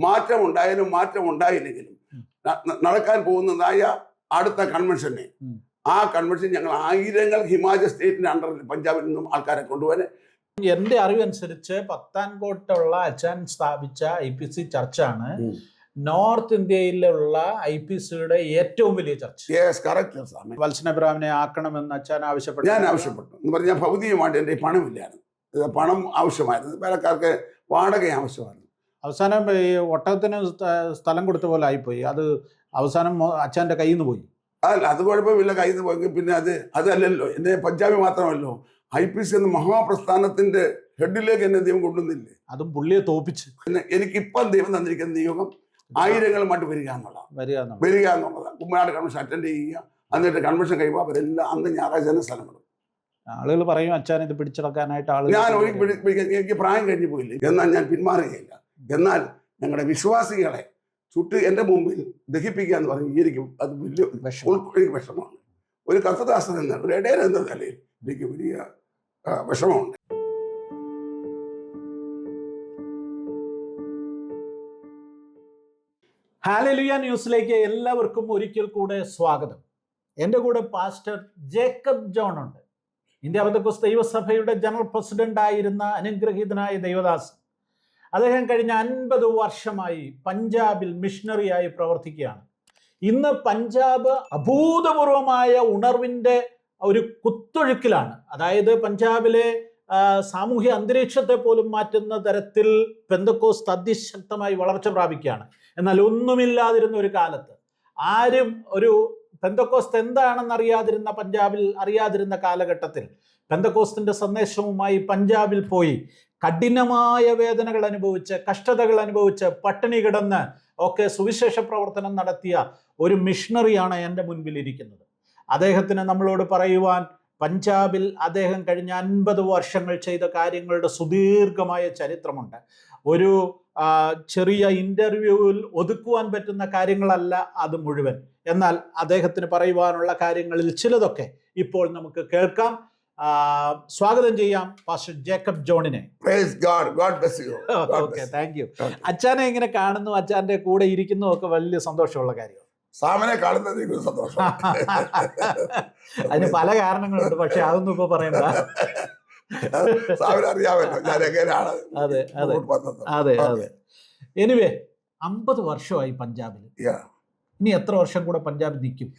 മാറ്റം ഉണ്ടായില്ലെങ്കിലും നടക്കാൻ പോകുന്നതായ അടുത്ത കൺവെൻഷനെ ആ കൺവെൻഷൻ ഞങ്ങൾ ആയിരങ്ങൾ ഹിമാചൽ സ്റ്റേറ്റിന്റെ അണ്ടറിൽ പഞ്ചാബിൽ നിന്നും ആൾക്കാരെ കൊണ്ടുപോകാൻ. എന്റെ അറിവനുസരിച്ച് പത്താൻകോട്ടുള്ള അച്ഛൻ സ്ഥാപിച്ച IPC ചർച്ചാണ് നോർത്ത് ഇന്ത്യയിലുള്ള IPCയുടെ ഏറ്റവും വലിയ ചർച്ച. വത്സൻ എബ്രഹാമിനെ ആക്കണമെന്ന് അച്ഛൻ ആവശ്യപ്പെട്ടു. ഞാൻ ആവശ്യപ്പെട്ടു എന്ന് പറഞ്ഞാൽ ഭൗതികമായിട്ട് എൻ്റെ പണമില്ലായിരുന്നു, പണം ആവശ്യമായിരുന്നു, വേലക്കാർക്ക് വാടക ആവശ്യമായിരുന്നു. അവസാനം ഈ ഒട്ടകത്തിന് സ്ഥലം കൊടുത്ത പോലെ ആയിപ്പോയി. അത് അവസാനം അച്ഛൻ്റെ കയ്യിൽ നിന്ന് പോയി. അല്ല, അത് കുഴപ്പമില്ല, കയ്യിൽ നിന്ന് പോയി. പിന്നെ അതല്ലല്ലോ എന്നെ പഞ്ചാബി മാത്രമല്ലോ IPC എന്ന മഹാപ്രസ്ഥാനത്തിന്റെ ഹെഡിലേക്ക് എന്നെ ദൈവം കൊണ്ടുവന്നില്ലേ. അതും പുള്ളിയെ തോപ്പിച്ച്. എനിക്കിപ്പം ദൈവം തന്നിരിക്കുന്ന നിയോഗം ആയിരങ്ങളുമായിട്ട് വരിക എന്നുള്ളതാണ്. കുമ്മനാട് കൺവെൻഷൻ അറ്റൻഡ് ചെയ്യുക, എന്നിട്ട് കൺവെൻഷൻ കഴിയുമ്പോൾ അവരെല്ലാം അന്ന് ഞായറാഴ്ച തന്നെ സ്ഥലം കൊടുക്കും. ആളുകൾ പറയും അച്ഛൻ ഇത് പിടിച്ചെടുക്കാനായിട്ട് ആളുകൾ. ഞാൻ എനിക്ക് പ്രായം കഴിഞ്ഞു പോയില്ലേ, എന്നാൽ ഞാൻ പിന്മാറുകയില്ല. എന്നാൽ ഞങ്ങളുടെ വിശ്വാസികളെ ചുട്ട് എൻ്റെ മുമ്പിൽ ദഹിപ്പിക്കുക എന്ന് പറഞ്ഞ് എനിക്ക് അത് വലിയ വിഷമമാണ്. ഒരു കർത്തദാസൻ എന്ന ഒരു ഇടയൻ എന്ന നിലയിൽ എനിക്ക് വലിയ വിഷമമുണ്ട്. ഹല്ലേലൂയ ന്യൂസിലേക്ക് എല്ലാവർക്കും ഒരിക്കൽ കൂടെ സ്വാഗതം. എൻ്റെ കൂടെ പാസ്റ്റർ ജേക്കബ് ജോൺ ഉണ്ട്. ഇന്ത്യ പെന്തക്കോസ്ത് ദൈവസഭയുടെ ജനറൽ പ്രസിഡന്റ് ആയിരുന്ന അനുഗ്രഹീതനായ ദൈവദാസൻ. അദ്ദേഹം കഴിഞ്ഞ 50 വർഷമായി പഞ്ചാബിൽ മിഷണറിയായി പ്രവർത്തിക്കുകയാണ്. ഇന്ന് പഞ്ചാബ് അഭൂതപൂർവമായ ഉണർവിൻ്റെ ഒരു കുത്തൊഴുക്കിലാണ്. അതായത് പഞ്ചാബിലെ സാമൂഹ്യ അന്തരീക്ഷത്തെ പോലും മാറ്റുന്ന തരത്തിൽ പെന്തക്കോസ്ത് അതിശക്തമായി വളർച്ച പ്രാപിക്കുകയാണ്. എന്നാൽ ഒന്നുമില്ലാതിരുന്ന ഒരു കാലത്ത്, ആരും ഒരു പെന്തക്കോസ്ത് എന്താണെന്ന് പഞ്ചാബിൽ അറിയാതിരുന്ന കാലഘട്ടത്തിൽ പെന്തക്കോസ്തിൻ്റെ സന്ദേശവുമായി പഞ്ചാബിൽ പോയി കഠിനമായ വേദനകൾ അനുഭവിച്ച്, കഷ്ടതകൾ അനുഭവിച്ച്, പട്ടിണി കിടന്ന് ഒക്കെ സുവിശേഷ പ്രവർത്തനം നടത്തിയ ഒരു മിഷണറിയാണ് എൻ്റെ മുൻപിൽ ഇരിക്കുന്നത്. അദ്ദേഹത്തിന് നമ്മളോട് പറയുവാൻ പഞ്ചാബിൽ അദ്ദേഹം കഴിഞ്ഞ 50 വർഷങ്ങൾ ചെയ്ത കാര്യങ്ങളുടെ സുദീർഘമായ ചരിത്രമുണ്ട്. ഒരു ചെറിയ ഇൻ്റർവ്യൂവിൽ ഒതുക്കുവാൻ പറ്റുന്ന കാര്യങ്ങളല്ല അത് മുഴുവൻ. എന്നാൽ അദ്ദേഹത്തിന് പറയുവാനുള്ള കാര്യങ്ങളിൽ ചിലതൊക്കെ ഇപ്പോൾ നമുക്ക് കേൾക്കാം. സ്വാഗതം ചെയ്യാം പാസ്റ്റർ ജേക്കബ് ജോണിനെ. Thank you. അച്ഛനെ ഇങ്ങനെ കാണുന്നു, അച്ഛൻ്റെ കൂടെ ഇരിക്കുന്നു ഒക്കെ വലിയ സന്തോഷമുള്ള കാര്യമാണ്. സാമനെ കാണുന്നത് സന്തോഷം. അതിന് പല കാരണങ്ങളുണ്ട്, പക്ഷെ അതൊന്നും ഇപ്പൊ പറയണ്ട. അറിയാമല്ലോ ഞാൻ എങ്ങനെയാണ്. അതെ അതെ അതെ അതെ. എനിവേ 50 വർഷമായി പഞ്ചാബിൽ. ഇനി എത്ര വർഷം കൂടെ പഞ്ചാബിൽ നിൽക്കും?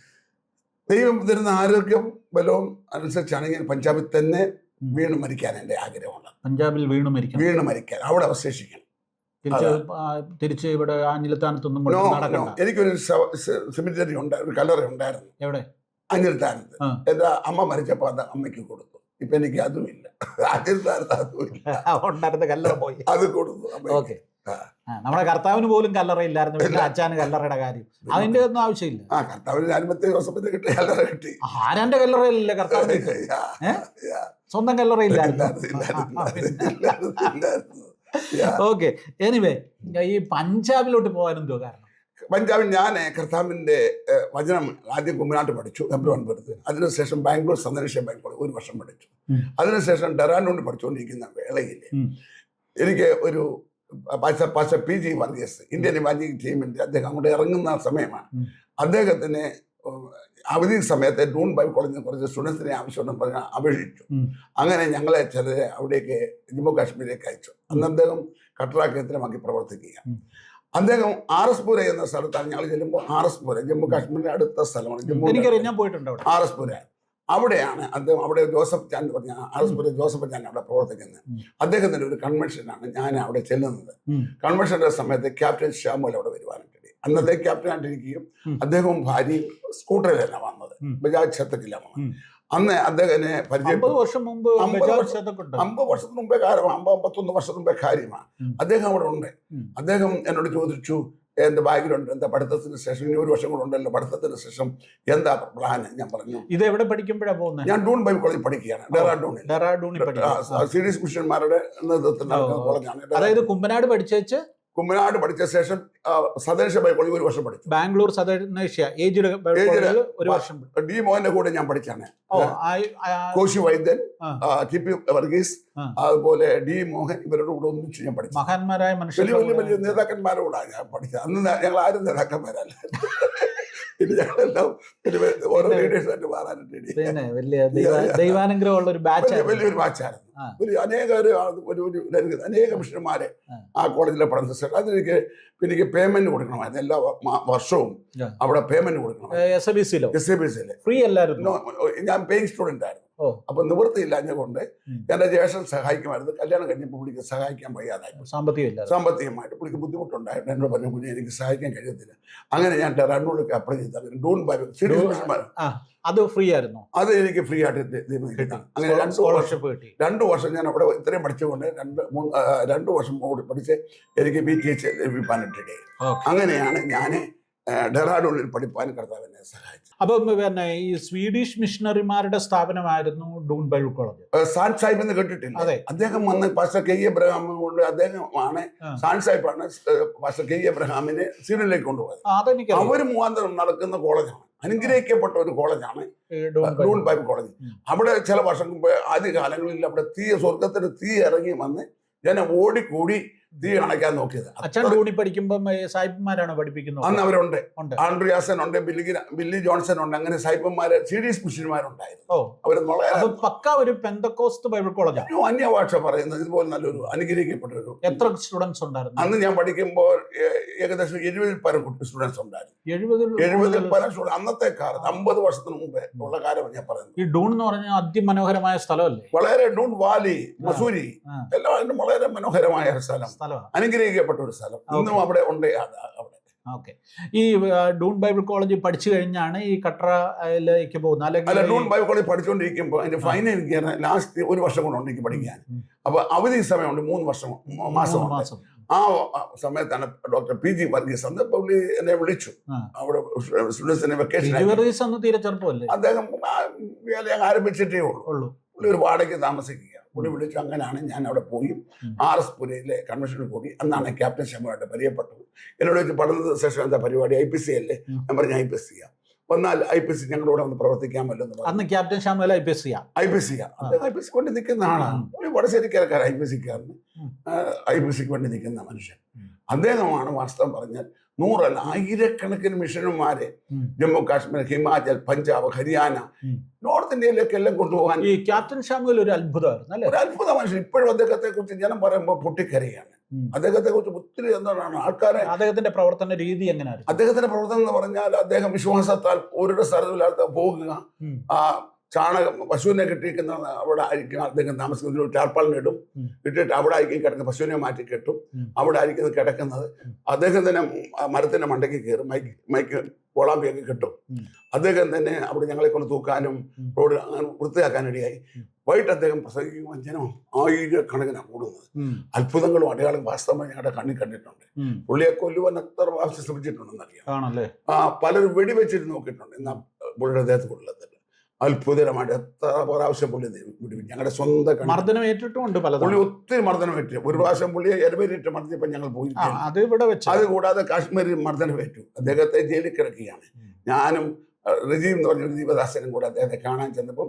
ദൈവം തരുന്ന ആരോഗ്യം ബലവും അനുസരിച്ചാണെങ്കിൽ പഞ്ചാബിൽ തന്നെ വീണ് മരിക്കാൻ എൻ്റെ ആഗ്രഹമുണ്ട്. പഞ്ചാബിൽ വീണ് മരിക്കാൻ, അവിടെ അവശേഷിക്കണം. തിരിച്ച് ഇവിടെ അഞ്ഞിലത്താനത്തൊന്നും നടക്കണം. എനിക്കൊരു സെമിറ്ററി ഒരു കല്ലറ ഉണ്ടായിരുന്നു. എവിടെ? അഞ്ഞിലത്താനത്ത്. എൻ്റെ അമ്മ മരിച്ചപ്പോൾ അത് അമ്മയ്ക്ക് കൊടുത്തു. ഇപ്പൊ എനിക്ക് അതുമില്ല. അഞ്ഞിലത്താനത്ത് അതുമില്ല, കല്ലറ പോയി, അത് കൊടുത്തു. ഓക്കെ. നമ്മുടെ കർത്താവിന് പോലും കല്ലറ ഇല്ലായിരുന്നു, പിന്നെ അച്ഛന് കല്ലറയുടെ കാര്യം അതിന്റെ ഒന്നും ആവശ്യമില്ല. കർത്താവിന് കല്ലറ കിട്ടി. ആരാന്റെ കല്ലറയില്ല കർത്താവിന്, സ്വന്തം കല്ലറയില്ലായിരുന്നു. ഓക്കെ. എനിവേ, ഈ പഞ്ചാബിലോട്ട് പോകാൻ എന്തോ കാരണം? പഞ്ചാബിൽ ഞാൻ കർത്താവിൻ്റെ വചനം ആദ്യം കുമ്മനാട്ട് പഠിച്ചു, ഫെബ്രുവരി 9. അതിനുശേഷം ബാംഗ്ലൂർ സന്ദർശിച്ച ബാംഗ്ലൂർ 1 വർഷം പഠിച്ചു. അതിനുശേഷം ഡെറാഡൂണിൽ പഠിച്ചുകൊണ്ടിരിക്കുന്ന വേളയിൽ എനിക്ക് ഒരു pastor PG Varghese, Indian evangelist ടീമിൻ്റെ അദ്ദേഹം അങ്ങോട്ട് ഇറങ്ങുന്ന സമയമാണ്. അദ്ദേഹത്തിന് അവധി സമയത്ത് ഡൂൺ ബൈബിൾ കോളേജിൽ കുറച്ച് സ്റ്റുഡൻസിനെ ആവശ്യമുണ്ടെന്ന് പറഞ്ഞാൽ അപേക്ഷിച്ചു. അങ്ങനെ ഞങ്ങളെ ചിലരെ അവിടേക്ക് ജമ്മു കാശ്മീരിലേക്ക് അയച്ചു. അന്ന് അദ്ദേഹം കട്ടറ കേന്ദ്രമാക്കി പ്രവർത്തിക്കുക. അദ്ദേഹം RS-പുര എന്ന സ്ഥലത്താണ് ഞങ്ങൾ ചെല്ലുമ്പോൾ. RS-പുര ജമ്മു കാശ്മീരിന്റെ അടുത്ത സ്ഥലമാണ്. RS-പുര അവിടെയാണ് അദ്ദേഹം. അവിടെ ജോസഫ് ചാൻ പറഞ്ഞ RS-പുര ജോസഫ് ചാൻ അവിടെ പ്രവർത്തിക്കുന്നത്. അദ്ദേഹത്തിന്റെ ഒരു കൺവെൻഷനാണ് ഞാൻ അവിടെ ചെല്ലുന്നത്. കൺവെൻഷന്റെ സമയത്ത് ക്യാപ്റ്റൻ ഷ്യാമോൽ അവിടെ വരുവാനായിട്ട്, അന്നത്തെ ക്യാപ്റ്റനായിട്ടിരിക്കുകയും അദ്ദേഹവും ഭാര്യയും സ്കൂട്ടറിലല്ല വന്നത്, ബജാജ് ഛത്തക്കിലാണ് വന്നത്. അന്ന് അദ്ദേഹത്തിനെ പരിചയപ്പെട്ടു. 50 വർഷത്തിന് മുമ്പേ കാര്യമാണ്, 50-51 വർഷത്തിന് മുമ്പേ കാര്യമാണ്. അദ്ദേഹം അവിടെ ഉണ്ട്. അദ്ദേഹം എന്നോട് ചോദിച്ചു, എൻ്റെ ബാഗിലുണ്ട്, എന്താ പഠിത്തത്തിന് ശേഷം ഇനി 1 വർഷം കൂടെ ഉണ്ടല്ലോ, പഠിത്തത്തിന് ശേഷം എന്താ പ്ലാൻ? ഞാൻ പറഞ്ഞു, ഇത് എവിടെ പഠിക്കുമ്പോഴാണ് പോകുന്നത്? ഞാൻ ഡൂൺ ബൈബിൾ കോളേജിൽ പഠിക്കുകയാണ്, ഡെറാഡൂണിൽ. സീരീസ് മിഷന്മാരുടെ നേതൃത്വത്തിൽ കോളേജാണ്. അതായത് കുമ്പനാട് പഠിച്ചേച്ച് കുമ്മനാട് പഠിച്ച ശേഷം സതേഷ് ബൈക്കോളേജ് 1 വർഷം പഠിച്ചു. ബാംഗ്ലൂർ സദേഷ്യ ഏജ്ഡ് ഒരു വർഷം. ഡി മോഹന്റെ കൂടെ ഞാൻ പഠിച്ചാണ്. ഓ, കോശി വൈദ്യൻ, ആ. ടി പി വർഗീസ്, അതുപോലെ ഡി മോഹൻ, ഇവരുടെ കൂടെ ഒന്നിച്ച് ഞാൻ പഠിച്ചു. മഹാന്മാരായ മനുഷ്യർ, വലിയ നേതാക്കന്മാരോടാണ് ഞാൻ പഠിച്ചത്. അന്ന് ഞങ്ങൾ ആരും നേതാക്കന്മാരല്ല. ഇത് ഞങ്ങളെല്ലാം ഓരോ ലീഡേഴ്സായിട്ട് മാറാനായിട്ട് പിന്നെ വലിയ ദൈവാനുഗ്രഹമുള്ള ഒരു ബാച്ച്, വലിയൊരു ബാച്ചായിരുന്നു. അനേക മിഷന്മാരെ ആ കോളേജിലെ പഠന എനിക്ക് പേയ്മെന്റ് കൊടുക്കണമായിരുന്നു. എല്ലാ വർഷവും അവിടെ പേയ്മെന്റ് കൊടുക്കണം. SABC ഫ്രീ അല്ലായിരുന്നു. ഞാൻ പേയിങ് സ്റ്റുഡന്റ് ആയിരുന്നു. അപ്പൊ നിവൃത്തിയില്ലാഞ്ഞ കൊണ്ട് എന്റെ ജ്യേഷ്ഠൻ സഹായിക്കുമായിരുന്നു. കല്യാണം കഴിഞ്ഞപ്പോൾ പുള്ളിക്ക് സഹായിക്കാൻ വയ്യാതായി, സാമ്പത്തികമായിട്ട് പുള്ളിക്ക് ബുദ്ധിമുട്ടുണ്ടായിരുന്നു. എന്നോട് പറഞ്ഞു, കുഞ്ഞ് എനിക്ക് സഹായിക്കാൻ കഴിയത്തില്ല. അങ്ങനെ ഞാൻ ഡെറാഡൂണിലേക്ക് അപ്ലൈ ചെയ്തു. ഡൂൺ ബൈ അത് ഫ്രീ ആയിരുന്നു. അത് എനിക്ക് ഫ്രീ ആയിട്ട് അങ്ങനെ 2 വർഷം ഞാൻ അവിടെ ഇത്രയും പഠിച്ചുകൊണ്ട് 2 വർഷം കൂടി പഠിച്ച് എനിക്ക് BTH ലഭിക്കാനിട്ടിടേ. അങ്ങനെയാണ് ഞാൻ ഡെറാഡൂണിൽ പഠിപ്പാൻ കർത്താവിനെ സഹായിച്ചു. അപ്പം പിന്നെ ഈ സ്വീഡിഷ് മിഷണറിമാരുടെ സ്ഥാപനമായിരുന്നു ഡൂൺ ബൈബിൾ കോളേജ്. സാൻ സാഹിബ് എന്ന് കേട്ടിട്ടില്ല? അദ്ദേഹം വന്ന് പാസ്റ്റർ കെ എബ്രഹാം കൊണ്ട് അദ്ദേഹമാണ് സാൻ സാഹിബാണ് പാസ്റ്റർ കെ എബ്രഹാമിനെ സ്വീഡനിലേക്ക് കൊണ്ടുപോയത്. അവർ മുഖാന്തരം നടക്കുന്ന കോളേജാണ്, അനുഗ്രഹിക്കപ്പെട്ട ഒരു കോളേജാണ് ഡൂൺ ബൈബിൾ കോളേജ്. അവിടെ ചില വർഷം മുമ്പ് ആദ്യകാലങ്ങളിൽ അവിടെ സ്വർഗത്തിന് തീ ഇറങ്ങി വന്ന് ജനം ഓടിക്കൂടി തീ അണയ്ക്കാൻ നോക്കിയത്. അച്ഛൻ ഡൂണി പഠിക്കുമ്പോൾ സാഹിബന്മാരാണ് പഠിപ്പിക്കുന്നത്. അന്ന് അവരുണ്ട്. ആൻഡ്രിയാസൻ ഉണ്ട്, ബില്ലി ജോൺസൺ ഉണ്ട്. അങ്ങനെ സാഹിബന്മാര് സീരീസ് മിഷന്മാരുണ്ടായിരുന്നു. അവർ പക്ക ഒരു പെന്തക്കോസ്ത് ബൈബിൾ കോളേജാണ്. അന്യഭാഷ പറയുന്നത് ഇതുപോലെ നല്ലൊരു അനുഗ്രഹിക്കപ്പെട്ട ഒരു. എത്ര സ്റ്റുഡൻസ് ഉണ്ടായിരുന്നു അന്ന് ഞാൻ പഠിക്കുമ്പോൾ? ഏകദേശം 70 പരം സ്റ്റുഡൻസ് ഉണ്ടായിരുന്നു. 70 പരം സ്റ്റുഡൻസ് അന്നത്തെ കാലത്ത്, 50 വർഷത്തിന് മുമ്പേ ഉള്ള കാലം ഞാൻ പറയുന്നത്. ഈ ഡൂൺ എന്ന് പറഞ്ഞാൽ അതിമനോഹരമായ സ്ഥലമല്ലേ? വളരെ. ഡൂൺ വാലി, മസൂരി എല്ലാം വളരെ മനോഹരമായ സ്ഥലം, അനുഗ്രഹിക്കപ്പെട്ട ഒരു സ്ഥലം. ഇന്നും അവിടെ ഉണ്ട്. ഓക്കെ. ഈ ഡൂൺ ബൈബിൾ കോളേജ് പഠിച്ചു കഴിഞ്ഞാണ് ഈ കട്രയിലേക്ക് പോകുന്നത്? അല്ല, ഡൂൺ ബൈബിൾ കോളേജ് പഠിച്ചുകൊണ്ടിരിക്കുമ്പോൾ അതിന്റെ ഫൈനൽ എനിക്ക് ലാസ്റ്റ് 1 വർഷം കൊണ്ട് എനിക്ക് പഠിക്കാൻ. അപ്പൊ അവധി സമയമുണ്ട്, 3 മാസം. ആ സമയത്താണ് ഡോക്ടർ PG വർഗീസ് അന്ന് പുള്ളി എന്നെ വിളിച്ചു. അവിടെ സ്റ്റുഡൻസിനെ വെക്കേഷൻ. തീരെ ചെറുപ്പമല്ലേ അദ്ദേഹം? ആരംഭിച്ചിട്ടേ ഉള്ളൂ. പുള്ളി ഒരു വാടകയ്ക്ക് താമസിക്കുക. പുള്ളി വിളിച്ചു. അങ്ങനെയാണ് ഞാൻ അവിടെ പോയി RS പുരയിലെ കൺവെൻഷനിൽ കൂടി. അന്നാണ് ക്യാപ്റ്റൻ ശർമ്മയായിട്ട് പരിചയപ്പെട്ടത്. എന്നോട് വെച്ച് പഠനത്തിന് ശേഷം എന്താ പരിപാടി? IPC അല്ലേ? ഞാൻ പറഞ്ഞു IPC ചെയ്യാം. വന്നാൽ IPC ഞങ്ങളോട് വന്ന് പ്രവർത്തിക്കാമല്ലോ. അന്ന് ക്യാപ്റ്റൻ ശർമ്മ IPC കൊണ്ട് നിൽക്കുന്ന ആളാണ്. പുള്ളി വടശ്ശേരിക്കാരക്കാരൻ, IPCക്കാരന് IPCക്ക് വേണ്ടി നിൽക്കുന്ന മനുഷ്യൻ. അദ്ദേഹമാണ് വാസ്തവം പറഞ്ഞാൽ 100 അല്ല 1000കണക്കിന് മിഷനുമാരെ ജമ്മു കാശ്മീർ, ഹിമാചൽ, പഞ്ചാബ്, ഹരിയാന, നോർത്ത് ഇന്ത്യയിലേക്ക് എല്ലാം കൊണ്ടുപോകാൻ. ഈ ക്യാപ്റ്റൻ ശാമുവൽ ഒരു അത്ഭുതമായിരുന്നു. ഒരു അത്ഭുത മനുഷ്യൻ. ഇപ്പോഴും അദ്ദേഹത്തെ കുറിച്ച് ജനം പറയുമ്പോൾ പൊട്ടിക്കരയാണ്. അദ്ദേഹത്തെ കുറിച്ച് ഒത്തിരി എന്താണ് ആൾക്കാരെ. അദ്ദേഹത്തിന്റെ പ്രവർത്തന രീതി എങ്ങനെയാണ്? അദ്ദേഹത്തിന്റെ പ്രവർത്തനം എന്ന് പറഞ്ഞാൽ അദ്ദേഹം വിശ്വാസത്താൽ ഓരോ സ്ഥലത്തിലാത്ത പോകുക, ചാണകം പശുവിനെ കെട്ടിക്കുന്ന അവിടെ ആയിരിക്കും അദ്ദേഹം താമസിക്കുന്ന. ഒരു ടാർപ്പാളിനിടും, ഇട്ടിട്ട് അവിടെ ആയിരിക്കും കിടക്കുന്നത്. പശുവിനെ മാറ്റി കെട്ടും, അവിടെ ആയിരിക്കും കിടക്കുന്നത്. അദ്ദേഹം തന്നെ മരത്തിന്റെ മണ്ടയ്ക്ക് കയറും, മൈക്ക് കോളാമ്പിയൊക്കെ കെട്ടും. അദ്ദേഹം തന്നെ അവിടെ ഞങ്ങളെ കൊണ്ട് തൂക്കാനും റോഡ് അങ്ങനെ വൃത്തിയാക്കാനിടയായി. വൈകിട്ട് അദ്ദേഹം പ്രസംഗിക്കുമ്പോൾ ജനം 1000കണക്കിനാണ് കൂടുന്നത്. അത്ഭുതങ്ങളും അടയാളം വാസ്തവമായി ഞങ്ങളുടെ കണ്ണിൽ കണ്ടിട്ടുണ്ട്. പുള്ളിയെ കൊല്ലുവാൻ എത്ര പ്രാവശ്യം ശ്രമിച്ചിട്ടുണ്ടെന്നറിയാം. പലരും വെടിവെച്ചിട്ട് നോക്കിയിട്ടുണ്ട്. എന്നാൽ പുള്ളിയുടെ ദേഹത്ത് കൊള്ളുന്നത് അത്ഭുതകരമായിട്ട് എത്ര പ്രാവശ്യം പുള്ളി ഞങ്ങളുടെ സ്വന്തം മർദ്ദനം ഏറ്റിട്ടുണ്ട്. പുള്ളി ഒത്തിരി മർദ്ദനമേറ്റു. ഒരു പ്രാവശ്യം പുള്ളിയെ എരവേരിട്ട് മർദ്ദിയപ്പോൾ ഞങ്ങൾ പോയി. അത് കൂടാതെ കാശ്മീരിൽ മർദ്ദനമേറ്റു. അദ്ദേഹത്തെ ജയിലിൽ കിടക്കുകയാണ്. ഞാനും റജീവ് എന്ന് പറഞ്ഞ ദീപദാസനും കൂടെ അദ്ദേഹത്തെ കാണാൻ ചെന്നപ്പം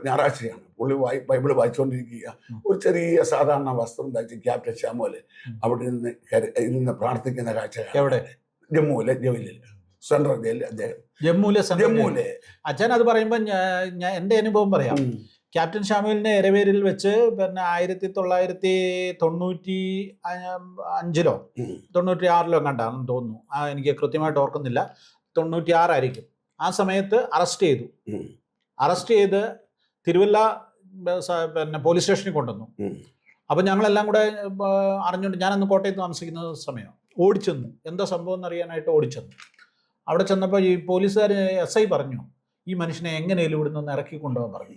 ഞായറാഴ്ചയാണ്. പുള്ളി ബൈബിള് വായിച്ചുകൊണ്ടിരിക്കുക. ഒരു ചെറിയ സാധാരണ വസ്ത്രം ധരിച്ച് ക്യാപ്റ്റൻ ശാമുവൽ അവിടെ ഇരുന്ന് പ്രാർത്ഥിക്കുന്ന കാഴ്ച. എവിടെ? ജമ്മുവിലെ ജയിലിൽ, സെൻട്രൽ ജയിലിൽ. അദ്ദേഹം ജമ്മുവിലെ. അച്ഛൻ അത് പറയുമ്പോൾ എൻ്റെ അനുഭവം പറയാം. ക്യാപ്റ്റൻ ഷാമുവലിനെ എരവേരിൽ വെച്ച് പിന്നെ 1995-ലോ 96-ലോ കണ്ടാണെന്ന് തോന്നുന്നു. എനിക്ക് കൃത്യമായിട്ട് ഓർക്കുന്നില്ല. 96 ആയിരിക്കും. ആ സമയത്ത് അറസ്റ്റ് ചെയ്ത് തിരുവല്ല പിന്നെ പോലീസ് സ്റ്റേഷനിൽ കൊണ്ടുവന്നു. അപ്പം ഞങ്ങളെല്ലാം കൂടെ അറിഞ്ഞുകൊണ്ട്, ഞാനന്ന് കോട്ടയത്ത് താമസിക്കുന്ന സമയം ഓടിച്ചെന്നു. എന്താ സംഭവം എന്നറിയാനായിട്ട് ഓടിച്ചെന്നു. അവിടെ ചെന്നപ്പോൾ ഈ പോലീസുകാർ SI പറഞ്ഞു, ഈ മനുഷ്യനെ എങ്ങനെയും ഇവിടുന്ന് ഒന്ന് ഇറക്കി കൊണ്ടുപോകാൻ പറഞ്ഞു.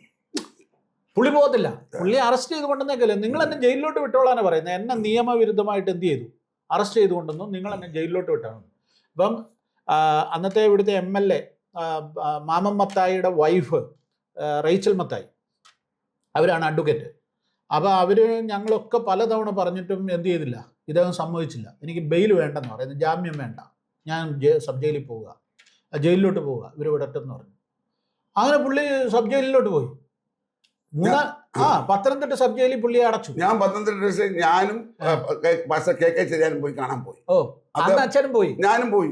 പുള്ളി പോകത്തില്ല. പുള്ളിയെ അറസ്റ്റ് ചെയ്ത് കൊണ്ടുവന്നേക്കല്ലേ, നിങ്ങൾ എന്നെ ജയിലിലോട്ട് വിട്ടോളാണ് പറയുന്നത്. എന്നെ നിയമവിരുദ്ധമായിട്ട് എന്ത് ചെയ്തു? അറസ്റ്റ് ചെയ്ത് കൊണ്ടുവന്നു. നിങ്ങൾ എന്നെ ജയിലിലോട്ട് വിട്ടാണ്. അപ്പം അന്നത്തെ ഇവിടുത്തെ MLA മാമൻ മത്തായിയുടെ വൈഫ് റേച്ചൽ മത്തായി, അവരാണ് അഡ്വക്കേറ്റ്. അപ്പോൾ അവർ ഞങ്ങളൊക്കെ പലതവണ പറഞ്ഞിട്ടും എന്ത് ചെയ്തില്ല, ഇദ്ദേഹം സമ്മതിച്ചില്ല. എനിക്ക് ബെയിൽ വേണ്ടെന്ന് പറയുന്നത്, ജാമ്യം വേണ്ട, ഞാൻ സബ് ജയിലിൽ പോവുക, ജയിലിലോട്ട് പോവുക, ഇവർ വിടട്ടെന്ന് പറഞ്ഞു. അങ്ങനെ പുള്ളി സബ് ജയിലിലോട്ട് പോയി. പത്തനംതിട്ട സബ് ജയിലിൽ പുള്ളിയെ അടച്ചു. ഞാൻ പത്തനംതിട്ട ഞാനും കെ കെ ചെറിയാനും പോയി കാണാൻ പോയി. ഓ, അന്ന് അച്ഛനും പോയി, ഞാനും പോയി.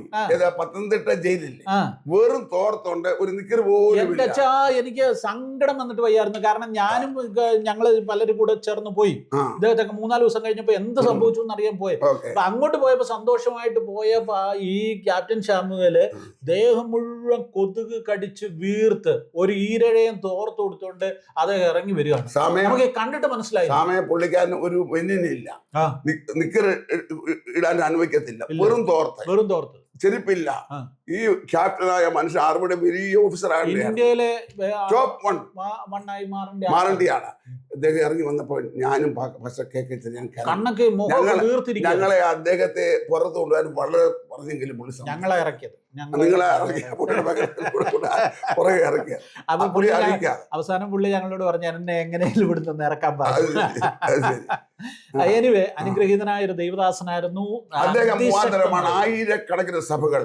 പത്തനംതിട്ട ജയിലില്ലേ, വെറും തോർത്തോണ്ട് ഒരു നിക്കർ പോലും. എനിക്ക് സങ്കടം വന്നിട്ട് വയ്യായിരുന്നു. കാരണം ഞാനും ഞങ്ങള് പലരും കൂടെ ചേർന്ന് പോയി. ഇദ്ദേഹത്തൊക്കെ 3-4 ദിവസം കഴിഞ്ഞപ്പോ എന്ത് സംഭവിച്ചു എന്നറിയാൻ പോയി. അപ്പൊ അങ്ങോട്ട് പോയപ്പോ സന്തോഷമായിട്ട് പോയപ്പോ ഈ ക്യാപ്റ്റൻ ശാമുവേല് ദേഹം മുഴുവൻ കൊതുക് കടിച്ച് വീർത്ത് ഒരു ഈരഴയും തോർത്ത് കൊടുത്തോണ്ട് അത് ഇറങ്ങി വരികയാണ്. നമുക്ക് കണ്ടിട്ട് മനസ്സിലായി പുള്ളിക്കാരന് ഒരു വെന്നിനില്ല, നിക്കർ ഇടാൻ അനുവദിക്കത്തില്ല, വെറും തോർത്ത്, ചെരുപ്പില്ല. ഈ ക്യാപ്റ്റനായ മനുഷ്യൻ ആർമിയുടെ വലിയ ഓഫീസറാണ്, ഇന്ത്യയിലെ ടോപ്പ് 1 മാറണ്ടിയാണ്. അദ്ദേഹം ഇറങ്ങി വന്നപ്പോൾ ഞാനും ഞങ്ങളെ അദ്ദേഹത്തെ പുറത്തു കൊണ്ടുപോകാൻ വളരെ പറഞ്ഞെങ്കിലും ഞങ്ങളെ ഇറക്കിയത് പുറകെ ഇറക്കിയ. അവസാനം പുള്ളി ഞങ്ങളോട് പറഞ്ഞു എന്നെ എങ്ങനെയും ഇവിടുന്ന് ഇറക്കാൻ പറഞ്ഞു. എനിവേ, അനുഗ്രഹീതനായ ഒരു ദൈവദാസനായിരുന്നു അദ്ദേഹം. മുഖാന്തരമാണ് ആയിരക്കണക്കിന് സഭകൾ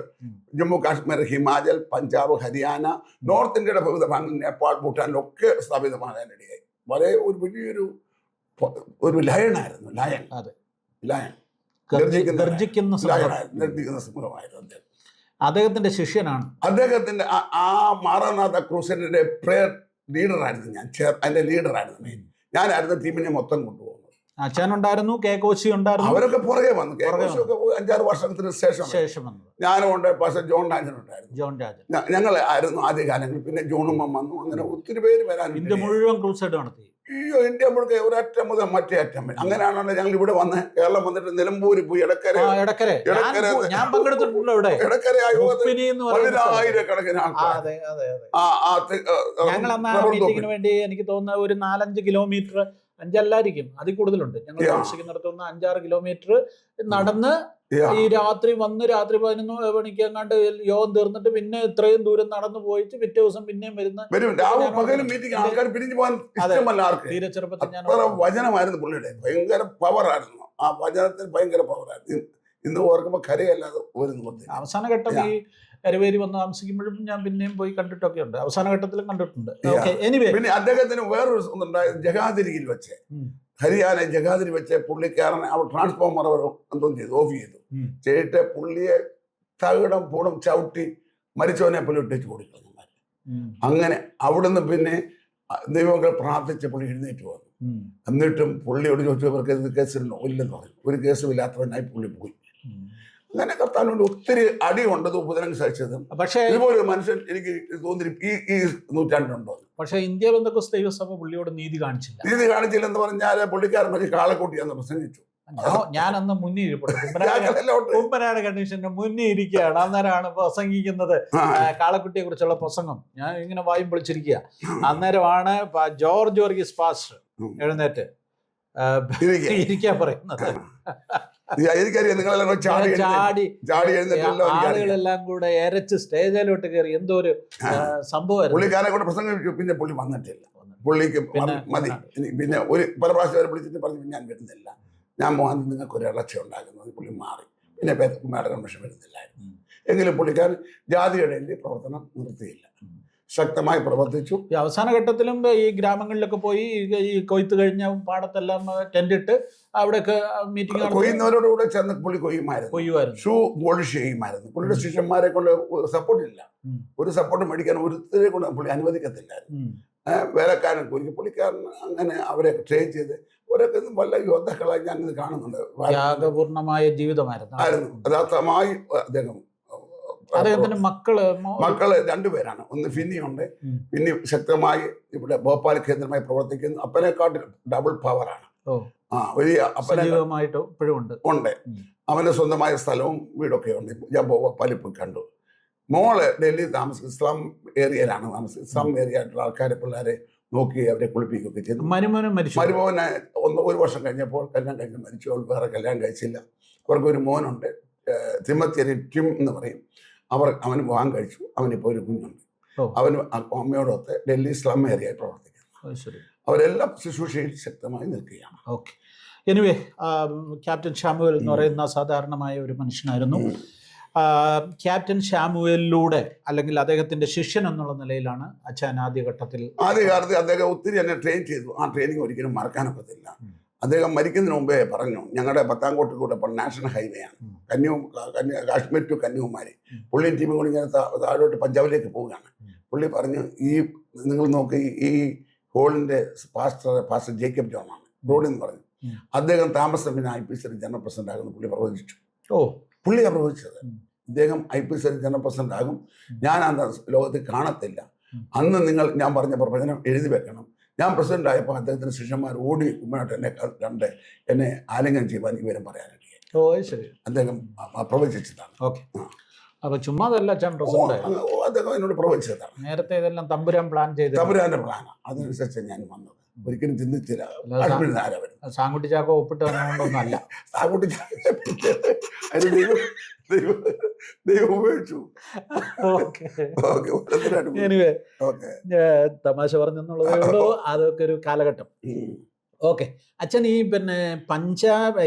ജമ്മു കാശ്മീർ, ഹിമാചൽ, പഞ്ചാബ്, ഹരിയാന, നോർത്ത് ഇന്ത്യയുടെ വിവിധ ഭാഗങ്ങൾ, നേപ്പാൾ, ഭൂട്ടാനിലൊക്കെ സ്ഥാപിതമാകാനിടയായി. വളരെ ഒരു വലിയൊരു ലയണായിരുന്നു. ഗർജിക്കുന്ന സമൂഹമായിരുന്നു. അദ്ദേഹത്തിന്റെ ശിഷ്യനാണ്. അദ്ദേഹത്തിന്റെ ആ മാറാനാഥ ക്രൂസൈഡിന്റെ പ്രേയർ ലീഡറായിരുന്നു ഞാൻ. അതിന്റെ ലീഡറായിരുന്നു മെയിൻ. ഞാനായിരുന്നു ടീമിനെ മൊത്തം കൊണ്ടുപോകുന്നത്. അച്ഛനുണ്ടായിരുന്നു, കെ കോശി ഉണ്ടായിരുന്നു, അവരൊക്കെ പുറകെ വന്നു. കെ കോശി ഒക്കെ 5-6 വർഷത്തിന് ശേഷം ഞാനും ഉണ്ട്. പക്ഷേ ജോൺ രാജൻ ഉണ്ടായിരുന്നു. ഞങ്ങൾ ആയിരുന്നു ആദ്യ കാലങ്ങളിൽ. പിന്നെ ജോണുമ്മ വന്നു. അങ്ങനെ ഒത്തിരി പേര് വരാൻ ഇന്ത്യ മുഴുവൻ ക്രൂസൈഡ് നടത്തി. ഇന്ത്യ മുഴുവൻ ഒരറ്റം മുതൽ മറ്റേ അറ്റം വരെ. അങ്ങനെയാണല്ലോ ഞങ്ങൾ ഇവിടെ വന്ന് കേരളം വന്നിട്ട് നിലമ്പൂര് പോയി, എടക്കര ഞാൻ പങ്കെടുത്തിട്ടുണ്ടോ ഇവിടെ? എടക്കര 10,000-കണക്കിന് ആൾക്കാർ. ഞങ്ങൾ അന്ന് ആ മീറ്റിങ്ങിന് വേണ്ടി എനിക്ക് തോന്നുന്ന ഒരു 4-5 കിലോമീറ്റർ, 5 അതിൽ കൂടുതലുണ്ട്. ഞങ്ങൾ താമസിക്കുന്നിടത്തുനിന്ന് 5-6 കിലോമീറ്റർ നടന്ന് ഈ രാത്രി വന്ന് രാത്രി 11 മണിക്ക് എങ്ങാണ്ട് യോഗം തീർന്നിട്ട് പിന്നെ ഇത്രയും ദൂരം നടന്നു പോയിട്ട് പിറ്റേ ദിവസം പിന്നെയും തീരെ ചെറുപ്പത്തിൽ ഞാൻ വചനമായിരുന്നു പുള്ളിയുടെ. ഭയങ്കര പവറായിരുന്നു. ആ വചനത്തിന് ഭയങ്കര പവറായിരുന്നു. ഇന്ന് ഓർക്കുമ്പോ കരയല്ലാതെ ഒരു നിവൃത്തി. അവസാന ഘട്ടം ഈ കരുവേരി വന്ന് താമസിക്കുമ്പോഴും ഞാൻ പിന്നെയും പോയി കണ്ടിട്ടൊക്കെ ഉണ്ട്. അവസാന ഘട്ടത്തിലും കണ്ടിട്ടുണ്ട്. പിന്നെ അദ്ദേഹത്തിന് വേറൊരു ജഗാതിരിയിൽ വെച്ച്, ഹരിയാന ജഗാതിരി വെച്ച് പുള്ളിക്കാരൻ അവിടെ ട്രാൻസ്ഫോമർ അവർ എന്തോ ചെയ്തു, ഓഫ് ചെയ്തിട്ട് പുള്ളിയെ തകിടം പൂടം ചവിട്ടി മരിച്ചവനെ പോലെ ഇട്ടേച്ച് കൊടുക്കുന്നു. അങ്ങനെ അവിടുന്ന് പിന്നെ ദൈവങ്ങൾ പ്രാർത്ഥിച്ച പുള്ളി എഴുന്നേറ്റ് വന്നു. എന്നിട്ടും പുള്ളിയോട് ചോദിച്ചു, ഇവർക്ക് ഇത് കേസിലുണ്ടോ? ഇല്ലെന്ന് പറഞ്ഞു. ഒരു കേസും ഇല്ലാത്തവനായി പുള്ളി പോയി. അങ്ങനെ കർത്താവിനോട് ഒത്തിരി അടിയുണ്ട്, ഉപദ്രവം സഹിച്ചത്. പക്ഷേ ഇതുപോലെ ഒരു മനുഷ്യൻ എനിക്ക് തോന്നി ഈ നൂറ്റാണ്ടിലുണ്ടോ. പക്ഷെ ഇന്ത്യ ബന്ധക്കോസ്ത് ദൈവസഭ പുള്ളിയോട് നീതി കാണിച്ചില്ലെന്ന് പറഞ്ഞാൽ പുള്ളിക്കാരൻ കാളക്കൂട്ടിയാന്ന് പ്രസംഗിച്ചു. ഞാൻ അന്ന് മുന്നിൽ കുമ്പനാട് കണ്ടീഷന്റെ മുന്നിൽ ഇരിക്കുകയാണ്. അന്നേരമാണ് പ്രസംഗിക്കുന്നത് കാളക്കുട്ടിയെ കുറിച്ചുള്ള പ്രസംഗം. ഞാൻ ഇങ്ങനെ വായും പൊളിച്ചിരിക്കുക. അന്നേരമാണ് ജോർജ് വർഗീസ് പാസ്റ്റർ എഴുന്നേറ്റ് ഇരിക്കാൻ പറയുന്നത്. ആളുകളെല്ലാം കൂടെ എരച്ച് സ്റ്റേജിലോട്ട് കയറി എന്തോ ഒരു സംഭവമായിരുന്നു. പ്രസംഗിച്ചു. പിന്നെ പുള്ളി വന്നിട്ടില്ല. പുള്ളിക്ക് മതി. പിന്നെ ഒരു പല പ്രാവശ്യം വിളിച്ചിട്ട് പറഞ്ഞു, ഞാൻ വരുന്നില്ല, ഞാൻ പോകാൻ നിങ്ങൾക്ക് ഒരു ഇളച്ച ഉണ്ടാകുന്നത്. പുള്ളി മാറി. പിന്നെ കുമാര കമ്മീഷൻ വരുന്നില്ലായിരുന്നു. എങ്കിലും പുള്ളിക്കാരൻ ജാതിയുടെ പ്രവർത്തനം നിർത്തിയില്ല, ശക്തമായി പ്രവർത്തിച്ചു. ഈ അവസാന ഘട്ടത്തിലും ഈ ഗ്രാമങ്ങളിലൊക്കെ പോയി ഈ കൊയ്ത്ത് കഴിഞ്ഞ പാടത്തെല്ലാം ടെന്റിട്ട് അവിടെയൊക്കെ മീറ്റിംഗ് കൊയ്യുന്നവരോടുകൂടെ ചെന്ന് പുള്ളി കൊയ്യുമായിരുന്നു. ഷൂ പോളിഷ് ചെയ്യുമായിരുന്നു. പുള്ളിയുടെ ശിഷ്യന്മാരെ കൊണ്ട് സപ്പോർട്ടില്ല. ഒരു സപ്പോർട്ട് മേടിക്കാൻ ഒരുത്തരെ കൊണ്ട് പുള്ളി അനുവദിക്കത്തില്ലായിരുന്നു. വേലക്കാരൻ കുറിച്ച് പുള്ളിക്കാരൻ അങ്ങനെ അവരെ ട്രെയിൻ ചെയ്ത് ഓരോക്കെ വല്ല യോദ്ധാക്കളായി ഞാനിത് കാണുന്നുണ്ട്. ത്യാഗപൂർണമായ ജീവിതമായിരുന്നു. യഥാർത്ഥമായി അദ്ദേഹത്തിന്റെ മക്കള് 2 പേരാണ്. ഒന്ന് ഫിന്നിയുണ്ട്. ഫിന്നി ശക്തമായി ഇവിടെ ഭോപ്പാൽ കേന്ദ്രമായി പ്രവർത്തിക്കുന്നു. അപ്പനെക്കാട്ടിൽ ഡബിൾ പവറാണ്. വലിയ അപ്പനായിട്ട് ഇപ്പോഴും ഉണ്ട്. അവന്റെ സ്വന്തമായ സ്ഥലവും വീടൊക്കെ ഉണ്ട്. ഞാൻ ഭോപ്പാലിൽ പോയി കണ്ടു. മോള് ഡൽഹി താമസിക്കും, സ്ലം ഏരിയയിലാണ് താമസിക്കുന്നത്. സ്ലം ഏരിയ ആയിട്ടുള്ള ആൾക്കാരെ, പിള്ളേരെ നോക്കി അവരെ കുളിപ്പിക്കുകയൊക്കെ ചെയ്തു. മരുമോനെ 1 വർഷം കഴിഞ്ഞപ്പോൾ കല്യാണം കഴിച്ച് മരിച്ചു. അവൾ വേറെ കല്യാണം കഴിച്ചില്ല. അവർക്കൊരു മോനുണ്ട്, തിമത്തിരി ടിം എന്ന് പറയും. അവന് വിവാഹം കഴിച്ചു. അവനിപ്പോൾ ഒരു കുഞ്ഞുണ്ട്. അവന് അമ്മയോടൊത്ത് ഡൽഹി സ്ലം ഏരിയയിൽ പ്രവർത്തിക്കുന്നു. അവരെല്ലാം ശുശ്രൂഷയിൽ ശക്തമായി നിൽക്കുകയാണ്. ഓക്കെ. എനിവേ ക്യാപ്റ്റൻ ഷാമുവേൽ എന്ന് പറയുന്ന സാധാരണമായ ഒരു മനുഷ്യനായിരുന്നു. ക്യാപ്റ്റൻ ഷാമുവേലിലൂടെ അല്ലെങ്കിൽ അദ്ദേഹത്തിന്റെ ശിഷ്യൻ എന്നുള്ള നിലയിലാണ് അച്ഛൻ ആദ്യകാലത്ത് അദ്ദേഹം ഒത്തിരി എന്നെ ട്രെയിൻ ചെയ്തു. ആ ട്രെയിനിങ് ഒരിക്കലും മറക്കാനൊക്കത്തില്ല. അദ്ദേഹം മരിക്കുന്നതിന് മുമ്പേ പറഞ്ഞു, ഞങ്ങളുടെ പത്താംകോട്ട് കൂടെ ഇപ്പോൾ നാഷണൽ ഹൈവേ ആണ്, കാശ്മീർ ടു കന്യാകുമാരി. പുള്ളിയും ടീമും കൂടി ഇങ്ങനെ താഴോട്ട് പഞ്ചാബിലേക്ക് പോവുകയാണ്. പുള്ളി പറഞ്ഞു, ഈ നിങ്ങൾ നോക്കി ഈ ഹോളിന്റെ പാസ്റ്റർ ജേക്കബ് ജോൺ ആണ് റോഡിൽ നിന്ന് പറഞ്ഞു. അദ്ദേഹം താമസം പിന്നെ IPC ജനറൽ പ്രസിഡന്റ് ആകുന്നു പുള്ളി പ്രവചിച്ചു. പുള്ളിയാണ് പ്രവചിച്ചത്. ഇദ്ദേഹം IPC ജനറൽ പ്രസിഡന്റ് ആകും, ഞാൻ അന്ന് ലോകത്തിൽ കാണത്തില്ല. അന്ന് ഞാൻ പറഞ്ഞ പ്രവചനം എഴുതി വെക്കണം. ഞാൻ പ്രസിഡന്റ് ആയപ്പോൾ അദ്ദേഹത്തിന് ശിഷ്യന്മാർ ഓടി കുമ്മനാട്ട് എന്നെ കണ്ട് എന്നെ ആലിംഗനം ചെയ്യുവാൻ വിവരം പറയാനിടയായി. അദ്ദേഹം പ്രവചിച്ചതാണ്. അപ്പൊ ചുമ്മാതല്ല അദ്ദേഹം എന്നോട് പ്രവചിച്ചതാണ്. നേരത്തെ ഇതെല്ലാം തമ്പുരാൻ പ്ലാൻ ചെയ്ത് തമ്പുരാന്റെ പ്ലാനാണ്. അതിനനുസരിച്ച് ഞാൻ വന്നത്. ഒരിക്കലും ചിന്തിച്ചില്ല സാങ്കുട്ടി ചാക്കോ ഒപ്പിട്ട് വന്നുകൊണ്ടൊന്നല്ല. സാങ്കുട്ടി ദൈവം ഉപയോഗിച്ചു. തമാശ പറഞ്ഞെന്നുള്ളതേ ഉള്ളൂ. അതൊക്കെ ഒരു കാലഘട്ടം. ഓക്കെ അച്ഛൻ, ഈ പിന്നെ പഞ്ചാബ്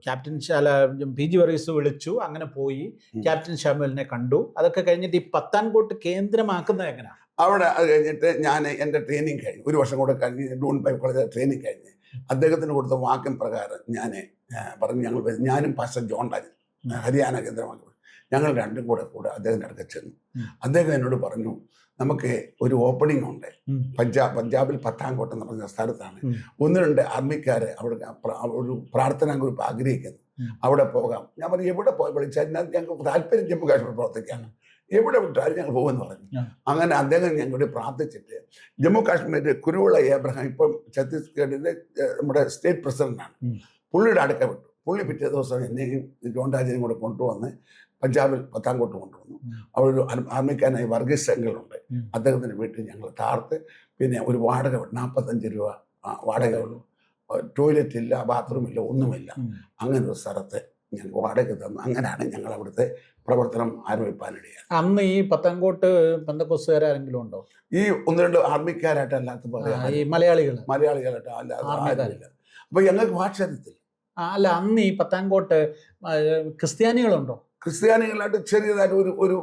ക്യാപ്റ്റൻ PG വർഗീസ് വിളിച്ചു, അങ്ങനെ പോയി ക്യാപ്റ്റൻ ഷാമുവേലിനെ കണ്ടു. അതൊക്കെ കഴിഞ്ഞിട്ട് ഈ പത്താൻകോട്ട് കേന്ദ്രമാക്കുന്നത് എങ്ങനെയാണ്? അവിടെ അത് കഴിഞ്ഞിട്ട് ഞാൻ എൻ്റെ ട്രെയിനിങ് കഴിഞ്ഞു, 1 വർഷം കൂടെ കഴിഞ്ഞ് ഡൂൺ പൈപ്പ് കോളേജ് ട്രെയിനിങ് കഴിഞ്ഞ് അദ്ദേഹത്തിന് കൊടുത്ത വാക്യം പ്രകാരം ഞാൻ പറഞ്ഞു, ഞാനും പാസ്റ്റർ ജോൺ ഹരിയാന കേന്ദ്രമാക്കി ഞങ്ങൾ രണ്ടും കൂടെ അദ്ദേഹത്തിൻ്റെ അടുത്ത് ചെന്നു. അദ്ദേഹം എന്നോട് പറഞ്ഞു, നമുക്ക് ഒരു ഓപ്പണിംഗ് ഉണ്ട് പഞ്ചാബിൽ പത്താൻകോട്ട് എന്ന് പറഞ്ഞ സ്ഥലത്താണ്. 1-2 ആർമിക്കാർ അവിടെ ഒരു പ്രാർത്ഥനാ ഗ്രൂപ്പ് ആഗ്രഹിക്കുന്നു, അവിടെ പോകാം. ഞാൻ പറഞ്ഞു, എവിടെ പോയി വിളിച്ചാൽ ഞങ്ങൾക്ക് താല്പര്യം ജമ്മു കാശ്മീർ പ്രവർത്തിക്കാണ്, എവിടെ വിട്ടാലും ഞങ്ങൾ പോകുമെന്ന് പറഞ്ഞു. അങ്ങനെ അദ്ദേഹം ഞങ്ങളോട് പ്രാർത്ഥിച്ചിട്ട് ജമ്മു കാശ്മീരിൽ കുരുവിള ഏബ്രഹാം ഇപ്പം ഛത്തീസ്ഗഡിന്റെ നമ്മുടെ സ്റ്റേറ്റ് പ്രസിഡന്റാണ്, പുള്ളിയുടെ അടുക്ക വിട്ടു. പുള്ളി പിറ്റേ ദിവസം എന്നെയും ജോൺ രാജനെയും കൂടെ കൊണ്ടുവന്ന് പഞ്ചാബിൽ പത്താൻകോട്ട് കൊണ്ടുവന്നു. അവിടെ ഒരു ആർമിക്കാരനായി വർഗീസ് സെംഗലുണ്ട്, അദ്ദേഹത്തിൻ്റെ വീട്ടിൽ ഞങ്ങൾ താർത്ത്. പിന്നെ ഒരു വാടക 45 രൂപ വാടക ഉള്ളൂ, ടോയ്ലറ്റ് ഇല്ല, ബാത്റൂം ഇല്ല, ഒന്നുമില്ല. അങ്ങനെ ഒരു സ്ഥലത്ത് ഞങ്ങൾക്ക് വാടക തന്നു. അങ്ങനെയാണ് ഞങ്ങൾ അവിടുത്തെ പ്രവർത്തനം ആരംഭിക്കാനിടയാണ്. അന്ന് ഈ പത്താൻകോട്ട് പെന്തക്കോസ്തുകാരെങ്കിലും ഉണ്ടോ? ഈ 1-2 ആർമിക്കാരായിട്ട് അല്ലാത്ത മലയാളികളായിട്ട് അല്ലാതെ. അപ്പൊ ഞങ്ങൾക്ക് ഭാഷ അറിയത്തില്ല. അല്ല, അന്ന് ഈ പത്താൻകോട്ട് ക്രിസ്ത്യാനികളുണ്ടോ? ക്രിസ്ത്യാനികളായിട്ട് ചെറിയതായിട്ട് ഒരു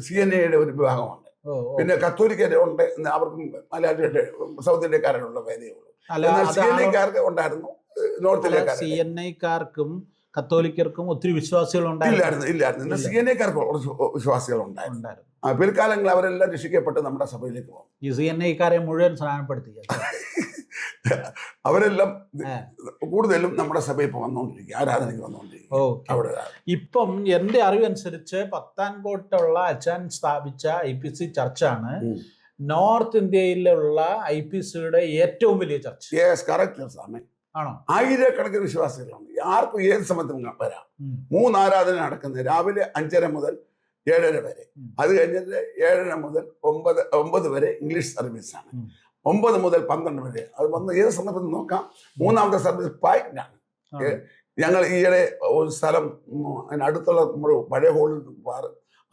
CNA ഒരു വിഭാഗമുണ്ട്. പിന്നെ കത്തോലിക്കരെ ഉണ്ട്, അവർക്ക് മലയാളികളുടെ സൗത്ത് ഇന്ത്യക്കാരുള്ള വേദനയേ ഉള്ളൂ. CNA ഉണ്ടായിരുന്നു, നോർത്ത് CNA-ക്കാർക്കും കത്തോലിക്കർക്കും ഒത്തിരി വിശ്വാസികൾ ഇല്ലായിരുന്നു. CNA-ക്കാർക്ക് വിശ്വാസികൾ ഉണ്ടായിരുന്നു. പിൽക്കാലങ്ങളിൽ അവരെല്ലാം രക്ഷിക്കപ്പെട്ട് നമ്മുടെ സഭയിലേക്ക് പോകും. ഈ CNA-ക്കാരെ മുഴുവൻ സ്നാനപ്പെടുത്തി അവരെല്ലാം കൂടുതലും നമ്മുടെ സഭയിൽ വന്നുകൊണ്ടിരിക്കുക, ആരാധനയ്ക്ക് വന്നുകൊണ്ടിരിക്കുക. ഇപ്പം എൻ്റെ അറിവനുസരിച്ച് പത്താൻകോട്ടുള്ള അച്ഛൻ സ്ഥാപിച്ച IPC ചർച്ചാണ് നോർത്ത് ഇന്ത്യയിലുള്ള IPCയുടെ ഏറ്റവും വലിയ ചർച്ച. ആണോ? ആയിരക്കണക്കിന് വിശ്വാസികളാണ്, ആർക്കും ഏത് സമയത്തും വരാം. 3 ആരാധന നടക്കുന്നത്, രാവിലെ 5:30 മുതൽ 7:30 വരെ. അത് കഴിഞ്ഞിട്ട് 7:30 മുതൽ 9 വരെ ഇംഗ്ലീഷ് സർവീസാണ്. 9 മുതൽ 12 വരെ. അത് വന്ന് ഏത് സമയത്ത് നോക്കാം. 3ാമത്തെ സർവീസ് പായ്ക്കാണ്. ഞങ്ങൾ ഈയിടെ ഒരു സ്ഥലം അതിനടുത്തുള്ള നമ്മുടെ പഴയ ഹോളിൽ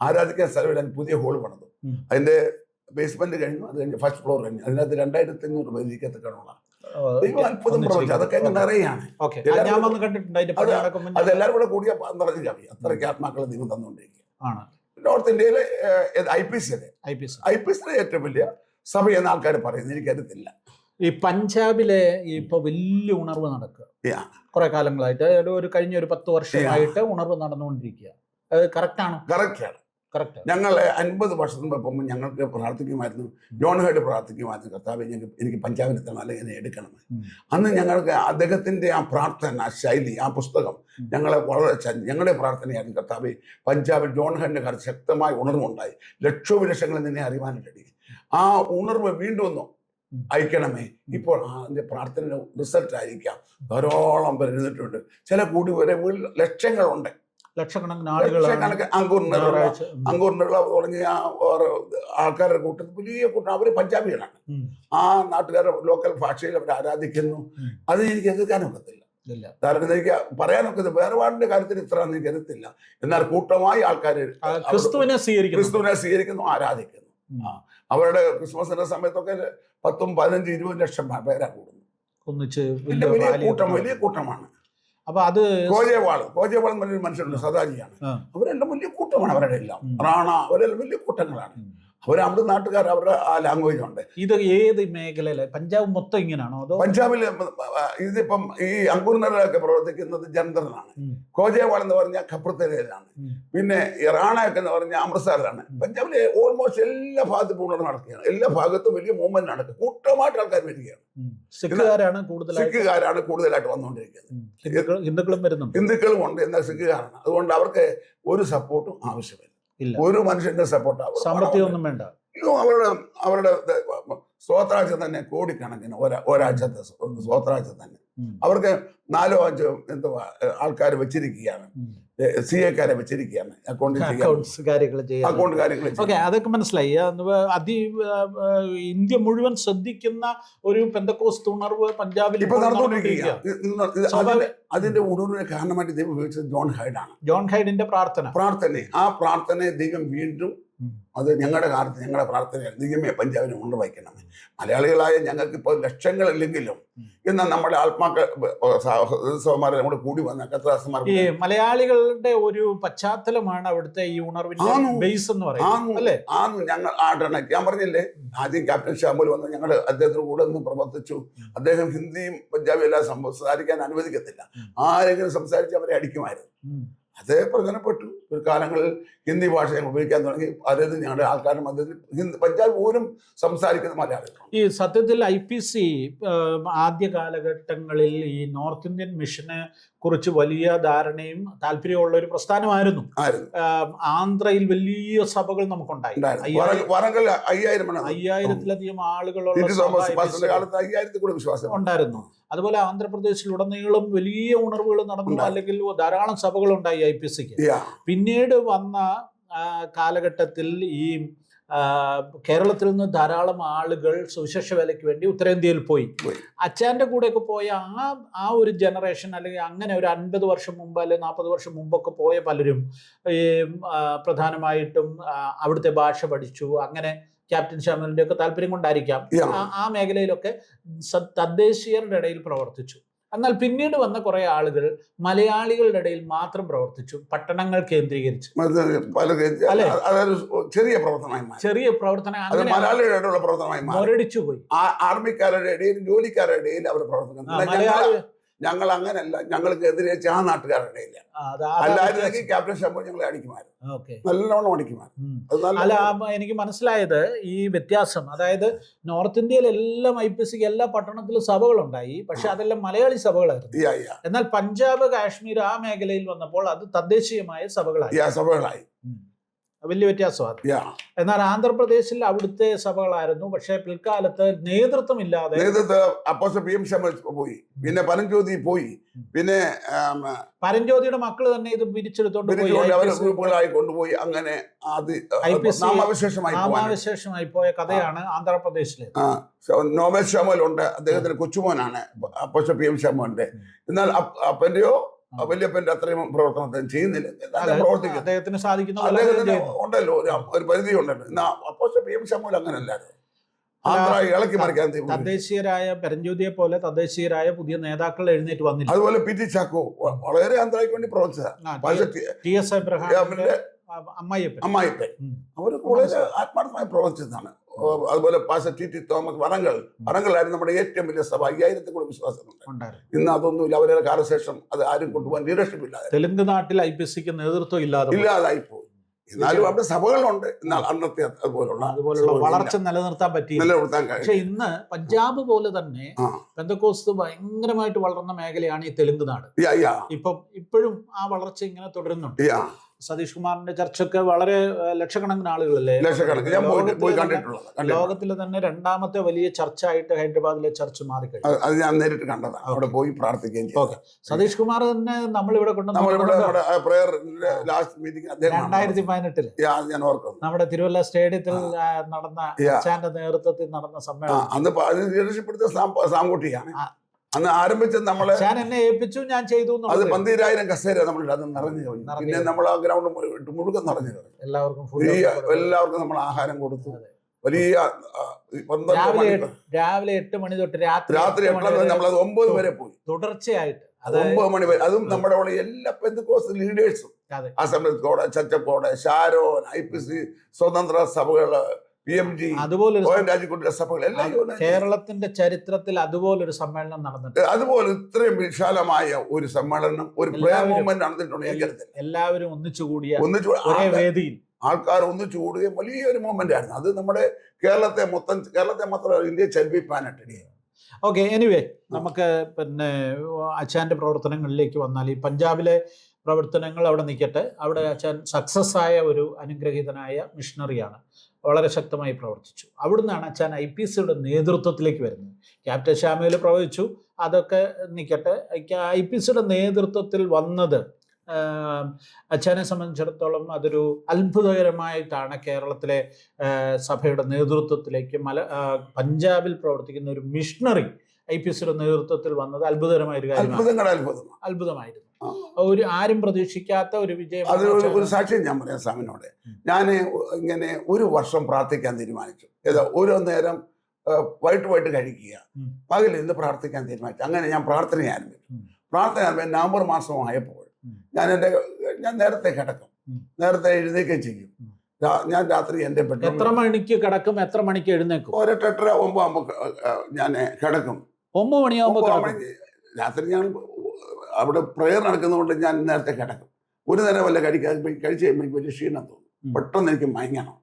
ആരാധിക്കാൻ സ്ഥലമില്ല, പുതിയ ഹോൾ പണിതു. അതിന്റെ ബേസ്മെന്റ് കഴിഞ്ഞു, അത് കഴിഞ്ഞ് ഫസ്റ്റ് ഫ്ലോർ കഴിഞ്ഞു. അതിനകത്ത് 2500 പേര് ഇരിക്കത്തക്കാനുള്ള അത്ഭുതം പ്രവചിച്ചു. അതൊക്കെ നിറയാണ്. അതെല്ലാവരും കൂടെ കൂടിയ നിറഞ്ഞു കവി. അത്രയ്ക്ക് ആത്മാക്കളെ ദൈവം തന്നുകൊണ്ടിരിക്കുക. നോർത്ത് ഇന്ത്യയിലെ IPCയുടെ ഏറ്റവും വലിയ സഭ എന്ന ആൾക്കാർ പറയുന്നത് എനിക്കറിയത്തില്ല. ഈ പഞ്ചാബിലെ ഇപ്പൊ വലിയ ഉണർവ് നടക്കുക കുറെ കാലങ്ങളായിട്ട്, ഒരു കഴിഞ്ഞ 10 വർഷമായിട്ട് ഉണർവ് നടന്നുകൊണ്ടിരിക്കുക. അത് കറക്റ്റാണ്? കറക്റ്റാണ്. ഞങ്ങൾ 50 വർഷത്തിന് മുമ്പ് ഞങ്ങൾക്ക് പ്രാർത്ഥിക്കുമായിരുന്നു, ജോൺ ഹേഡ് പ്രാർത്ഥിക്കുമായിരുന്നു, കർത്താവേ എനിക്ക് പഞ്ചാബിലെത്തണം, അല്ലെങ്കിൽ എന്നെ എടുക്കണം. അന്ന് ഞങ്ങൾക്ക് അദ്ദേഹത്തിന്റെ ആ പ്രാർത്ഥന, ആ ശൈലി, ആ പുസ്തകം ഞങ്ങളെ വളരെ ഞങ്ങളുടെ പ്രാർത്ഥനയായിരുന്നു. കർത്താവേ, പഞ്ചാബിൽ ജോൺ ഹേഡിന്റെ കാലത്ത് ശക്തമായ ഉണർവുണ്ടായി, ലക്ഷോപലക്ഷങ്ങൾ നിന്നെ അറിയാനായിട്ട്. ആ ഉണർവ് വീണ്ടും ഒന്നും അയക്കണമേ. ഇപ്പോൾ അതിന്റെ പ്രാർത്ഥനയുടെ റിസൾട്ട് ആയിരിക്കാം. ധാരാളം പേർ ഇരുന്നിട്ടുണ്ട്. ചില കൂടി വരെ ലക്ഷങ്ങളുണ്ട്, ലക്ഷക്കണക്കിന് ആളുകൾ. അങ്കൂറിനുള്ള തുടങ്ങിയ ആൾക്കാരുടെ കൂട്ടത്തിൽ വലിയ കൂട്ടം അവർ പഞ്ചാബികളാണ്. ആ നാട്ടുകാരുടെ ലോക്കൽ ഭാഷയിൽ അവർ ആരാധിക്കുന്നു. അത് എനിക്ക് എതിർക്കാനൊക്കത്തില്ല. കാരണം എനിക്ക് പറയാനൊക്കെ വേർപാടിന്റെ കാര്യത്തിൽ ഇത്ര എനിക്ക് എതിർത്തില്ല. എന്നാൽ കൂട്ടമായി ആൾക്കാർ ക്രിസ്തുവിനെ സ്വീകരിക്കുന്നു, ആരാധിക്കുന്നു. അവരുടെ ക്രിസ്മസിന്റെ സമയത്തൊക്കെ 10, 15, 20 ലക്ഷം പേരാ കൂടുന്നു. ഒന്നിച്ച് വലിയ വലിയ കൂട്ടമാണ്. അപ്പൊ അത് കോജേവാൾ എന്ന് പറഞ്ഞൊരു മനുഷ്യനുണ്ട്, സദാജിയാണ്. അവരെല്ലാം വലിയ കൂട്ടമാണ്. അവരുടെ എല്ലാം റാണ, അവരെല്ലാം വലിയ കൂട്ടങ്ങളാണ്. അവർ അവിടെ നാട്ടുകാർ, അവരുടെ ആ ലാംഗ്വേജ് ഉണ്ട്. ഇത് ഏത് മേഖലയില്? പഞ്ചാബ് മൊത്തം ഇങ്ങനെയാണോ അതോ? പഞ്ചാബിൽ ഇതിപ്പം ഈ അങ്കുർനറിലൊക്കെ പ്രവർത്തിക്കുന്നത് ജന്തറിലാണ്. കോജേവാൾ എന്ന് പറഞ്ഞാൽ ഖപ്രത്തലയിലാണ്. പിന്നെ റാണയൊക്കെ എന്ന് പറഞ്ഞാൽ അമൃത്സറിലാണ്. പഞ്ചാബിലെ ഓൾമോസ്റ്റ് എല്ലാ ഭാഗത്തും പൂർണ്ണ നടക്കുകയാണ്. എല്ലാ ഭാഗത്തും വലിയ മൂവ്മെന്റ് നടക്കുക, കൂട്ടമായിട്ട് ആൾക്കാർ വരികയാണ്. സിഖുകാരാണ് കൂടുതലായിട്ട് വന്നുകൊണ്ടിരിക്കുന്നത്. ഹിന്ദുക്കളും ഉണ്ട്, എന്നാൽ സിഖുകാരാണ്. അതുകൊണ്ട് അവർക്ക് ഒരു സപ്പോർട്ടും ആവശ്യമില്ല. ഒരു മനുഷ്യന്റെ സപ്പോർട്ട്, സാമ്പത്തികമൊന്നും വേണ്ട. അവരുടെ സ്വത്രാഴ്ച തന്നെ കോടിക്കണക്കിന് ഒരാഴ്ചത്തെ സ്വത്രാഴ്ച തന്നെ അവർക്ക് 4-5 എന്തുവാ ആൾക്കാർ വെച്ചിരിക്കുകയാണ്, CA-ക്കാരെ വെച്ചിരിക്കുകയാണ് അക്കൗണ്ട് കാര്യങ്ങൾ. അതൊക്കെ മനസ്സിലായി. ഇന്ത്യ മുഴുവൻ ശ്രദ്ധിക്കുന്ന ഒരു പെന്തക്കോസ്ത് ഉണർവ് പഞ്ചാബിൽ ഇപ്പൊ നടന്നുകൊണ്ടിരിക്കുകയാണ്. അതിന്റെ ഉണർവിന് കാരണമായിട്ട് ദൈവം ഉപയോഗിച്ചത് ജോൺ ഹൈഡിന്റെ പ്രാർത്ഥന. ആ പ്രാർത്ഥനയെ ദൈവം വീണ്ടും, അത് ഞങ്ങളുടെ കാലത്ത് ഞങ്ങളുടെ പ്രാർത്ഥനയാണ്, ദൈവമേ പഞ്ചാബിനെ ഉണർവയ്ക്കണമേ. മലയാളികളായ ഞങ്ങൾക്ക് ഇപ്പോൾ ലക്ഷങ്ങളില്ലെങ്കിലും എന്നാൽ നമ്മുടെ ആത്മാക്കൾ സഹോദരന്മാരെ നമ്മുടെ കൂടി വന്ന കത്രാസന്മാർ, മലയാളികളുടെ ഒരു പശ്ചാത്തലമാണ് അവിടുത്തെ ഈ ഉണർവിന്റെ ബേസ് എന്ന് പറയുന്നത്. ഞാൻ പറഞ്ഞില്ലേ, ആദ്യം ക്യാപ്റ്റൻ ഷാമുൽ വന്ന് ഞങ്ങൾ അദ്ദേഹത്തിന് കൂടെ നിന്ന് പ്രവർത്തിച്ചു. അദ്ദേഹം ഹിന്ദിയും പഞ്ചാബിയും എല്ലാം സംസാരിക്കാൻ അനുവദിക്കത്തില്ല. ആരെങ്കിലും സംസാരിച്ച് അവരെ അടിക്കുമായിരുന്നു. അതേ പ്രധാനപ്പെട്ടു. ഒരു കാലങ്ങളിൽ ഹിന്ദി ഭാഷ ഉപയോഗിക്കാൻ തുടങ്ങി. അതായത് ഞങ്ങളുടെ ആൾക്കാരുടെ മധ്യത്തിൽ പഞ്ചാബ് പോലും സംസാരിക്കുന്ന മലയാളികളാണ്. ഈ സത്യത്തിൽ IPC ആദ്യ കാലഘട്ടങ്ങളിൽ ഈ നോർത്ത് ഇന്ത്യൻ മിഷനെ കുറിച്ച് വലിയ ധാരണയും താല്പര്യമുള്ള ഒരു പ്രസ്ഥാനമായിരുന്നു. ആന്ധ്രയിൽ വലിയ സഭകൾ നമുക്കുണ്ടായി. 5000-ത്തിലധികം ആളുകളുള്ള ഉണ്ടായിരുന്നു. അതുപോലെ ആന്ധ്രാപ്രദേശിലുടനീളം വലിയ ഉണർവുകൾ നടന്നു, അല്ലെങ്കിൽ ധാരാളം സഭകളുണ്ടായി IPCക്ക്. പിന്നീട് വന്ന കാലഘട്ടത്തിൽ ഈ കേരളത്തിൽ നിന്ന് ധാരാളം ആളുകൾ സുവിശേഷ വേലയ്ക്ക് വേണ്ടി ഉത്തരേന്ത്യയിൽ പോയി. അച്ഛൻ്റെ കൂടെയൊക്കെ പോയ ആ ഒരു ജനറേഷൻ, അല്ലെങ്കിൽ അങ്ങനെ ഒരു 50 വർഷം മുമ്പ് അല്ലെങ്കിൽ 40 വർഷം മുമ്പൊക്കെ പോയ പലരും ഈ പ്രധാനമായിട്ടും അവിടുത്തെ ഭാഷ പഠിച്ചു. അങ്ങനെ ക്യാപ്റ്റൻ ഷാമുലിന്റെ ഒക്കെ താല്പര്യം കൊണ്ടായിരിക്കാം ആ മേഖലയിലൊക്കെ തദ്ദേശീയരുടെ ഇടയിൽ പ്രവർത്തിച്ചു. എന്നാൽ പിന്നീട് വന്ന കുറെ ആളുകൾ മലയാളികളുടെ ഇടയിൽ മാത്രം പ്രവർത്തിച്ചു, പട്ടണങ്ങൾ കേന്ദ്രീകരിച്ചു. ചെറിയ പ്രവർത്തനം മുരടിച്ചു പോയി. ആർമിക്കാരുടെ ഇടയിൽ, ജോലിക്കാരുടെ ഇടയിൽ അവർ പ്രവർത്തനം. ഞങ്ങൾ അങ്ങനെയല്ല, ഞങ്ങൾക്കെതിരെ ആ നാട്ടുകാരുടെ ഇടയില്ല. അല്ലായിരുന്നെങ്കിൽ ക്യാപ്റ്റൻ ഷാമുൽ ഞങ്ങളെ അടിക്കുമായിരുന്നു, നല്ലോണം അടിക്കുമായിരുന്നു. അല്ല, എനിക്ക് മനസ്സിലായത് ഈ വ്യത്യാസം. അതായത് നോർത്ത് ഇന്ത്യയിലെല്ലാം IPCക്ക് എല്ലാ പട്ടണത്തിലും സഭകളുണ്ടായി, പക്ഷെ അതെല്ലാം മലയാളി സഭകളായിരുന്നു. എന്നാൽ പഞ്ചാബ്, കാശ്മീർ ആ മേഖലയിൽ വന്നപ്പോൾ അത് തദ്ദേശീയമായ സഭകളായി. വലിയ വ്യത്യാസമാണ്. എന്നാൽ ആന്ധ്രാപ്രദേശിൽ അവിടുത്തെ സഭകളായിരുന്നു, പക്ഷെ പിൽക്കാലത്ത് നേതൃത്വമില്ലാതെ പോയി. പിന്നെ പരഞ്ജ്യോതി പോയി. പിന്നെ പരഞ്ജ്യോതിയുടെ മക്കള് തന്നെ ഇത് പിരിച്ചെടുത്തോണ്ട് കൊണ്ടുപോയി. അങ്ങനെ നാമാവശേഷമായി പോയ കഥയാണ് ആന്ധ്രാപ്രദേശിലെ. നോമേഷ് ഷാമുൽ ഉണ്ട്, അദ്ദേഹത്തിന്റെ കൊച്ചുമോനാണ് അപ്പോസ്റ്റൽ PM ഷാമുലിന്റെ. എന്നാൽ അപ്പന്റെയോ വല്യപ്പന്റെ അത്രയും പ്രവർത്തനത്തിന് ചെയ്യുന്നില്ല. അദ്ദേഹത്തിന് സാധിക്കുന്ന ഉണ്ടല്ലോ, ഒരു പരിധി ഉണ്ടല്ലോ. എന്നാ അപ്പോസ്റ്റൽ PM ഷാമുൽ അങ്ങനെയല്ലായിരുന്നു. ഇളക്കി മറിക്കാൻ തദ്ദേശീയരായ പരഞ്ജ്യോതിയെ പോലെ തദ്ദേശീയരായ പുതിയ നേതാക്കൾ എഴുന്നേറ്റ് വന്നില്ല. അതുപോലെ PT ചാക്കോ വളരെ ആന്ധ്രയ്ക്ക് വേണ്ടി പ്രവർത്തിച്ചതാണ്. TS എബ്രഹാമിന്റെ അമ്മായിപ്പൻ അവര് വളരെ ആത്മാർത്ഥമായി പ്രവർത്തിച്ചതാണ്. അതുപോലെ പാസ്റ്റർ TT തോമസ് വറങ്കലായിരുന്നു നമ്മുടെ ഏറ്റവും വലിയ സഭ. 5000 കൂടെ വിശ്വാസമുണ്ട്. ഇന്ന് അതൊന്നുമില്ല. അവരുടെ കാലശേഷം അത് ആരും കൊണ്ടുപോകാൻ ലീഡർഷിപ്പ് ഇല്ലാതെ തെലുങ്ക് നാട്ടിൽ IPCക്ക് നേതൃത്വം ഇല്ലാതായിപ്പോയി. എന്നാലും അവിടെ സഭകളുണ്ട്. എന്നാൽ അന്നത്തെ അതുപോലുള്ള വളർച്ച നിലനിർത്താൻ പറ്റി. പക്ഷെ ഇന്ന് പഞ്ചാബ് പോലെ തന്നെ പെന്തക്കോസ്ത് ഭയങ്കരമായിട്ട് വളർന്ന മേഖലയാണ് ഈ തെലുങ്ക് നാട്. ഇപ്പോഴും ആ വളർച്ച ഇങ്ങനെ തുടരുന്നുണ്ട്. സതീഷ് കുമാറിന്റെ ചർച്ചൊക്കെ വളരെ ലക്ഷക്കണക്കിന് ആളുകളല്ലേ. ലോകത്തിലെ തന്നെ 2ാമത്തെ വലിയ ചർച്ച ആയിട്ട് ഹൈദരാബാദിലെ ചർച്ച് മാറിക്കഴിഞ്ഞു. അത് ഞാൻ നേരിട്ട് കണ്ടതാണ്, അവിടെ പോയി പ്രാർത്ഥിക്കുകയും ചെയ്തു. സതീഷ് കുമാർ തന്നെ നമ്മളിവിടെ കൊണ്ടുവന്ന 2018 ഞാൻ ഓർക്കുന്നു, നമ്മുടെ തിരുവല്ല സ്റ്റേഡിയത്തിൽ നടന്ന അച്ഛന്റെ നേതൃത്വത്തിൽ നടന്ന സമ്മേളനം. അന്ന് ലീഡർഷിപ്പ് എടുത്ത സാംകുട്ടിയാണ്. അന്ന് ആരംഭിച്ചത് നമ്മളെ എന്നെ ഏൽപ്പിച്ചു, ഞാൻ ചെയ്തു. അത് 12,000 കസേര നമ്മൾ അത് നിറഞ്ഞു കഴിഞ്ഞു. പിന്നെ നമ്മൾ ആ ഗ്രൗണ്ട് മുഴുവൻ നിറഞ്ഞു. എല്ലാവർക്കും നമ്മൾ ആഹാരം കൊടുത്തു. വലിയ 12 മണി രാവിലെ 8 മണി തൊട്ട് രാത്രി 8 വരെ നമ്മളത് 9 വരെ പോയി തുടർച്ചയായിട്ട്. 9 മണി വരെ. അതും നമ്മുടെ അവിടെ എല്ലാ പെന്തക്കോസ്ത് ലീഡേഴ്സും അസംബ്ലിക്കോട്, ചർച്ചക്കോട്, ഷാരോൻ, IPC, സ്വതന്ത്ര സഭകള്, PMG, രാജ്യക്കുട്ടിയുടെ സഭകൾ എല്ലാം കേരളത്തിന്റെ ചരിത്രത്തിൽ അതുപോലൊരു സമ്മേളനം നടന്നിട്ടുണ്ട്. അതുപോലെ ഇത്രയും വിശാലമായ ഒരു സമ്മേളനം, ഒരു പ്രയർ മൂവ്മെന്റ് നടന്നിട്ടുണ്ട്. എല്ലാവരും ഒന്നിച്ചുകൂടിയ ഒരേ വേദിയിൽ ആൾക്കാർ ഒന്നിച്ചു കൂടുകയും വലിയൊരു മൂവ്മെന്റ് ആയിരുന്നു. അത് നമ്മുടെ കേരളത്തെ മൊത്തം ഇന്ത്യയെ ചലിപ്പിക്കാനായിട്ട്. ഓക്കെ, എനിവേ നമുക്ക് പിന്നെ അച്ഛൻ്റെ പ്രവർത്തനങ്ങളിലേക്ക് വന്നാൽ, ഈ പഞ്ചാബിലെ പ്രവർത്തനങ്ങൾ അവിടെ നിൽക്കട്ടെ. അവിടെ അച്ഛൻ സക്സസ് ആയ ഒരു അനുഗ്രഹീതനായ മിഷണറിയാണ്, വളരെ ശക്തമായി പ്രവർത്തിച്ചു. അവിടുന്നാണ് അച്ഛൻ IPCയുടെ നേതൃത്വത്തിലേക്ക് വരുന്നത്. ക്യാപ്റ്റൻ ഷാമുവേൽ പ്രവചിച്ചു, അതൊക്കെ നിൽക്കട്ടെ. IPCയുടെ നേതൃത്വത്തിൽ വന്നത് അച്ഛനെ സംബന്ധിച്ചിടത്തോളം അതൊരു അത്ഭുതകരമായിട്ടാണ്. കേരളത്തിലെ സഭയുടെ നേതൃത്വത്തിലേക്ക് പഞ്ചാബിൽ പ്രവർത്തിക്കുന്ന ഒരു മിഷണറി IPCയുടെ നേതൃത്വത്തിൽ വന്നത് അത്ഭുതകരമായ ഒരു കാര്യമാണ്. അത്ഭുതമായിരുന്നു. ആരും പ്രതീക്ഷിക്കാത്ത ഒരു വിജയം. ഒരു സാക്ഷ്യം ഞാൻ പറയാം സാമിനോട്. ഞാൻ ഇങ്ങനെ ഒരു വർഷം പ്രാർത്ഥിക്കാൻ തീരുമാനിച്ചു. ഓരോ നേരം വൈകിട്ട് കഴിക്കുക, പകലിരുന്ന് പ്രാർത്ഥിക്കാൻ തീരുമാനിച്ചു. അങ്ങനെ ഞാൻ പ്രാർത്ഥന ആരംഭിച്ചു. നവംബർ മാസമായപ്പോൾ ഞാൻ നേരത്തെ കിടക്കും, നേരത്തെ എഴുന്നേക്കുകയും ചെയ്യും. ഞാൻ രാത്രി എൻ്റെ ബെഡ്റൂം എത്ര മണിക്ക് കിടക്കും, എത്ര മണിക്ക് എഴുന്നേക്കും? 8:30 9 ആകുമ്പോൾ ഞാൻ കിടക്കും. 9 മണിയാകുമ്പോൾ രാത്രി ഞാൻ അവിടെ പ്രയർ നടക്കുന്നതുകൊണ്ട് ഞാൻ നേരത്തെ കിടക്കും. ഒരു നേരം വല്ല കഴിച്ച് കഴിയുമ്പോൾ എനിക്ക് വലിയ ക്ഷീണം തോന്നും. പെട്ടെന്ന് എനിക്ക് മയങ്ങണം.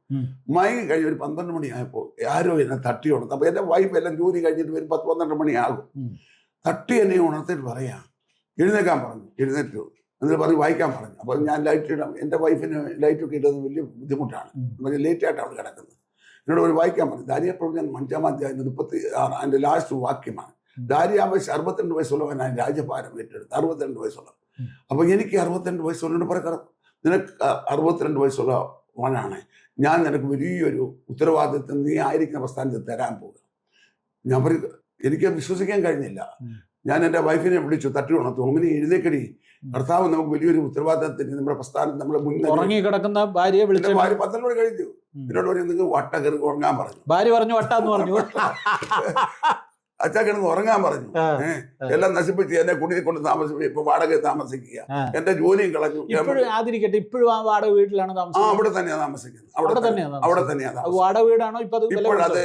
മയങ്ങി കഴിഞ്ഞ് ഒരു 12 മണിയായപ്പോൾ ആരോ എന്നെ തട്ടി ഉണർത്തും. അപ്പോൾ എൻ്റെ വൈഫ് എല്ലാം ജോലി കഴിഞ്ഞിട്ട് വരും 10-12 മണിയാകും. തട്ടി എന്നെ ഉണർത്തിട്ട് പറയാം, എഴുന്നേക്കാൻ പറഞ്ഞു. എഴുന്നേറ്റു എന്നിട്ട് പറഞ്ഞ് വായിക്കാൻ പറഞ്ഞു. അപ്പോൾ ഞാൻ ലൈറ്റ് ഇടാം. എൻ്റെ വൈഫിന് ലൈറ്റൊക്കെ ഇടുന്നത് വലിയ ബുദ്ധിമുട്ടാണ്. ലേറ്റായിട്ട് അവൾ കിടക്കുന്നത്. എന്നോട് ഒരു വായിക്കാൻ പറഞ്ഞു. ദാനിയേൽ പ്രവചനം 5-ാം അധ്യായം 36 അതിൻ്റെ ലാസ്റ്റ് വാക്യമാണ്. ദാരിയാവേശ് 62 വയസ്സുള്ളവനാണ് രാജ്യഭാരം ഏറ്റെടുത്ത്. 62 വയസ്സുള്ള. അപ്പോൾ എനിക്ക് 62 വയസ്സുള്ളവനോട് പറയാം, നിനക്ക് 62 വയസ്സുള്ളവനാണ്, ഞാൻ നിനക്ക് വലിയൊരു ഉത്തരവാദിത്വം നീ ആയിരിക്കുന്ന പ്രസ്ഥാനത്ത് തരാൻ പോകുക. ഞാൻ പറയും, എനിക്ക് വിശ്വസിക്കാൻ കഴിഞ്ഞില്ല. ഞാൻ എൻ്റെ വൈഫിനെ വിളിച്ചു, തട്ടി ഉണർത്തു. അങ്ങനെ എഴുന്നേക്കടി, കർത്താവ് നമുക്ക് വലിയൊരു ഉത്തരവാദിത്തത്തിന് നമ്മുടെ പ്രസ്ഥാനത്ത് നമ്മളെ മുന്നിൽ ഉറങ്ങി കിടക്കുന്ന ഭാര്യയെ വിളിച്ചു. ഭാര്യ 12 മണി കഴിഞ്ഞു. എന്നോട് പറഞ്ഞു, നിങ്ങൾക്ക് വട്ട കയറി ഉറങ്ങാൻ പറഞ്ഞു. ഭാര്യ പറഞ്ഞു വട്ടാന്ന് പറഞ്ഞു. അച്ഛാ കിടന്ന് ഉറങ്ങാൻ പറഞ്ഞു. എല്ലാം നശിപ്പിച്ച് എന്നെ കുടിയിൽ കൊണ്ട് താമസിപ്പിച്ച് ഇപ്പൊ വാടക താമസിക്കുക. എന്റെ ജോലിയും കളഞ്ഞു. ആതിരിക്കട്ടെ, ഇപ്പോഴും ആ വാടക വീട്ടിലാണ് താമസിക്കുന്നത്? അവിടെ തന്നെയാണ് താമസിക്കുന്നത്. അവിടെ തന്നെയാണ് വാടക വീടാണോ? ഇപ്പോഴത്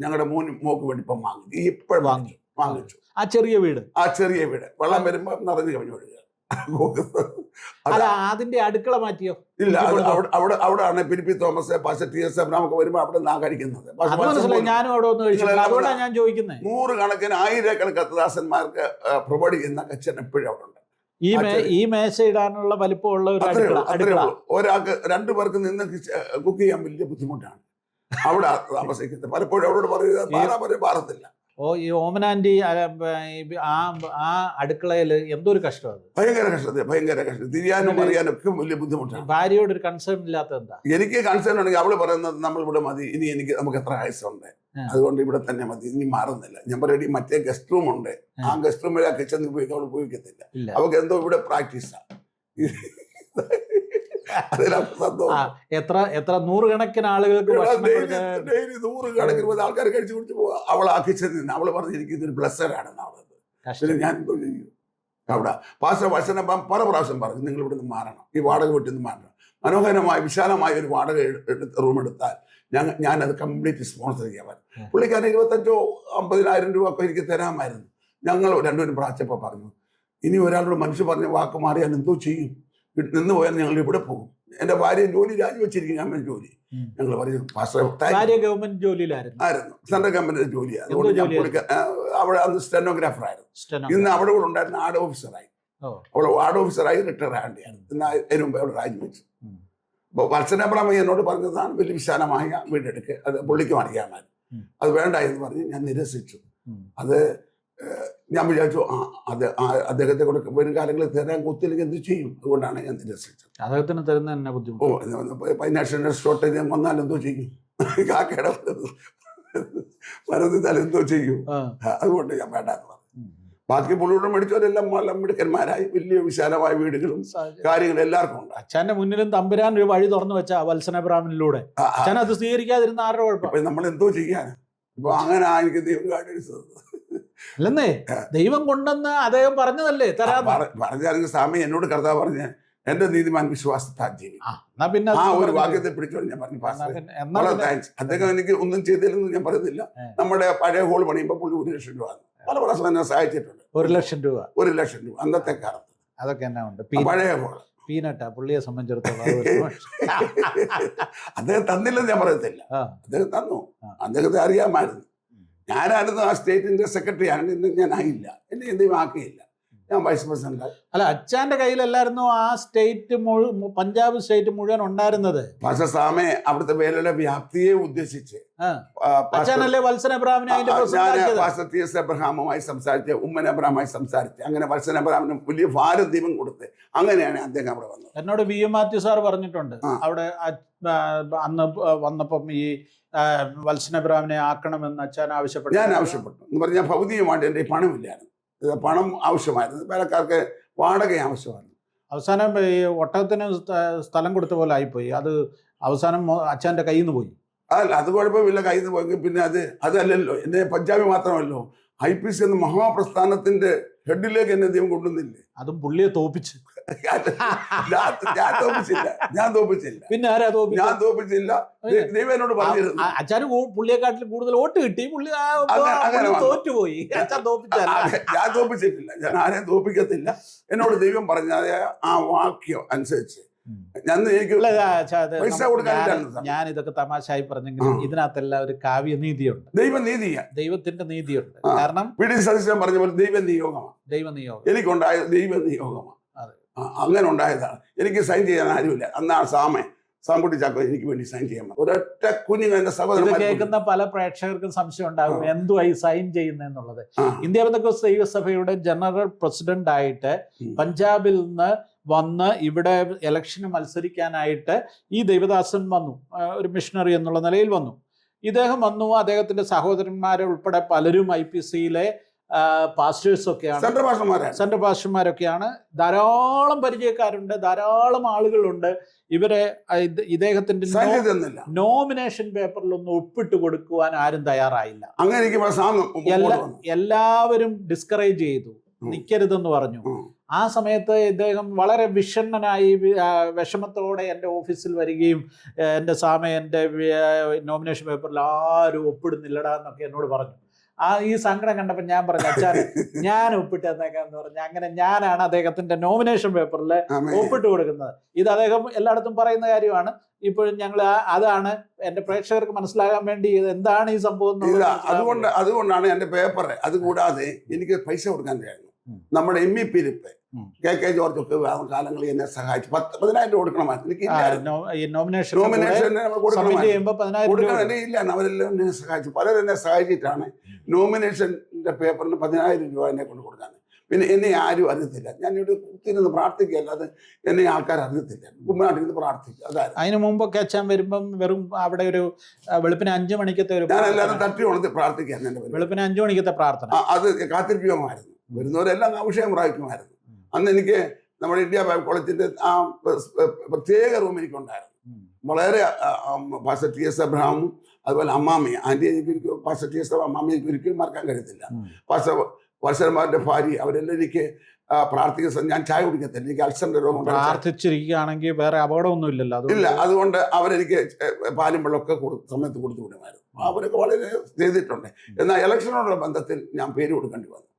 ഞങ്ങളുടെ മോക്ക് വേണ്ടി ഇപ്പം വാങ്ങി. ഇപ്പോഴും വാങ്ങിച്ചു ആ ചെറിയ വീട്. വെള്ളം വരുമ്പോ നിറഞ്ഞു കഴിഞ്ഞു ഒഴുകുക. അല്ല, അതിന്റെ അടുക്കള മാറ്റിയോ? ഇല്ല, അവിടെയാണ് പിരിപ്പി തോമസ്, പാസ്റ്റർ TS നമുക്ക് വരുമ്പോ അവിടെ നിന്നാ കഴിക്കുന്നത്. ഞാനും അവിടെ ഒന്ന് കഴിച്ചില്ല, അതുകൊണ്ടാണ് ഞാൻ ചോദിക്കുന്നത്. 100 കണക്കിന് 1000 കത്തദാസന്മാർക്ക് പ്രൊവൈഡ് ചെയ്യുന്ന അച്ഛൻ എപ്പോഴും അവിടെ ഉണ്ട്. ഈ മേശ ഇടാനുള്ള വലിപ്പമുള്ള ഒരു അടുക്കള. ഒരാൾക്ക് 2 പേർക്ക് നിന്ന് കുക്ക് ചെയ്യാൻ വലിയ ബുദ്ധിമുട്ടാണ് അവിടെ താമസിക്കുന്നത്. പലപ്പോഴും അവരോട് പറയുക പാറത്തില്ല. ഈ ഓമനാൻറ്റി ആ അടുക്കളയില് എന്തൊരു കഷ്ടമാണ്. ഭയങ്കര കഷ്ടം. തിരിയാനും അറിയാനും ഒക്കെ വലിയ ബുദ്ധിമുട്ടാണ്. ഭാര്യയോട് ഒരു കൺസേൺ ഇല്ലാത്ത എന്താ? എനിക്ക് കൺസേൺ ഉണ്ടെങ്കിൽ അവള് പറയുന്നത് നമ്മൾ ഇവിടെ മതി, ഇനി നമുക്ക് എത്ര ആയുസുണ്ട്, അതുകൊണ്ട് ഇവിടെ തന്നെ മതി, ഇനി മാറുന്നില്ല. ഞാൻ പറയടി, മറ്റേ ഗസ്റ്റ് റൂം ഉണ്ട്, ആ ഗസ്റ്റ് റൂമിൽ ആ കിച്ചണിൽ ഉപയോഗിക്കാൻ അവൾ ഉപയോഗിക്കത്തില്ല. അവൾക്ക് എന്തോ ഇവിടെ പ്രാക്ടീസാ. എത്ര 100 കണക്കിന് ആളുകൾക്ക് ഡെയിലി 100 കണക്കിന് ആൾക്കാർ കഴിച്ചു കുടിച്ച് പോവാ. അവൾ ആ കിച്ചണിൽ നിന്ന് അവള് പറഞ്ഞ് എനിക്ക് ഇതൊരു ബ്ലെസ്സഡ് ആണെന്ന് അവളത്. ഞാൻ എന്തോ ചെയ്യും അവിടെ. പാസ്റ്റർ വചനം പല പ്രാവശ്യം പറഞ്ഞു, നിങ്ങൾ ഇവിടെ നിന്ന് മാറണം, ഈ വാടക വീട്ടിൽ നിന്ന് മാറണം. മനോഹരമായ വിശാലമായ ഒരു വാടക റൂം എടുത്താൽ ഞാനത് കംപ്ലീറ്റ് സ്പോൺസർ ചെയ്യാൻ പറ്റും. പുള്ളിക്കാരൻ 25,000-50,000 രൂപ ഒക്കെ എനിക്ക് തരാമായിരുന്നു. ഞങ്ങൾ രണ്ടുപേരും പ്രാച്ചപ്പോൾ പറഞ്ഞു, ഇനി ഒരാളോട് മനുഷ്യ പറഞ്ഞ വാക്ക് മാറിയാൽ എന്തോ ചെയ്യും, നിന്ന് പോയാൽ ഞങ്ങൾ ഇവിടെ പോകും. എൻ്റെ ഭാര്യ ജോലി രാജിവെച്ചിരിക്കും, ഗവൺമെന്റ് ജോലി. ഞങ്ങൾ പറഞ്ഞു, ഗവൺമെന്റ് ജോലിയിലായിരുന്നു, സെൻട്രൽ ഗവൺമെന്റ് ജോലിയാണ്. അവിടെ അന്ന് സ്റ്റെനോഗ്രാഫർ ആയിരുന്നു. ഇന്ന് അവിടെ കൂടെ ഉണ്ടായിരുന്ന വാർഡ് ഓഫീസറായി. അവൾ വാർഡ് ഓഫീസറായി റിട്ടയർ ആകേണ്ടിയാണ്. ഇന്ന് അതിന് മുമ്പ് അവിടെ രാജിവെച്ചു. അപ്പോൾ വത്സനബ്രഹ്മ എന്നോട് പറഞ്ഞതാണ്, വലിയ വിശാലമായ വീടെടുക്കുക, അത് പുള്ളിക്ക് അറിയാമായിരുന്നു. അത് വേണ്ട എന്ന് പറഞ്ഞ് ഞാൻ നിരസിച്ചു. അത് ഞാൻ വിചാരിച്ചു, അദ്ദേഹത്തെ കൊണ്ട് വരും കാലങ്ങളിൽ തരാൻ കുത്തില്ലെങ്കിൽ എന്ത് ചെയ്യും, അതുകൊണ്ടാണ് ഞാൻ നിരസിച്ചത്. അദ്ദേഹത്തിന് തരുന്ന തന്നെ ബുദ്ധിമുട്ട്. ഫൈനാൻഷ്യൽ ഷോർട്ടേജ് വന്നാൽ എന്തോ ചെയ്യും, കാക്കയുടെ മരുന്നിൽ എന്തോ ചെയ്യും, അതുകൊണ്ട് ഞാൻ വേണ്ടെന്ന് പറഞ്ഞു. ബാക്കി പുള്ളിയോട് മേടിച്ചവരെല്ലാം എല്ലാം മിടുക്കന്മാരായി വലിയ വിശാലമായ വീടുകളും കാര്യങ്ങളും എല്ലാവർക്കും ഉണ്ട്. അച്ഛന്റെ മുന്നിലും തമ്പുരാൻ ഒരു വഴി തുറന്നു വെച്ച വത്സന ബ്രാഹ്മണിലൂടെ അച്ഛൻ അത് സ്വീകരിക്കാതിരുന്ന ആരുടെ കുഴപ്പം? ഇപ്പൊ നമ്മൾ എന്തോ ചെയ്യാൻ? ഇപ്പൊ അങ്ങനെ എനിക്ക് ദൈവം കാണിച്ചത് അല്ലെന്നേ, ദൈവം കൊണ്ടെന്ന് അദ്ദേഹം പറഞ്ഞതല്ലേ പറഞ്ഞാൽ സ്വാമി എന്നോട് കർത്താവ് പറഞ്ഞ എന്റെ നീതിമാൻ വിശ്വാസത്താൽ ജീവിക്കും. പിന്നെ ആ ഒരു വാക്യത്തെ പിടിച്ചോണ്ട് ഞാൻ പറഞ്ഞു വളരെ താങ്ക്സ്. അദ്ദേഹം എനിക്ക് ഒന്നും ചെയ്തില്ലെന്ന് ഞാൻ പറയുന്നില്ല. നമ്മുടെ പഴയ ഹോൾ പണിയുമ്പോൾ പുള്ളി 1 ലക്ഷം രൂപ പല പ്രാവശ്യം എന്നെ സഹായിച്ചിട്ടുണ്ട്. 1 ലക്ഷം രൂപ 1 ലക്ഷം രൂപ അന്നത്തെ കാലത്ത്. അതൊക്കെ എന്നാ ഉണ്ട് പഴയ ഹോൾ പീനട്ടാ പുള്ളിയെ സംബന്ധിച്ചിടത്തോളം. അദ്ദേഹം തന്നില്ലെന്ന് ഞാൻ പറയത്തില്ല, അദ്ദേഹം തന്നു. അദ്ദേഹത്തെ അറിയാമായിരുന്നു. ഞാനായിരുന്നു ആ സ്റ്റേറ്റിന്റെ സെക്രട്ടറി ആണ്. ഞാൻ ആയില്ല, എന്നെ എന്തെങ്കിലും ആക്കിയില്ല. ഞാൻ വൈസ് പ്രസിഡന്റ്. അല്ല, അച്ഛന്റെ കയ്യിലല്ലായിരുന്നു ആ സ്റ്റേറ്റ് പഞ്ചാബ് സ്റ്റേറ്റ് മുഴുവൻ ഉണ്ടായിരുന്നത്? പക്ഷെ സാമേ അവിടുത്തെ വേലയുടെ വ്യാപ്തിയെ ഉദ്ദേശിച്ച് അച്ഛനല്ലേ വത്സൻ എബ്രഹാമിനെ പാസ്റ്റർ ടി എസ് എബ്രഹാമുമായി സംസാരിച്ച്, ഉമ്മൻ എബ്രഹാമായി സംസാരിച്ച്, അങ്ങനെ വത്സൻ എബ്രഹാമിന് വലിയ ഭാരം ദൈവം കൊടുത്ത് അങ്ങനെയാണ് അദ്ദേഹം അവിടെ വന്നത്. എന്നോട് വി എം മാത്യു സാർ പറഞ്ഞിട്ടുണ്ട് അവിടെ അന്ന് വന്നപ്പം ഈ വത്സൻ എബ്രഹാമിനെ ആക്കണമെന്ന് അച്ഛൻ ആവശ്യപ്പെട്ടു. ഞാൻ ആവശ്യപ്പെട്ടു എന്ന് പറഞ്ഞാൽ ഭൗതികമായിട്ട് എൻ്റെ പണമില്ലായിരുന്നു, പണം ആവശ്യമായിരുന്നു, വേലക്കാർക്ക് വാടക ആവശ്യമായിരുന്നു. അവസാനം ഈ ഒട്ടകത്തിന് സ്ഥലം കൊടുത്ത പോലെ ആയിപ്പോയി. അത് അവസാനം അച്ഛൻ്റെ കയ്യിൽ നിന്ന് പോയി. അല്ല, അത് കുഴപ്പമില്ല, കയ്യിൽ നിന്ന് പോയി. പിന്നെ അതല്ലല്ലോ എന്നെ പഞ്ചാബി മാത്രമല്ലോ IPC എന്ന മഹാപ്രസ്ഥാനത്തിന്റെ ഹെഡിലേക്ക് എന്നെ ദൈവം കൊണ്ടുവന്നില്ലേ? അതും പുള്ളിയെ തോപ്പിച്ച്. ഞാൻ തോപ്പിച്ചില്ല. പിന്നെ ആരാ തോപ്പിച്ചു? ഞാൻ തോപ്പിച്ചില്ല. ദൈവം എന്നോട് പറഞ്ഞിരുന്നു. അച്ഛന് പുള്ളിയെക്കാട്ടിൽ കൂടുതൽ വോട്ട് കിട്ടി, പുള്ളി തോറ്റുപോയി. അച്ഛൻ തോപ്പിച്ചല്ല. ഞാൻ തോപ്പിച്ചിട്ടില്ല, ഞാൻ ആരെയും തോപ്പിക്കത്തില്ല. എന്നോട് ദൈവം പറഞ്ഞ ആ വാക്യം അനുസരിച്ച് ഞാൻ ഇതൊക്കെ തമാശയായി പറഞ്ഞെങ്കിലും ഇതിനകത്തെല്ലാം ഒരു കാവ്യനീതിയുണ്ട്, ദൈവത്തിന്റെ നീതിയുണ്ട്. കാരണം സദസ്യം പറഞ്ഞ പോലെ ദൈവനിയോഗമാണ്. എനിക്കുണ്ടായ ദൈവനിയോഗമാണ്, അങ്ങനെ ഉണ്ടായതാണ്. എനിക്ക് സൈൻ ചെയ്യാൻ ആരുമില്ല. അന്ന് ആ സാമ്പുട്ടി ചാക്കോ എനിക്ക് വേണ്ടി സൈൻ ചെയ്യാൻ ഒരൊറ്റ കുഞ്ഞുങ്ങൾ എന്റെ സഹോദരൻ. കേൾക്കുന്ന പല പ്രേക്ഷകർക്കും സംശയം ഉണ്ടാകും എന്തുവായി സൈൻ ചെയ്യുന്നെന്നുള്ളത്. ഇന്ത്യ പെന്തക്കോസ്ത് ദൈവസഭയുടെ ജനറൽ പ്രസിഡന്റ് ആയിട്ട് പഞ്ചാബിൽ നിന്ന് വന്ന് ഇവിടെ ഇലക്ഷന് മത്സരിക്കാനായിട്ട് ഈ ദൈവദാസൻ വന്നു, ഒരു മിഷണറി എന്നുള്ള നിലയിൽ വന്നു. ഇദ്ദേഹം വന്നു, അദ്ദേഹത്തിന്റെ സഹോദരന്മാരെ ഉൾപ്പെടെ പലരും IPCയിലെ പാസ്റ്റേഴ്സൊക്കെയാണ്, സെൻട്രൽ പാസ്റ്റർമാരൊക്കെയാണ്. ധാരാളം പരിചയക്കാരുണ്ട്, ധാരാളം ആളുകളുണ്ട്. ഇവരെ ഇദ്ദേഹത്തിന്റെ നോമിനേഷൻ പേപ്പറിലൊന്നും ഒപ്പിട്ട് കൊടുക്കുവാൻ ആരും തയ്യാറായില്ല. എല്ലാവരും ഡിസ്കറേജ് ചെയ്തു, നിൽക്കരുതെന്ന് പറഞ്ഞു. ആ സമയത്ത് ഇദ്ദേഹം വളരെ വിഷണ്ണനായി വിഷമത്തോടെ എൻ്റെ ഓഫീസിൽ വരികയും എൻ്റെ എൻ്റെ നോമിനേഷൻ പേപ്പറിൽ ആരും ഒപ്പിടുന്നില്ലടാ എന്നൊക്കെ എന്നോട് പറഞ്ഞു. ഈ സങ്കടം കണ്ടപ്പോൾ ഞാൻ പറഞ്ഞു, അച്ഛൻ ഞാൻ ഒപ്പിട്ട് എന്നേക്കാന്ന് പറഞ്ഞു. അങ്ങനെ ഞാനാണ് അദ്ദേഹത്തിന്റെ നോമിനേഷൻ പേപ്പറിൽ ഒപ്പിട്ട് കൊടുക്കുന്നത്. ഇത് അദ്ദേഹം എല്ലായിടത്തും പറയുന്ന കാര്യമാണ്. ഇപ്പോഴും ഞങ്ങൾ അതാണ് എൻ്റെ പ്രേക്ഷകർക്ക് മനസ്സിലാകാൻ വേണ്ടി എന്താണ് ഈ സംഭവം. അതുകൊണ്ടാണ് എൻ്റെ പേപ്പർ. അതുകൂടാതെ എനിക്ക് പൈസ കൊടുക്കാൻ കഴിയുന്നു. നമ്മുടെ MEP KK ജോർജ് ഒക്കെ കാലങ്ങളിൽ എന്നെ സഹായിച്ചു. 10,000 കൊടുക്കണമായിരുന്നു. എനിക്ക് നോമിനേഷൻ ഇല്ല, അവരെല്ലാം എന്നെ സഹായിച്ചു. പലരും എന്നെ സഹായിച്ചിട്ടാണ് നോമിനേഷന്റെ പേപ്പറിന് 10,000 രൂപ എന്നെ കൊണ്ട് കൊടുക്കാൻ. പിന്നെ എന്നെ ആരും അറിയത്തില്ല. ഞാനിവിടെ കുത്തിരുന്ന് പ്രാർത്ഥിക്കുക, അല്ലാതെ എന്നെ ആൾക്കാർ അറിയത്തില്ല. കുമ്മനാട്ടിൽ പ്രാർത്ഥിക്കുക, അതായത്. അതിന് മുമ്പൊക്കെ അച്ഛൻ വരുമ്പം വെറും അവിടെ ഒരു വെളുപ്പിന് 5 മണിക്കത്തെ ഒരു, ഞാൻ എല്ലാവരും തട്ടി ഉണർത്തി പ്രാർത്ഥിക്കാൻ. വെളുപ്പിന് 5 മണിക്കത്തെ പ്രാർത്ഥന അത് കാത്തിരിപ്പിക്കുമായിരുന്നു. വരുന്നവരെല്ലാം അഭിഷേകം പ്രാപിക്കുമായിരുന്നു. അന്ന് എനിക്ക് നമ്മുടെ ഇന്ത്യ ബൈബിൾ കോളേജിന്റെ ആ പ്രത്യേക റൂം എനിക്കുണ്ടായിരുന്നു. വളരെ പാസ്റ്റർ TS എബ്രഹാമും അതുപോലെ അമ്മാമ്മയും ആന്റി എനിക്ക് പാസ്റ്റർ TS അമ്മാമ്മ എനിക്ക് ഒരിക്കലും മറക്കാൻ കഴിയത്തില്ല. പാസ്റ്റർ വത്സന്മാരുടെ ഭാര്യ അവരെല്ലാം എനിക്ക് പ്രാർത്ഥിക്കുന്ന, ഞാൻ ചായ കുടിക്കത്തില്ല, എനിക്ക് അൾസറിന്റെ രോഗം. പ്രാർത്ഥിച്ചിരിക്കുകയാണെങ്കിൽ വേറെ അപകടമൊന്നും ഇല്ലല്ലോ. ഇല്ല, അതുകൊണ്ട് അവരെനിക്ക് പാലും വെള്ളമൊക്കെ സമയത്ത് കൊടുത്തു വിടുമായിരുന്നു. അവരൊക്കെ വളരെ ചെയ്തിട്ടുണ്ട്. എന്നാൽ ഇലക്ഷനോടുള്ള ബന്ധത്തിൽ ഞാൻ പേര് കൊടുക്കേണ്ടി വന്നു.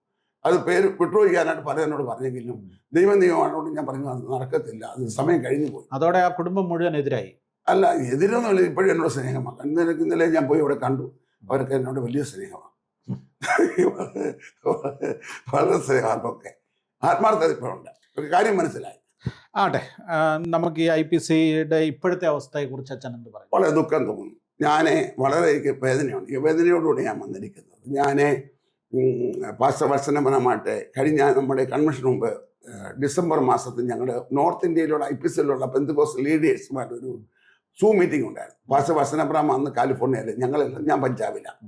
അത് പേര് വിഡ്രോ ചെയ്യാനായിട്ട് പലരോട് പറഞ്ഞെങ്കിലും ദൈവനിയമമാണോട് ഞാൻ പറഞ്ഞു നടക്കത്തില്ല, അത് സമയം കഴിഞ്ഞു പോയി. അതോടെ ആ കുടുംബം മുഴുവൻ എതിരായി. അല്ല, എതിരൊന്നുമില്ല, ഇപ്പോഴും എന്നോട് സ്നേഹമാണ്. ഇന്നലെ ഞാൻ പോയി ഇവിടെ കണ്ടു, അവർക്ക് എന്നോട് വലിയ സ്നേഹമാണ്. വളരെ സ്നേഹമൊക്കെ ആത്മാർത്ഥത ഇപ്പോഴുണ്ട്. ഒരു കാര്യം മനസ്സിലായി. ആട്ടെ, നമുക്ക് ഈ IPCയുടെ ഇപ്പോഴത്തെ അവസ്ഥയെ കുറിച്ച് അച്ഛൻ എന്ത് പറയും? വളരെ ദുഃഖം തോന്നുന്നു. വളരെ വേദനയുണ്ട്. ഈ വേദനയോടുകൂടി ഞാൻ വന്നിരിക്കുന്നത്. ഞാൻ പാസ്റ്റർ വത്സനപരമായിട്ട് കഴിഞ്ഞ നമ്മുടെ കൺവെൻഷന് മുമ്പ് ഡിസംബർ മാസത്തിൽ ഞങ്ങളുടെ നോർത്ത് ഇന്ത്യയിലുള്ള IPCയിലുള്ള പെന്തക്കോസ്ത് ലീഡേഴ്സുമായിട്ടൊരു സൂം മീറ്റിംഗ് ഉണ്ടായിരുന്നു. പാസ്റ്റർ വത്സനപുരം അന്ന് കാലിഫോർണിയയിൽ, ഞാൻ പഞ്ചാബിലാണ്.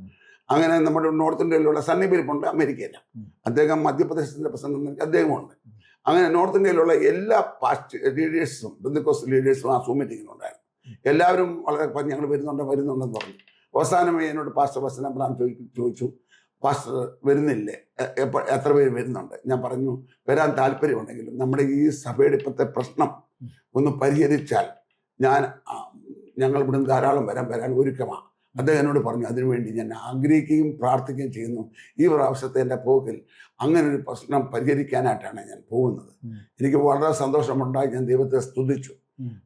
അങ്ങനെ നമ്മുടെ നോർത്ത് ഇന്ത്യയിലുള്ള സണ്ണി ബിലിപ്പുണ്ട്, അമേരിക്കയിലാണ്. അദ്ദേഹം മധ്യപ്രദേശിൻ്റെ പ്രസിഡന്റ്, അദ്ദേഹമുണ്ട്. അങ്ങനെ നോർത്ത് ഇന്ത്യയിലുള്ള എല്ലാ പാസ്റ്റ് ലീഡേഴ്സും ബന്ധുക്കോസ് ലീഡേഴ്സും ആ സൂം മീറ്റിങ്ങിലുണ്ടായിരുന്നു. എല്ലാവരും വളരെ ഞങ്ങൾ വരുന്നുണ്ടെന്ന് പറഞ്ഞു. അവസാനമായി എന്നോട് പാസ്റ്റർ വസൻ അബ്രഹാം ചോദിച്ചു, പാസ്റ്റർ വരുന്നില്ലേ, എത്ര പേര് വരുന്നുണ്ട്? ഞാൻ പറഞ്ഞു, വരാൻ താല്പര്യമുണ്ടെങ്കിലും നമ്മുടെ ഈ സഭയുടെ ഇപ്പോഴത്തെ പ്രശ്നം ഒന്ന് പരിഹരിച്ചാൽ ഞങ്ങൾ ഇവിടുന്ന് ധാരാളം വരാൻ ഒരുക്കമാണ്. അദ്ദേഹം എന്നോട് പറഞ്ഞു, അതിനുവേണ്ടി ഞാൻ ആഗ്രഹിക്കുകയും പ്രാർത്ഥിക്കുകയും ചെയ്യുന്നു. ഈ പ്രാവശ്യത്തെ എൻ്റെ പോക്കിൽ അങ്ങനെ ഒരു പ്രശ്നം പരിഹരിക്കാനായിട്ടാണ് ഞാൻ പോകുന്നത്. എനിക്ക് വളരെ സന്തോഷമുണ്ടായി. ഞാൻ ദൈവത്തെ സ്തുതിച്ചു.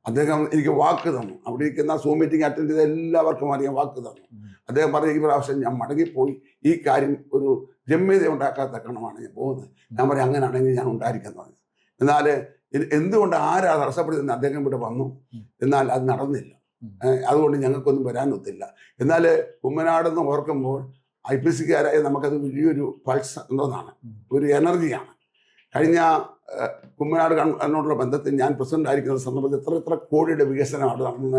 അദ്ദേഹം എനിക്ക് വാക്ക് തന്നു. അവിടെ ഇരിക്കുന്ന സൂം മീറ്റിംഗ് അറ്റൻഡ് ചെയ്ത എല്ലാവർക്കും അറിയാൻ വാക്ക് തന്നു. അദ്ദേഹം പറഞ്ഞു, ഈ പ്രാവശ്യം ഞാൻ മടങ്ങിപ്പോയി ഈ കാര്യം ഒരു രമ്യത ഉണ്ടാക്കാത്തക്കണമാണ് ഞാൻ പോകുന്നത്. ഞാൻ പറയും, അങ്ങനെയാണെങ്കിൽ ഞാൻ ഉണ്ടായിരിക്കാൻ പറഞ്ഞു. എന്നാൽ എന്തുകൊണ്ട് ആരാ തടസ്സപ്പെടുത്തുന്ന? അദ്ദേഹം ഇവിടെ വന്നു, എന്നാൽ അത് നടന്നില്ല. അതുകൊണ്ട് ഞങ്ങൾക്കൊന്നും വരാനൊത്തില്ല. എന്നാൽ കുമ്മനാടെന്ന് ഓർക്കുമ്പോൾ IPCക്കാരായ നമുക്കത് വലിയൊരു പൾസ് എന്തോന്നാണ്, ഒരു എനർജിയാണ്. കഴിഞ്ഞ കുമ്മനാട് എന്നോടുള്ള ബന്ധത്തിൽ ഞാൻ പ്രസിഡന്റ് ആയിരിക്കുന്ന സന്ദർഭത്തിൽ എത്ര കോടിയുടെ വികസനമാണ് നടന്നത്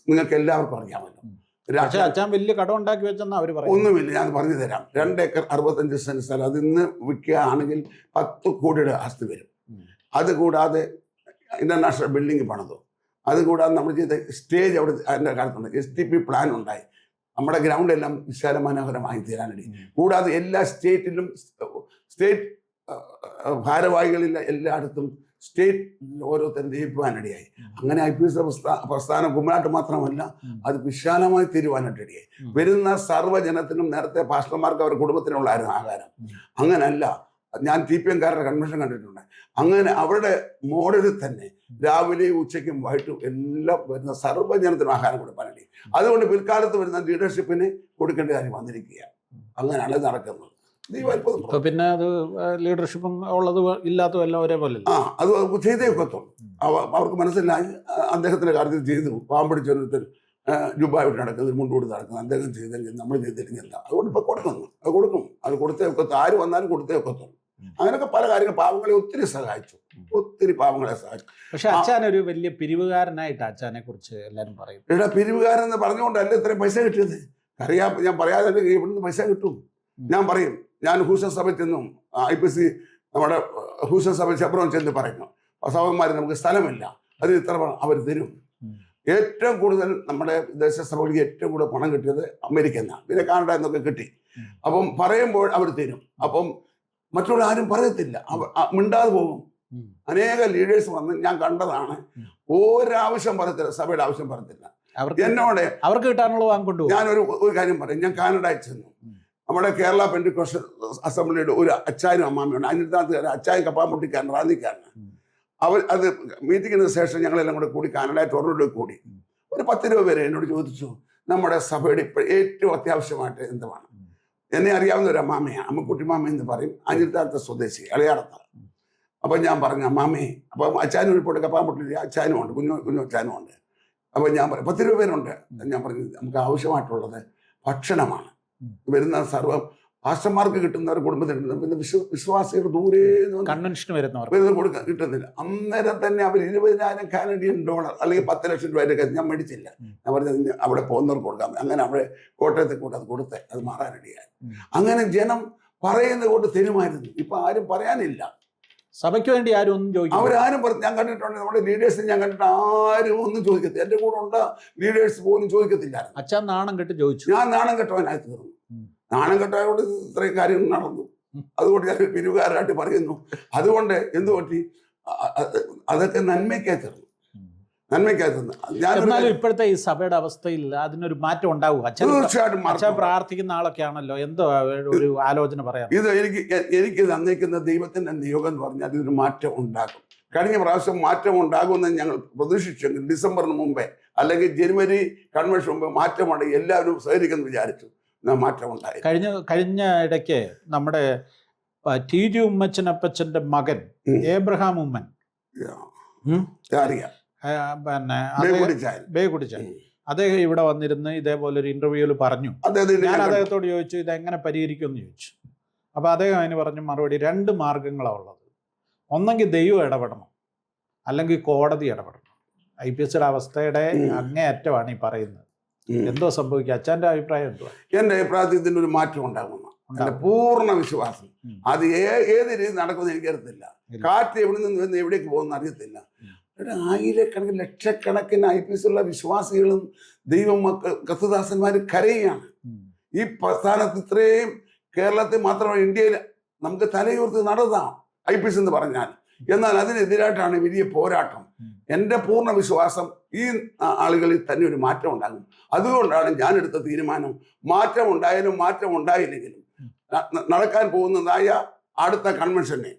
നിങ്ങൾക്ക് എല്ലാവർക്കും അറിയാമല്ലോ. വലിയ കടം ഉണ്ടാക്കി വെച്ചെന്നാ അവർ പറയുന്നത്. ഒന്നുമില്ല, ഞാൻ പറഞ്ഞു തരാം. 2 ഏക്കർ 65 സെന്റ് സ്ഥലം അത് ഇന്ന് വിൽക്കുകയാണെങ്കിൽ 10 കോടിയുടെ ആസ്തി വരും. അതുകൂടാതെ ഇന്റർനാഷണൽ ബിൽഡിംഗ് പണിതു. അതുകൂടാതെ നമ്മൾ ചെയ്ത സ്റ്റേജ് അവിടെ അതിൻ്റെ കാലത്തുണ്ട്. STP പ്ലാൻ ഉണ്ടായി. നമ്മുടെ ഗ്രൗണ്ട് എല്ലാം വിശാല മനോഹരമായി തീരാനിടയിൽ. കൂടാതെ എല്ലാ സ്റ്റേറ്റിലും സ്റ്റേറ്റ് ഭാരവാഹികളില്ല എല്ലായിടത്തും സ്റ്റേറ്റ് ഓരോരുത്തരും ജയിക്കുവാനിടയായി. അങ്ങനെ IPC പ്രസ്ഥാനം കുമ്മനാട്ട് മാത്രമല്ല, അത് വിശാലമായി തീരുവാനായിട്ടിടയായി. വരുന്ന സർവ്വജനത്തിനും നേരത്തെ പാസ്റ്റർമാർക്ക് അവരുടെ കുടുംബത്തിനുള്ളായിരുന്നു ആഹാരം. അങ്ങനല്ല, ഞാൻ TPMകാരുടെ കൺവെൻഷൻ കണ്ടിട്ടുണ്ട്. അങ്ങനെ അവരുടെ മോഡലിൽ തന്നെ രാവിലെയും ഉച്ചയ്ക്കും വൈകിട്ടും എല്ലാം വരുന്ന സർവ്വജനത്തിനും ആഹാരം കൊടുക്കാനിടയായി. അതുകൊണ്ട് പിൽക്കാലത്ത് വരുന്ന ലീഡർഷിപ്പിന് കൊടുക്കേണ്ട കാര്യം വന്നിരിക്കുകയാണ്. അങ്ങനെയാണ് നടക്കുന്നത്. ഇപ്പൊ പിന്നെ അത് ലീഡർഷിപ്പും ഉള്ളത് ഇല്ലാത്തതും എല്ലാം ഒരേപോലെ അത് ചെയ്തേ ഒക്കത്തുള്ളൂ. അവർക്ക് മനസ്സിലായി. അദ്ദേഹത്തിന്റെ കാര്യത്തിൽ ചെയ്തു. പാമ്പടിച്ചോരുത്തർ ജുബായിട്ട് നടക്കുന്നത്, മുണ്ടോട് നടക്കുന്നത്, അദ്ദേഹം ചെയ്തെങ്കിൽ നമ്മൾ ചെയ്തില്ലെങ്കിൽ എന്താ. അതുകൊണ്ട് ഇപ്പൊ കൊടുക്കുന്നു, അത് കൊടുത്തേ ഒക്കത്തു. ആര് വന്നാലും കൊടുത്തേ ഒക്കത്തുള്ളൂ. അങ്ങനെയൊക്കെ പല കാര്യങ്ങൾ പാവങ്ങളെ ഒത്തിരി സഹായിച്ചു, ഒത്തിരി പാവങ്ങളെ സഹായിച്ചു. പക്ഷെ അച്ഛൻ ഒരു വലിയ പിരിവുകാരനായിട്ട് അച്ഛനെ കുറിച്ച് എല്ലാവരും പറയും. ഇവിടെ പിരിവുകാരൻ എന്ന് പറഞ്ഞുകൊണ്ടല്ല ഇത്രയും പൈസ കിട്ടിയത്. അറിയാം, ഞാൻ പറയാതെ ഇവിടുന്ന് പൈസ കിട്ടും. ഞാൻ പറയും, ഞാൻ ഹൂസ്റ്റൺ സഭയിൽ ചെന്നും IPC നമ്മുടെ ഹൂസ്റ്റൺ സഭയിൽ ശബ്ദം ചെന്ന് പറയുന്നു, സഭന്മാർ നമുക്ക് സ്ഥലമില്ല, അത് ഇത്ര അവർ തരും. ഏറ്റവും കൂടുതൽ നമ്മുടെ ദേശസഭകളിൽ ഏറ്റവും കൂടുതൽ പണം കിട്ടിയത് അമേരിക്ക എന്നാണ്, പിന്നെ കാനഡ എന്നൊക്കെ കിട്ടി. അപ്പം പറയുമ്പോൾ അവർ തരും. അപ്പം മറ്റുള്ള ആരും പറയത്തില്ല, മിണ്ടാതെ പോകും. അനേക ലീഡേഴ്സ് വന്ന് ഞാൻ കണ്ടതാണ്, ഒരാവശ്യം പറയത്തില്ല, സഭയുടെ ആവശ്യം പറയത്തില്ല. എന്നോട് അവർക്ക് കിട്ടാനുള്ള വാങ്ങിക്കൊണ്ടു. ഞാനൊരു കാര്യം പറയും. ഞാൻ കാനഡയിൽ ചെന്നു. നമ്മുടെ കേരള പെന്റിക്കോസ്റ്റൽ അസംബ്ലിയുടെ ഒരു അച്ചായനും അമ്മാമ്മയുണ്ട്. അതിനകത്ത് അച്ചായൻ കപ്പാമ്പൊട്ടിക്കാരൻ, റാന്നിക്കാരന്. അത് മീറ്റിങ്ങിന് ശേഷം ഞങ്ങളെല്ലാം കൂടെ കൂടി കാനഡ ടൊറന്റോയിൽ കൂടി ഒരു 10 രൂപ പേര് എന്നോട് ചോദിച്ചു, നമ്മുടെ സഭയുടെ ഇപ്പോൾ ഏറ്റവും അത്യാവശ്യമായിട്ട് എന്തുമാണ്? എന്നെ അറിയാവുന്ന ഒരു അമ്മാമ്മയാണ്, അമ്മക്കുട്ടി മാമ എന്ന് പറയും, അഞ്ചിലത്തെ സ്വദേശി, ഇളയാടത്ത. അപ്പം ഞാൻ പറഞ്ഞു, അമ്മാമ്മേ, അപ്പം അച്ചാനും ഉൾപ്പെടെ കപ്പാമ്പൊട്ടി അച്ചാനും ഉണ്ട്, കുഞ്ഞു അച്ചാനും ഉണ്ട്. അപ്പം ഞാൻ പറയും 10 രൂപ പേരുണ്ട്. ഞാൻ പറഞ്ഞു, നമുക്ക് ആവശ്യമായിട്ടുള്ളത് ഭക്ഷണമാണ്. വരുന്ന സർവ്വ പാസ്റ്റർമാർക്ക് കിട്ടുന്നവർ കുടുംബത്തിൽ കിട്ടുന്ന, പിന്നെ വിശ്വാസികൾ ദൂരെ കൺവെൻഷന് വരുന്നവർ കൊടുക്കാൻ കിട്ടുന്നില്ല. അന്നേരം തന്നെ അവർ 20,000 കാനഡിയൻ ഡോളർ അല്ലെങ്കിൽ 10 ലക്ഷം രൂപയുടെ ഞാൻ മേടിച്ചില്ല. ഞാൻ പറഞ്ഞത് അവിടെ പോകുന്നവർക്ക് കൊടുക്കാം. അങ്ങനെ അവിടെ കോട്ടയത്തെ കൂടെ അത് കൊടുത്തേ, അത് മാറാനിടയായി. അങ്ങനെ ജനം പറയുന്നത് കൊണ്ട് തരുമായിരുന്നു. ഇപ്പൊ ആരും പറയാനില്ല. സഭയ്ക്ക് വേണ്ടി ആരും ഒന്നും ചോദിക്കും. അവരാരും ഞാൻ കണ്ടിട്ടുണ്ട്, നമ്മുടെ ലീഡേഴ്സിന് ഞാൻ കണ്ടിട്ട് ആരും ഒന്നും ചോദിക്കത്തില്ല. എന്റെ കൂടെ ഉണ്ട് ലീഡേഴ്സ് പോലും ചോദിക്കത്തില്ല. അച്ഛൻ നാണം കെട്ട് ചോദിച്ചു. ഞാൻ നാണം കെട്ടവനായി തീർന്നു. നാണം കെട്ടവരോട് ഇത്രയും കാര്യം നടന്നു. അതുകൊണ്ട് ഞാൻ പിരിവുകാരായിട്ട് പറയുന്നു. അതുകൊണ്ട് എന്ത് പറ്റി, അതൊക്കെ നന്മയ്ക്കായി തീർന്നു. എന്നാലും ഇപ്പോഴത്തെ ഈ സഭയുടെ അവസ്ഥയിൽ അതിനൊരു മാറ്റം ഉണ്ടാവും. തീർച്ചയായിട്ടും അച്ഛൻ പ്രാർത്ഥിക്കുന്ന ആളൊക്കെ ആണല്ലോ, എന്തോ ഒരു ആലോചന പറയാം. ഇത് എനിക്ക് തന്നിരിക്കുന്ന ദൈവത്തിന്റെ നിയോഗം എന്ന് പറഞ്ഞാൽ ഇതിന് മാറ്റം ഉണ്ടാക്കും. കഴിഞ്ഞ പ്രാവശ്യം മാറ്റം ഉണ്ടാകുമെന്ന് ഞങ്ങൾ പ്രതീക്ഷിച്ചെങ്കിൽ ഡിസംബറിന് മുമ്പേ അല്ലെങ്കിൽ ജനുവരി കൺവെൻഷൻ മുമ്പേ മാറ്റമുണ്ട്, എല്ലാവരും സഹകരിക്കുന്നു വിചാരിച്ചു. മാറ്റം ഉണ്ടായി. കഴിഞ്ഞ ഇടയ്ക്ക് നമ്മുടെ TG ഉമ്മച്ചനപ്പച്ചന്റെ മകൻ ഏബ്രഹാം ഉമ്മൻ, പിന്നെ ബേകുടിച്ചാൽ, അദ്ദേഹം ഇവിടെ വന്നിരുന്ന് ഇതേപോലെ ഒരു ഇന്റർവ്യൂവിൽ പറഞ്ഞു. ഞാൻ അദ്ദേഹത്തോട് ചോദിച്ചു, ഇതെങ്ങനെ പരിഹരിക്കുമെന്ന് ചോദിച്ചു. അപ്പൊ അദ്ദേഹം അതിന് പറഞ്ഞു മറുപടി, 2 മാർഗങ്ങളാണ് ഉള്ളത്. ഒന്നെങ്കിൽ ദൈവം ഇടപെടണം, അല്ലെങ്കിൽ കോടതി ഇടപെടണം. IPCയുടെ അവസ്ഥയുടെ അങ്ങേയറ്റമാണ് ഈ പറയുന്നത്. എന്തോ സംഭവിക്കുക? അച്ഛൻ്റെ അഭിപ്രായം എന്തുവാ? എൻ്റെ അഭിപ്രായത്തിൽ ഇതിനൊരു മാറ്റം ഉണ്ടാകുമെന്ന് എൻ്റെ പൂർണ്ണ വിശ്വാസം. അത് ഏത് രീതി നടക്കുമെന്ന് എനിക്കറിയത്തില്ല. കാറ്റ് എവിടെ നിന്ന് എവിടേക്ക് പോകുമെന്ന് അറിയത്തില്ല. ആയിരക്കണക്കിന് ലക്ഷക്കണക്കിന് IPS ഉള്ള വിശ്വാസികളും കത്തുദാസന്മാരും കരയുകയാണ്. ഈ പ്രസ്ഥാനത്ത് ഇത്രയും കേരളത്തിൽ മാത്രമല്ല ഇന്ത്യയിൽ നമുക്ക് തലയുയർത്തി നടത്താം IPS എന്ന് പറഞ്ഞാൽ. എന്നാൽ അതിനെതിരായിട്ടാണ് വലിയ പോരാട്ടം. എൻ്റെ പൂർണ്ണ വിശ്വാസം ഈ ആളുകളിൽ തന്നെ ഒരു മാറ്റം ഉണ്ടാകും. അതുകൊണ്ടാണ് ഞാൻ എടുത്ത തീരുമാനം. മാറ്റം ഉണ്ടായാലും മാറ്റം ഉണ്ടായില്ലെങ്കിലും നടക്കാൻ പോകുന്നതായ അടുത്ത കൺവെൻഷനെ,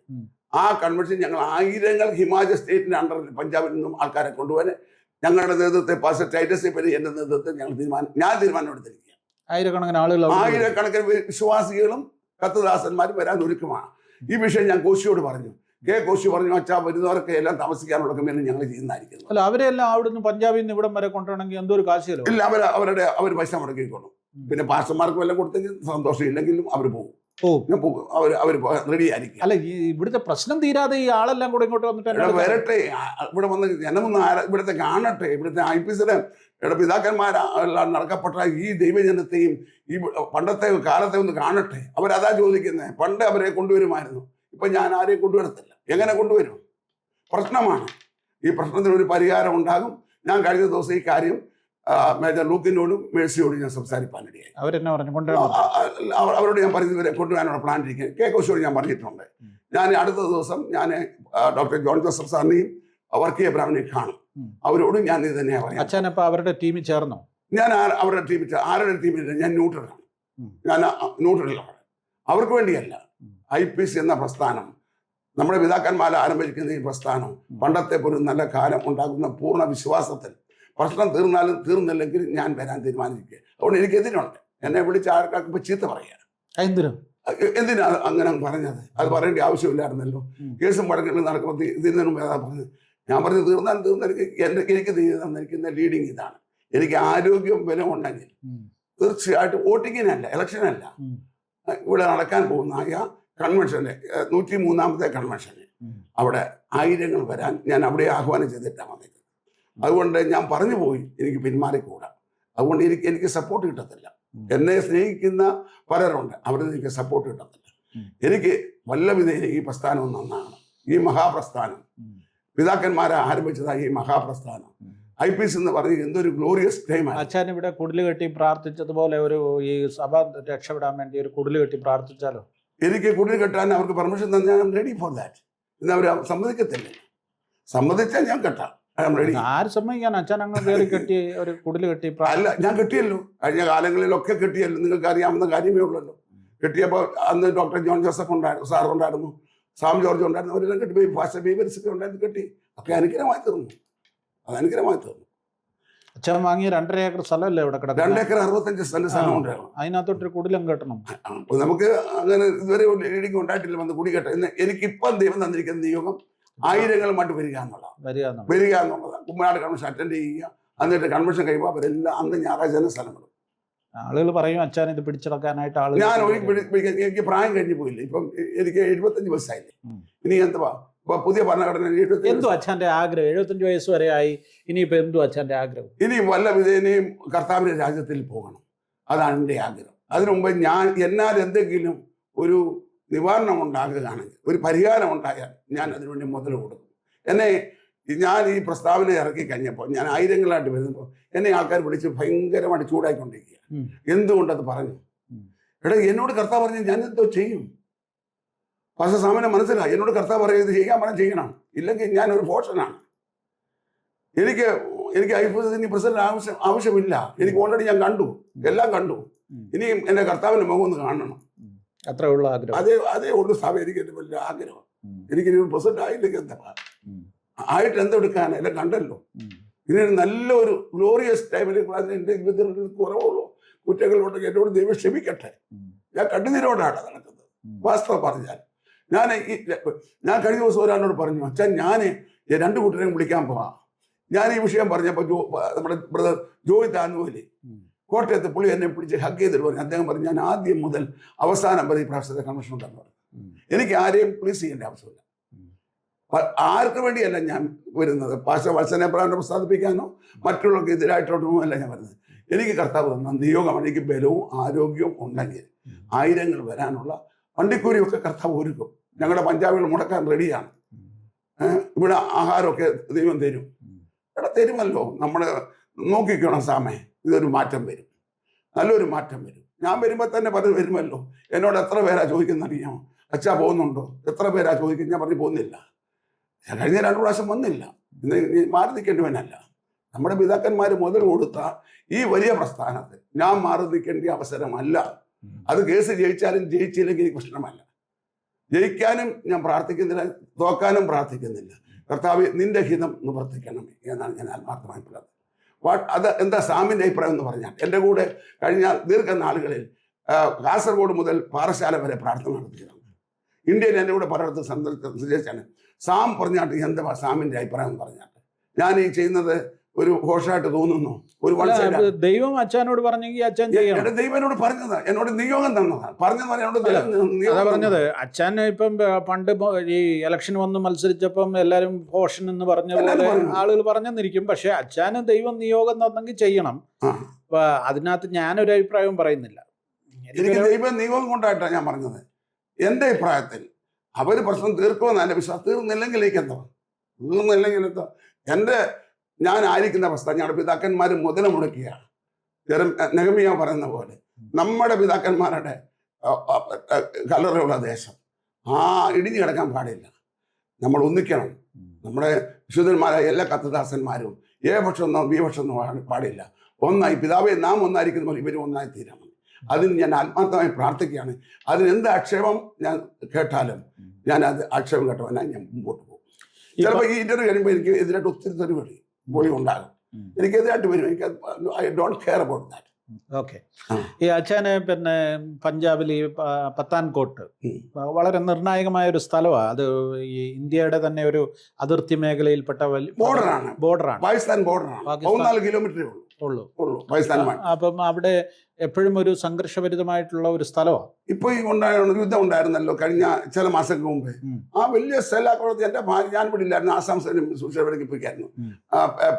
ആ കൺവെൻഷൻ ഞങ്ങൾ ആയിരങ്ങൾ ഹിമാചൽ സ്റ്റേറ്റിന്റെ അണ്ടറിൽ പഞ്ചാബിൽ നിന്നും ആൾക്കാരെ കൊണ്ടുപോകാൻ ഞങ്ങളുടെ നേതൃത്വത്തെ പാസ്റ്റർ ടൈറ്റസ് പറ്റി എൻ്റെ നേതൃത്വത്തിൽ ഞാൻ തീരുമാനം എടുത്തിരിക്കുകയാണ്. ആയിരക്കണക്കിന് വിശ്വാസികളും കത്തുദാസന്മാരും വരാൻ ഒരുക്കമാണ്. ഈ വിഷയം ഞാൻ കോശിയോട് പറഞ്ഞു. കോശി പറഞ്ഞു, അച്ഛാ വരുന്നവർക്ക് എല്ലാം താമസിക്കാനുള്ള ക്രമീകരണം ഞങ്ങൾ ചെയ്യുന്നതായിരിക്കും. അല്ല, അവരെല്ലാം അവിടുന്ന് പഞ്ചാബിൽ നിന്ന് ഇവിടം വരെ കൊണ്ടുവരണമെങ്കിൽ എന്തോ ഒരു കാശിയല്ലോ. ഇല്ല, അവർ പൈസ മുടക്കിക്കൊള്ളും. പിന്നെ പാസ്റ്റർമാർക്ക് വല്ലതും കൊടുത്തെങ്കിൽ സന്തോഷം, ഇല്ലെങ്കിലും അവർ പോകും. അവർ റെഡി ആയിരിക്കും. അല്ല, ഇവിടുത്തെ പ്രശ്നം തീരാതെ ഈ ആളെല്ലാം കൂടെ ഇങ്ങോട്ട് വന്നിട്ട് വരട്ടെ, ഇവിടെ വന്ന് ജനമൊന്ന് ഇവിടുത്തെ കാണട്ടെ. ഇവിടുത്തെ IPSലെ പിതാക്കന്മാരെല്ലാം നടക്കപ്പെട്ട ഈ ദൈവജനത്തെയും ഈ പണ്ടത്തെ കാലത്തെ ഒന്ന് കാണട്ടെ. അവരതാ ചോദിക്കുന്നത്. പണ്ട് അവരെ കൊണ്ടുവരുമായിരുന്നു, ഇപ്പൊ ഞാൻ ആരെയും കൊണ്ടുവരത്തില്ല. എങ്ങനെ കൊണ്ടുവരും? പ്രശ്നമാണ്. ഈ പ്രശ്നത്തിനൊരു പരിഹാരം ഉണ്ടാകും. ഞാൻ കഴിഞ്ഞ ദിവസം ഈ കാര്യം മേജർ ലൂക്കിനോടും മേഴ്സിയോടും ഞാൻ സംസാരിക്കാനിടയായി. അവരെന്നെ പറഞ്ഞു അവരോട് ഞാൻ പറഞ്ഞത് ഇവരെ കൊണ്ടുവരാനുള്ള പ്ലാൻ ഇരിക്കുന്നത് കോശിയോട് ഞാൻ പറഞ്ഞിട്ടുണ്ട്. ഞാൻ അടുത്ത ദിവസം ഞാൻ ഡോക്ടർ ജോൺ ജോസഫ് സാറിനെയും വർക്കി എബ്രാഹിമിനെയും കാണും. അവരോടും ഞാൻ ഇത് തന്നെയാണ് പറയാം. അച്ഛനപ്പോ അവരുടെ ടീമിൽ ചേർന്നോ? ഞാൻ അവരുടെ ടീമിൽ ആരുടെ ടീമിൽ ഞാൻ ന്യൂട്രലാണ്. ഞാൻ ന്യൂട്രലാണ്. അവർക്ക് വേണ്ടിയല്ല. IPS എന്ന പ്രസ്ഥാനം, നമ്മുടെ പിതാക്കന്മാർ ആരംഭിക്കുന്ന ഈ പ്രസ്ഥാനം പണ്ടത്തെ ഒരു നല്ല കാലം ഉണ്ടാകുന്ന പൂർണ്ണ വിശ്വാസത്തിൽ പ്രശ്നം തീർന്നാലും തീർന്നില്ലെങ്കിൽ ഞാൻ വരാൻ തീരുമാനിക്കുക. അതുകൊണ്ട് എനിക്കെതിരുണ്ട്. എന്നെ വിളിച്ച ആൾക്കാർക്ക് ഇപ്പൊ ചീത്ത പറയാ. എന്തിനാ അങ്ങനെ പറഞ്ഞത്? അത് പറയേണ്ട ആവശ്യമില്ലായിരുന്നല്ലോ. കേസും വഴക്കുകളും നടക്കുമ്പോൾ ഇതിനു മുമ്പ് ഏതാ പറഞ്ഞത്? ഞാൻ പറഞ്ഞു തീർന്നാലും എനിക്ക് തന്നിരിക്കുന്ന ലീഡിങ് ഇതാണ്. എനിക്ക് ആരോഗ്യം ബലം ഉണ്ടെങ്കിൽ തീർച്ചയായിട്ടും വോട്ടിങ്ങിനല്ല, ഇലക്ഷനല്ല, ഇവിടെ നടക്കാൻ പോകുന്ന കൺവെൻഷന് 103ാമത്തെ കൺവെൻഷന് അവിടെ ആയിരങ്ങൾ വരാൻ ഞാൻ അവിടെ ആഹ്വാനം ചെയ്തിട്ടാണ് വന്നിരിക്കുന്നത്. അതുകൊണ്ട് ഞാൻ പറഞ്ഞു പോയി, എനിക്ക് പിന്മാറിക്കൂടാ. അതുകൊണ്ട് എനിക്ക് സപ്പോർട്ട് കിട്ടത്തില്ല. എന്നെ സ്നേഹിക്കുന്ന പലരുണ്ട്, അവരിൽ എനിക്ക് സപ്പോർട്ട് കിട്ടത്തില്ല. എനിക്ക് വല്ല വിധേന ഈ പ്രസ്ഥാനം നന്നാണ്. ഈ മഹാപ്രസ്ഥാനം പിതാക്കന്മാരെ ആരംഭിച്ചതായി ഈ മഹാപ്രസ്ഥാനം IPS എന്ന് പറഞ്ഞ് എന്തൊരു ഗ്ലോറിയസ് ടൈമാണ്. അച്ഛൻ ഇവിടെ കുടില് കെട്ടി പ്രാർത്ഥിച്ചതുപോലെ ഒരു ഈ സഭ രക്ഷപ്പെടാൻ വേണ്ടി ഒരു കുടില് കെട്ടി പ്രാർത്ഥിച്ചാലോ? എനിക്ക് കുടിൽ കെട്ടാൻ അവർക്ക് പെർമിഷൻ തന്നെ ഞാൻ റെഡി ഫോർ ദാറ്റ്. ഇന്ന് അവർ സമ്മതിക്കത്തില്ല. സമ്മതിച്ചാൽ ഞാൻ കെട്ടാം. ആര് സമ്മതിക്കാൻ? അച്ഛൻ അങ്ങ് കയറി കെട്ടി ഒരു കുടില് കെട്ടി അല്ല, ഞാൻ കെട്ടിയല്ലോ. കഴിഞ്ഞ കാലങ്ങളിലൊക്കെ കെട്ടിയല്ലോ. നിങ്ങൾക്ക് അറിയാവുന്ന കാര്യമേ ഉള്ളല്ലോ. കെട്ടിയപ്പോൾ അന്ന് ഡോക്ടർ ജോൺ ജോസഫ് ഉണ്ടായിരുന്നു, സാർ ഉണ്ടായിരുന്നു, സാം ജോർജ് ഉണ്ടായിരുന്നു. അവരെല്ലാം കെട്ടി, ഭാഷ ബീവരിസൊക്കെ ഉണ്ടായിരുന്നു, കെട്ടി. ഒക്കെ അനുഗ്രഹമായി തീർന്നു. അത് അനുഗ്രഹമായി തീർന്നു. അച്ഛൻ വാങ്ങിയ 2.5 ഏക്കർ സ്ഥലമല്ലേ ഇവിടെ കിടക്കും? 2 ഏക്കർ 65 സെന്റ് സ്ഥലം ഉണ്ടായിരുന്നു. അതിനകത്തോട്ടൊരു കുടിലും കെട്ടണം. നമുക്ക് അങ്ങനെ ഇതുവരെ ലീഡിങ് ഉണ്ടായിട്ടില്ല. വന്ന് കുടി കെട്ട. എനിക്കിപ്പം ദൈവം തന്നിരിക്കുന്ന നിയോഗം ആയിരങ്ങളുമായിട്ട് വരിക എന്നുള്ളതാണ്. കുമ്മനാട് കൺവെൻഷൻ അറ്റൻഡ് ചെയ്യുക. എന്നിട്ട് കൺവെൻഷൻ കഴിയുമ്പോൾ അവരെല്ലാം അന്ന് ഞായറാഴ്ച തന്നെ സ്ഥലങ്ങളും. ആളുകൾ പറയും അച്ഛൻ ഇത് പിടിച്ചെടുക്കാനായിട്ട് ആളുകൾ. ഞാൻ എനിക്ക് പ്രായം കഴിഞ്ഞു പോയില്ലേ. ഇപ്പം എനിക്ക് 75 വയസ്സായില്ലേ. ഇനി എന്താ ഇപ്പൊ പുതിയ ഭരണഘടന എന്തോ അച്ഛൻ്റെ ആഗ്രഹം? 75 വയസ്സ് വരെ ആയി. ഇനിയിപ്പോ എന്തോ അച്ഛൻ്റെ ആഗ്രഹം? ഇനി വല്ല വിധേനയും കർത്താവിന്റെ രാജ്യത്തിൽ പോകണം. അതാണ് എൻ്റെ ആഗ്രഹം. അതിനു മുമ്പ് എന്നാൽ എന്തെങ്കിലും ഒരു നിവാരണം ഉണ്ടാകുകയാണെങ്കിൽ, ഒരു പരിഹാരം ഉണ്ടായാൽ ഞാൻ അതിനുവേണ്ടി മുതൽ കൊടുക്കും. ഞാൻ ഈ പ്രസ്താവന ഇറക്കി കഴിഞ്ഞപ്പോൾ, ഞാൻ ആയിരങ്ങളായിട്ട് വരുന്നപ്പോൾ എന്നെ ആൾക്കാർ വിളിച്ച് ഭയങ്കരമായിട്ട് ചൂടായിക്കൊണ്ടിരിക്കുക. എന്തുകൊണ്ടത് പറഞ്ഞു? എടാ, എന്നോട് കർത്താവ് പറഞ്ഞു ഞാൻ എന്തോ ചെയ്യും. പക്ഷേ സാമാന്യം മനസ്സിലായി. എന്നോട് കർത്താവ് പറയുന്നത് ചെയ്യാൻ പറഞ്ഞാൽ ചെയ്യണം, ഇല്ലെങ്കിൽ ഞാനൊരു ഫോഷനാണ്. എനിക്ക് IPS പ്രസിഡന്റ് ആവശ്യമില്ല. എനിക്ക് ഓൾറെഡി ഞാൻ കണ്ടു, എല്ലാം കണ്ടു. ഇനിയും എൻ്റെ കർത്താവിൻ്റെ മുഖം ഒന്ന് കാണണം. അത്രേ ഉള്ള ആഗ്രഹം. അതേ ഉള്ളൂ സഭ. എനിക്ക് എൻ്റെ വലിയ ആഗ്രഹം. എനിക്ക് പ്രസിഡന്റ് ആയില്ലെങ്കിൽ എന്താ ആയിട്ട് എന്തെടുക്കാൻ എല്ലാം കണ്ടല്ലോ. ഇനി നല്ലൊരു ഗ്ലോറിയസ് ടൈമിൽ എൻ്റെ ജീവിതത്തിൽ കുറവുള്ളൂ. കുറ്റങ്ങളുണ്ടെങ്കിൽ എന്നോട് ദൈവം ക്ഷമിക്കട്ടെ. ഞാൻ കണ്ണുനീരോടാണ് നടക്കുന്നത്. വാസ്തവം പറഞ്ഞാൽ ഞാൻ കഴിഞ്ഞ ദിവസം ഒരാളോട് പറഞ്ഞു, അച്ഛൻ ഞാൻ 2 കൂട്ടരെയും വിളിക്കാൻ പോവാം. ഞാൻ ഈ വിഷയം പറഞ്ഞപ്പോൾ നമ്മുടെ ബ്രദർ ജോയ് താന്നുപോലെ കോട്ടയത്ത് പുള്ളി എന്നെ പിടിച്ച് ഹഗ് ചെയ്തിട്ട് പറഞ്ഞു. അദ്ദേഹം പറഞ്ഞു, ഞാൻ ആദ്യം മുതൽ അവസാനം വരെ ഈ പ്രാവശ്യത്തെ കൺവെൻഷൻ ഉണ്ടെന്ന് പറഞ്ഞു. എനിക്ക് ആരെയും പ്ലീസ് ചെയ്യേണ്ട ആവശ്യമില്ല. ആർക്ക് വേണ്ടിയല്ല ഞാൻ വരുന്നത്. പാസ്റ്റർ വത്സനെ പ്രസ്ഥാപിപ്പിക്കാനോ മറ്റുള്ളവർക്ക് എതിരായിട്ടോട്ടോ അല്ല ഞാൻ വരുന്നത്. എനിക്ക് കർത്താവ് തന്ന നിയോഗം, എനിക്ക് ബലവും ആരോഗ്യവും ഉണ്ടെങ്കിൽ ആയിരങ്ങൾ വരാനുള്ള വണ്ടിക്കൂലിയൊക്കെ കർത്താവ് ഒരുക്കും. ഞങ്ങളുടെ പഞ്ചാബികൾ മുടക്കാൻ റെഡിയാണ്. ഇവിടെ ആഹാരമൊക്കെ ദൈവം തരും. ഇവിടെ തരുമല്ലോ. നമ്മൾ നോക്കിക്കണം സാമേ, ഇതൊരു മാറ്റം വരും, നല്ലൊരു മാറ്റം വരും. ഞാൻ വരുമ്പോൾ തന്നെ പലരും വരുമല്ലോ. എന്നോട് എത്ര പേരാ ചോദിക്കുന്നറിയാമോ, അച്ഛാ പോകുന്നുണ്ടോ? എത്ര പേരാ ചോദിക്കും. ഞാൻ പറഞ്ഞു പോകുന്നില്ല. ഞാൻ കഴിഞ്ഞ 2 പ്രാവശ്യം വന്നില്ല. ഇന്ന് മാറി നിൽക്കേണ്ടവനല്ല. നമ്മുടെ പിതാക്കന്മാർ മുതൽ കൊടുത്ത ഈ വലിയ പ്രസ്ഥാനത്തിൽ ഞാൻ മാറി നിൽക്കേണ്ട അവസരമല്ല. അത് കേസ് ജയിച്ചാലും ജയിച്ചില്ലെങ്കിൽ എനിക്ക് പ്രശ്നമല്ല. ജയിക്കാനും ഞാൻ പ്രാർത്ഥിക്കുന്നില്ല, തോക്കാനും പ്രാർത്ഥിക്കുന്നില്ല. കർത്താവ് നിന്റെ ഹിതം നിവർത്തിക്കണമേ എന്നാണ് ഞാൻ ആത്മാർത്ഥമായി പറയുന്നത്. അത് എന്താ സാമിൻ്റെ അഭിപ്രായം എന്ന് പറഞ്ഞാൽ, എൻ്റെ കൂടെ കഴിഞ്ഞ ദീർഘനാളുകളിൽ കാസർഗോഡ് മുതൽ പാറശാല വരെ പ്രാർത്ഥന നടത്തിയതാണ്. ഇന്ത്യയിൽ എൻ്റെ കൂടെ പലയിടത്ത് സന്ദർശിച്ചാണ്. സാം പറഞ്ഞാട്ട് എന്താ സാമിൻ്റെ അഭിപ്രായം എന്ന് പറഞ്ഞാട്ട്, ഞാൻ ഈ ചെയ്യുന്നത് ഒരു ഘോഷമായിട്ട് തോന്നുന്നു, ഒരു ദൈവം അച്ഛനോട് പറഞ്ഞെങ്കിൽ അച്ഛൻ ചെയ്യണം. ദൈവം എന്നോട് പറഞ്ഞത്, എന്നോട് നിയോഗം തന്നതാണ്. പറഞ്ഞത് അച്ഛൻ ഇപ്പം പണ്ട് ഈ ഇലക്ഷൻ വന്ന് മത്സരിച്ചപ്പം എല്ലാരും ഭോഷൻ എന്ന് പറഞ്ഞ പോലെ ആളുകൾ പറഞ്ഞെന്നിരിക്കും. പക്ഷെ അച്ഛന് ദൈവം നിയോഗം തന്നെങ്കിൽ ചെയ്യണം. അപ്പൊ അതിനകത്ത് ഞാനൊരു അഭിപ്രായവും പറയുന്നില്ല. എനിക്ക് ദൈവം നിയോഗം കൊണ്ടായിട്ടാണ് ഞാൻ പറഞ്ഞത്. എൻ്റെ അഭിപ്രായത്തിൽ അവർ പ്രശ്നം തീർക്കുമെന്ന് എൻ്റെ വിശ്വാസം. തീർന്നില്ലെങ്കിൽ എൻ്റെ ഞാൻ ആയിരിക്കുന്ന അവസ്ഥ, ഞങ്ങളുടെ പിതാക്കന്മാർ മുതല മുടക്കിയാണ്. നെഹമ്യാ പറയുന്ന പോലെ നമ്മുടെ പിതാക്കന്മാരുടെ കല്ലറയുള്ള ദേശം ഇടിഞ്ഞു കിടക്കാൻ പാടില്ല. നമ്മൾ ഒന്നിക്കണം. നമ്മുടെ വിശുദ്ധന്മാരായ എല്ലാ കത്തദാസന്മാരും പക്ഷം ഒന്നോ പക്ഷം ഒന്നും പാടില്ല. ഒന്നായി പിതാവെ നാം ഒന്നായിരിക്കുന്ന പോലെ ഇവരും ഒന്നായി തീരണം. അതിന് ഞാൻ ആത്മാർത്ഥമായി പ്രാർത്ഥിക്കുകയാണ്. അതിനെന്ത് ആക്ഷേപം ഞാൻ കേട്ടാലും ഞാൻ അത് ആക്ഷേപം കേട്ടവനായി ഞാൻ മുമ്പോട്ട് പോകും. ചിലപ്പോൾ ഈ ഇന്റർവ്യൂ കഴിയുമ്പോൾ എനിക്ക് എതിരായിട്ട് ഒത്തിരി തെരുവിളി പൊളി ഉണ്ടാകും. എനിക്കെതിരായിട്ട് വരും. എനിക്ക് I don't care about that. Okay. ഈ അച്ഛന് പിന്നെ പഞ്ചാബിൽ ഈ പത്താൻകോട്ട് വളരെ നിർണായകമായ ഒരു സ്ഥലമാണ്. അത് ഈ ഇന്ത്യയുടെ തന്നെ ഒരു അതിർത്തി മേഖലയിൽപ്പെട്ട ബോർഡറാണ്. പാകിസ്ഥാൻ ബോർഡറാണ്. 14 കിലോമീറ്ററേ ഉള്ളൂ. അപ്പം അവിടെ എപ്പോഴും ഒരു സംഘർഷഭരിതമായിട്ടുള്ള ഒരു സ്ഥലമാണ്. ഇപ്പൊ ഈ യുദ്ധം ഉണ്ടായിരുന്നല്ലോ കഴിഞ്ഞ ചില മാസങ്ങൾക്ക് മുമ്പ്. ആ വലിയ സ്ഥലമാക്കുള്ളത് എൻ്റെ ഭാര്യ, ഞാൻ ഇവിടെ ഇല്ലായിരുന്നു, ആസാം സൂക്ഷിച്ചവിടേക്ക് പോയിക്കായിരുന്നു.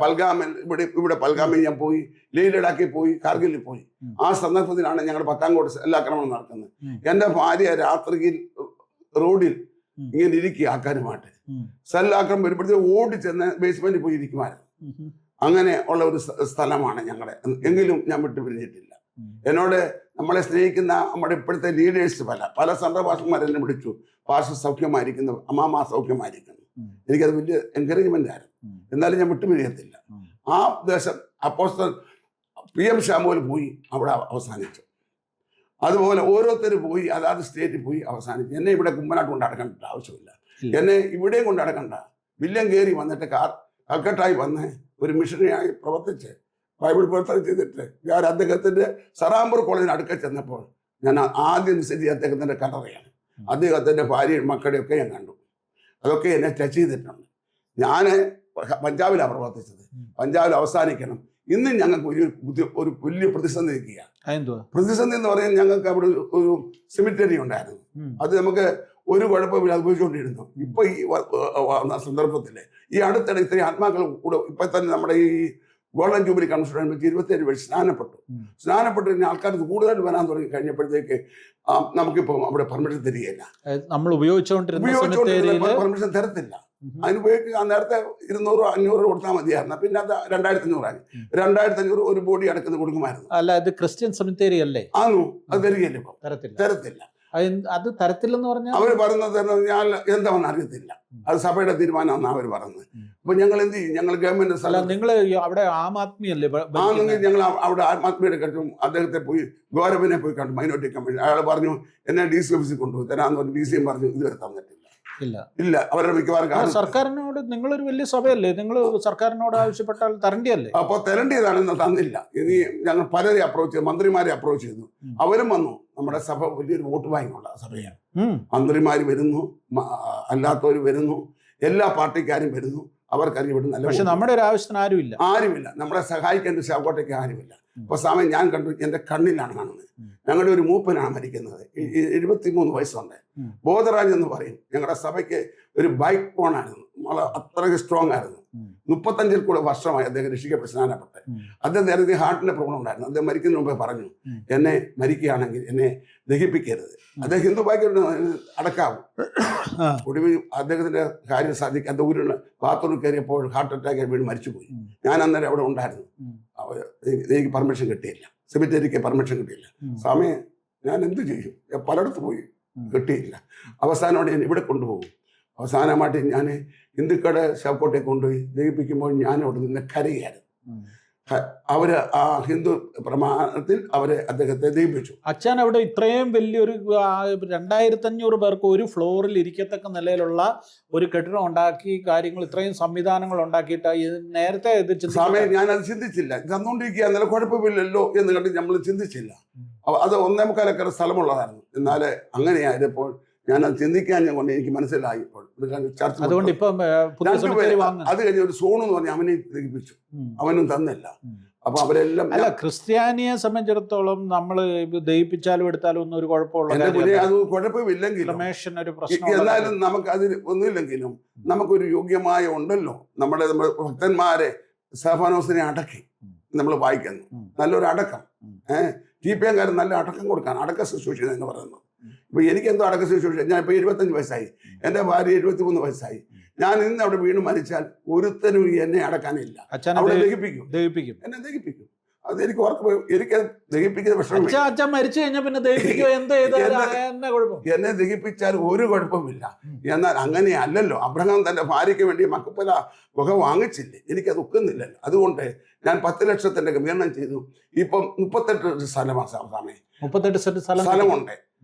പൽഗാമിൽ ഇവിടെ പൽഗാമിൽ ഞാൻ പോയി, ലേ ലഡാക്കിൽ പോയി, കാർഗിലിൽ പോയി. ആ സന്ദർഭത്തിലാണ് ഞങ്ങളുടെ പത്താൻകോട്ട് സെല്ലാക്രമണം നടക്കുന്നത്. എൻ്റെ ഭാര്യ രാത്രിയിൽ റോഡിൽ ഇങ്ങനെ ഇരിക്കുക ആൾക്കാരുമായിട്ട്. സെല്ലാക്രമം വരുമ്പോഴത്തേക്ക് ഓടി ചെന്ന് ബേസ്മെന്റിൽ പോയി ഇരിക്കുമായിരുന്നു. അങ്ങനെ ഉള്ള ഒരു സ്ഥലമാണ് ഞങ്ങളുടെ. എങ്കിലും ഞാൻ വിട്ടുപിരിഞ്ഞിട്ടില്ല. എന്നോട് നമ്മളെ സ്നേഹിക്കുന്ന നമ്മുടെ ഇപ്പോഴത്തെ ലീഡേഴ്സ് പല സന്ദർഭാഷന്മാരെന്നെ വിളിച്ചു, പാർശ്വ സൗഖ്യമായിരിക്കുന്നു, അമ്മാമ സൗഖ്യമായിരിക്കുന്നു. എനിക്കത് വലിയ എൻകറേജ്മെന്റ് ആയിരുന്നു. എന്നാലും ഞാൻ വിട്ടുപിരിയത്തില്ല. ആ ദേശം അപ്പോസ്തലൻ PM ശാമുവേൽ പോയി അവിടെ അവസാനിച്ചു. അതുപോലെ ഓരോരുത്തർ പോയി അതാത് സ്റ്റേറ്റിൽ പോയി അവസാനിച്ചു. എന്നെ ഇവിടെ കുമ്പനാട്ട് കൊണ്ട് അടക്കേണ്ട ആവശ്യമില്ല. എന്നെ ഇവിടെയും കൊണ്ട് അടക്കണ്ട. വില്യം കയറി വന്നിട്ട് കൽക്കട്ടായി വന്ന് ഒരു മിഷണറിയായി പ്രവർത്തിച്ച് ബൈബിൾ പ്രവർത്തനം ചെയ്തിട്ട് ഞാൻ അദ്ദേഹത്തിൻ്റെ സറാംപൂർ കോളേജിന് അടുക്ക ചെന്നപ്പോൾ ഞാൻ ആദ്യം വിസിറ്റ് അദ്ദേഹത്തിൻ്റെ കല്ലറയാണ്. അദ്ദേഹത്തിൻ്റെ ഭാര്യയും മക്കളെയൊക്കെ ഞാൻ കണ്ടു. അതൊക്കെ എന്നെ ടച്ച് ചെയ്തിട്ടുണ്ട്. ഞാൻ പഞ്ചാബിലാണ് പ്രവർത്തിച്ചത്. പഞ്ചാബിൽ അവസാനിക്കണം. ഇന്നും ഞങ്ങൾക്ക് ഒരു വലിയ പ്രതിസന്ധി നിൽക്കുകയാണ്. പ്രതിസന്ധി എന്ന് പറയുന്നത് ഞങ്ങൾക്ക് അവിടെ ഒരു സെമിറ്ററി ഉണ്ടായിരുന്നു. അത് നമുക്ക് ഒരു കുഴപ്പമില്ല അനുഭവിച്ചുകൊണ്ടിരുന്നു. ഇപ്പൊ ഈ സന്ദർഭത്തില് ഈ അടുത്തിടെ ഇത്രയും ആത്മാക്കൾ കൂടെ ഇപ്പൊ തന്നെ നമ്മുടെ ഈ ഗോൾഡൻ ജൂബിലി കൺവെൻഷൻ 27 പേര് സ്നാനപ്പെട്ടു കഴിഞ്ഞാൽ ആൾക്കാർ കൂടുതൽ വരാൻ തുടങ്ങി കഴിഞ്ഞപ്പോഴത്തേക്ക് നമുക്കിപ്പോൾ അവിടെ പെർമിഷൻ തരികയില്ല. നമ്മൾ ഉപയോഗിച്ചുകൊണ്ടിരുന്ന പെർമിഷൻ തരത്തില്ല. അതിനുപയോഗിക്കുക നേരത്തെ 200-500 കൊടുത്താൽ മതിയായിരുന്നു. പിന്നെ അത് 2500 ആയി. 2500 ഒരു ബോഡി അടക്കുന്നത് കൊടുക്കുമായിരുന്നു. അല്ല, അത് ക്രിസ്ത്യൻ സെമിത്തേരി അല്ലേ? ആണോ? അത് തരികയില്ല. ഇപ്പൊ തരത്തില്ല. അത് തരത്തില്ലെന്ന് പറഞ്ഞാൽ അവർ പറയുന്നത് ഞാൻ എന്താണെന്ന് അറിയത്തില്ല. അത് സഭയുടെ തീരുമാനമാണ് അവർ പറയുന്നത്. അപ്പൊ ഞങ്ങൾ എന്ത് ചെയ്യും? ഞങ്ങൾ ഗവൺമെന്റ് സ്ഥലം നിങ്ങൾ അവിടെ ആം ആദ്മി അല്ലേ? ഞങ്ങൾ അവിടെ ആം ആദ്മിയുടെ കണ്ടും അദ്ദേഹത്തെ പോയി ഗൗരവനെ പോയി കണ്ടു. മൈനോറിറ്റി കമ്മീഷൻ അയാൾ പറഞ്ഞു എന്നെ DC ഓഫീസിൽ കൊണ്ടുപോയി തരാമെന്ന് പറഞ്ഞു. DC പറഞ്ഞു ഇതുവരെ തന്നിട്ടില്ല. ഇല്ല അവരുടെ മിക്കവാറും സർക്കാരിനോട് നിങ്ങളൊരു വലിയ സഭയല്ലേ, നിങ്ങൾ സർക്കാരിനോട് ആവശ്യപ്പെട്ടാൽ തരേണ്ടിയല്ലേ? അപ്പോൾ തരേണ്ടതാണെന്ന് തന്നില്ല. ഇനി ഞങ്ങൾ പലരെ അപ്രോച്ച് ചെയ്തു, മന്ത്രിമാരെ അപ്രോച്ച് ചെയ്തു. അവരും വന്നു. നമ്മുടെ സഭ വലിയൊരു വോട്ട് ബാങ്കുള്ള സഭയാണ്. മന്ത്രിമാർ വരുന്നു, അല്ലാത്തവർ വരുന്നു, എല്ലാ പാർട്ടിക്കാരും വരുന്നു. അവർക്കറിയാം ഇവിടെ നല്ല. പക്ഷെ നമ്മുടെ ഒരു ആവശ്യത്തിന് ആരുമില്ല. നമ്മളെ സഹായിക്കാൻ ശവക്കോട്ടയ്ക്ക് ആരുമില്ല. അപ്പോൾ സമയം ഞാൻ കണ്ടു, എൻ്റെ കണ്ണിലാണ് കാണുന്നത്. ഞങ്ങളുടെ ഒരു മൂപ്പനാണ് മരിക്കുന്നത്, 73 വയസ്സുണ്ട്. ബോധരാജ് എന്ന് പറയും. ഞങ്ങളുടെ സഭയ്ക്ക് ഒരു ബൈക്ക് പോണായിരുന്നു, അത്രയ്ക്ക് സ്ട്രോങ് ആയിരുന്നു. 35 കൂടെ വർഷമായി അദ്ദേഹം രക്ഷിക്കപ്പെട്ട് സ്നാനപ്പെട്ട്. അദ്ദേഹം നേരത്തെ ഹാർട്ടിന്റെ പ്രോബ്ലം ഉണ്ടായിരുന്നു. അദ്ദേഹം മരിക്കുന്നതിന് മുമ്പേ പറഞ്ഞു, എന്നെ മരിക്കുകയാണെങ്കിൽ എന്നെ ദഹിപ്പിക്കരുത്. അദ്ദേഹം ഹിന്ദു ബാക്കിൽ അടക്കാവും. ഒടുവിൽ അദ്ദേഹത്തിന്റെ കാര്യം സാധിക്കും. അത് ഊരിന് ബാത്റൂമിൽ കയറിയപ്പോൾ ഹാർട്ട് അറ്റാക്ക് വീണ് മരിച്ചുപോയി. ഞാൻ അന്നേരം അവിടെ ഉണ്ടായിരുന്നു. എനിക്ക് പെർമിഷൻ കിട്ടിയില്ല, സെമിത്തേരിക്ക് പെർമിഷൻ കിട്ടിയില്ല. സമയം ഞാൻ എന്ത് ചെയ്യും? പലയിടത്ത് പോയി, കിട്ടിയില്ല. അവസാനോടെ ഞാൻ ഇവിടെ കൊണ്ടുപോകും. അവസാനമായിട്ട് ഞാൻ ഹിന്ദുക്കളുടെ ശവക്കോട്ടയെ കൊണ്ടുപോയി ദഹിപ്പിക്കുമ്പോൾ ഞാൻ അവിടെ നിന്ന് കരയായിരുന്നു. അവര് ആ ഹിന്ദു പ്രമാണത്തിൽ അവരെ അദ്ദേഹത്തെ ദഹിപ്പിച്ചു. അച്ഛൻ അവിടെ ഇത്രയും വലിയൊരു 2500 പേർക്ക് ഒരു ഫ്ലോറിൽ ഇരിക്കത്തക്ക നിലയിലുള്ള ഒരു കെട്ടിടം ഉണ്ടാക്കി, കാര്യങ്ങൾ ഇത്രയും സംവിധാനങ്ങൾ ഉണ്ടാക്കിയിട്ട് നേരത്തെ സമയം ഞാൻ അത് ചിന്തിച്ചില്ല. തന്നുകൊണ്ടിരിക്കുക എന്നാലും കുഴപ്പമില്ലല്ലോ എന്ന് കണ്ട് നമ്മൾ ചിന്തിച്ചില്ല. അത് 1.25 ഏക്കർ സ്ഥലമുള്ളതായിരുന്നു. എന്നാല് അങ്ങനെയായപ്പോൾ ഞാൻ അത് ചിന്തിക്കാൻ കൊണ്ട് എനിക്ക് മനസ്സിലായി. അതുകൊണ്ട് ഇപ്പം അത് കഴിഞ്ഞ ഒരു സോൺ എന്ന് പറഞ്ഞാൽ അവനെ ദഹിപ്പിച്ചു, അവനും തന്നില്ല. അപ്പൊ അവരെല്ലാം അല്ല, ക്രിസ്ത്യാനിയെ സംബന്ധിച്ചിടത്തോളം നമ്മൾ ദഹിപ്പിച്ചാലും എടുത്താലും ഒന്നും ഒരു കുഴപ്പമുള്ള അത് കുഴപ്പമില്ലെങ്കിലും എന്നാലും നമുക്ക് അതിൽ ഒന്നുമില്ലെങ്കിലും നമുക്കൊരു യോഗ്യമായ ഉണ്ടല്ലോ. നമ്മുടെ ഭക്തന്മാരെ സഫാനോസിനെ അടക്കി നമ്മൾ വായിക്കുന്നു. നല്ലൊരു അടക്കം. ടി.പി.എംകാരൻ നല്ല അടക്കം കൊടുക്കാൻ അടക്ക ശുശ്രൂഷിക്കുന്നത് എന്ന് പറയുന്നത്. ഇപ്പൊ എനിക്കെന്തോ അടക്ക ശുശ്രൂഷ. ഞാൻ ഇപ്പൊ 25 വയസ്സായി, എൻ്റെ ഭാര്യ 23 വയസ്സായി. ഞാൻ ഇന്ന് അവിടെ വീണ് മരിച്ചാൽ ഒരുത്തനും എന്നെ അടക്കാനില്ല. അവിടെ ദഹിപ്പിക്കും, എന്നെ ദഹിപ്പിക്കും. അത് എനിക്ക് എനിക്ക് ദഹിപ്പിക്കുന്ന വിഷമം. എന്നെ ദഹിപ്പിച്ചാൽ ഒരു കുഴപ്പമില്ല. എന്നാൽ അങ്ങനെ അല്ലല്ലോ. അബ്രഹാം തന്റെ ഭാര്യയ്ക്ക് വേണ്ടി മക്കപ്പല ഗുഹ വാങ്ങിച്ചില്ലേ? എനിക്കത് ഒക്കുന്നില്ലല്ലോ. അതുകൊണ്ട് ഞാൻ 10 ലക്ഷത്തിന്റെ വിതരണം ചെയ്തു. ഇപ്പം 38 സ്ഥലമുണ്ട്.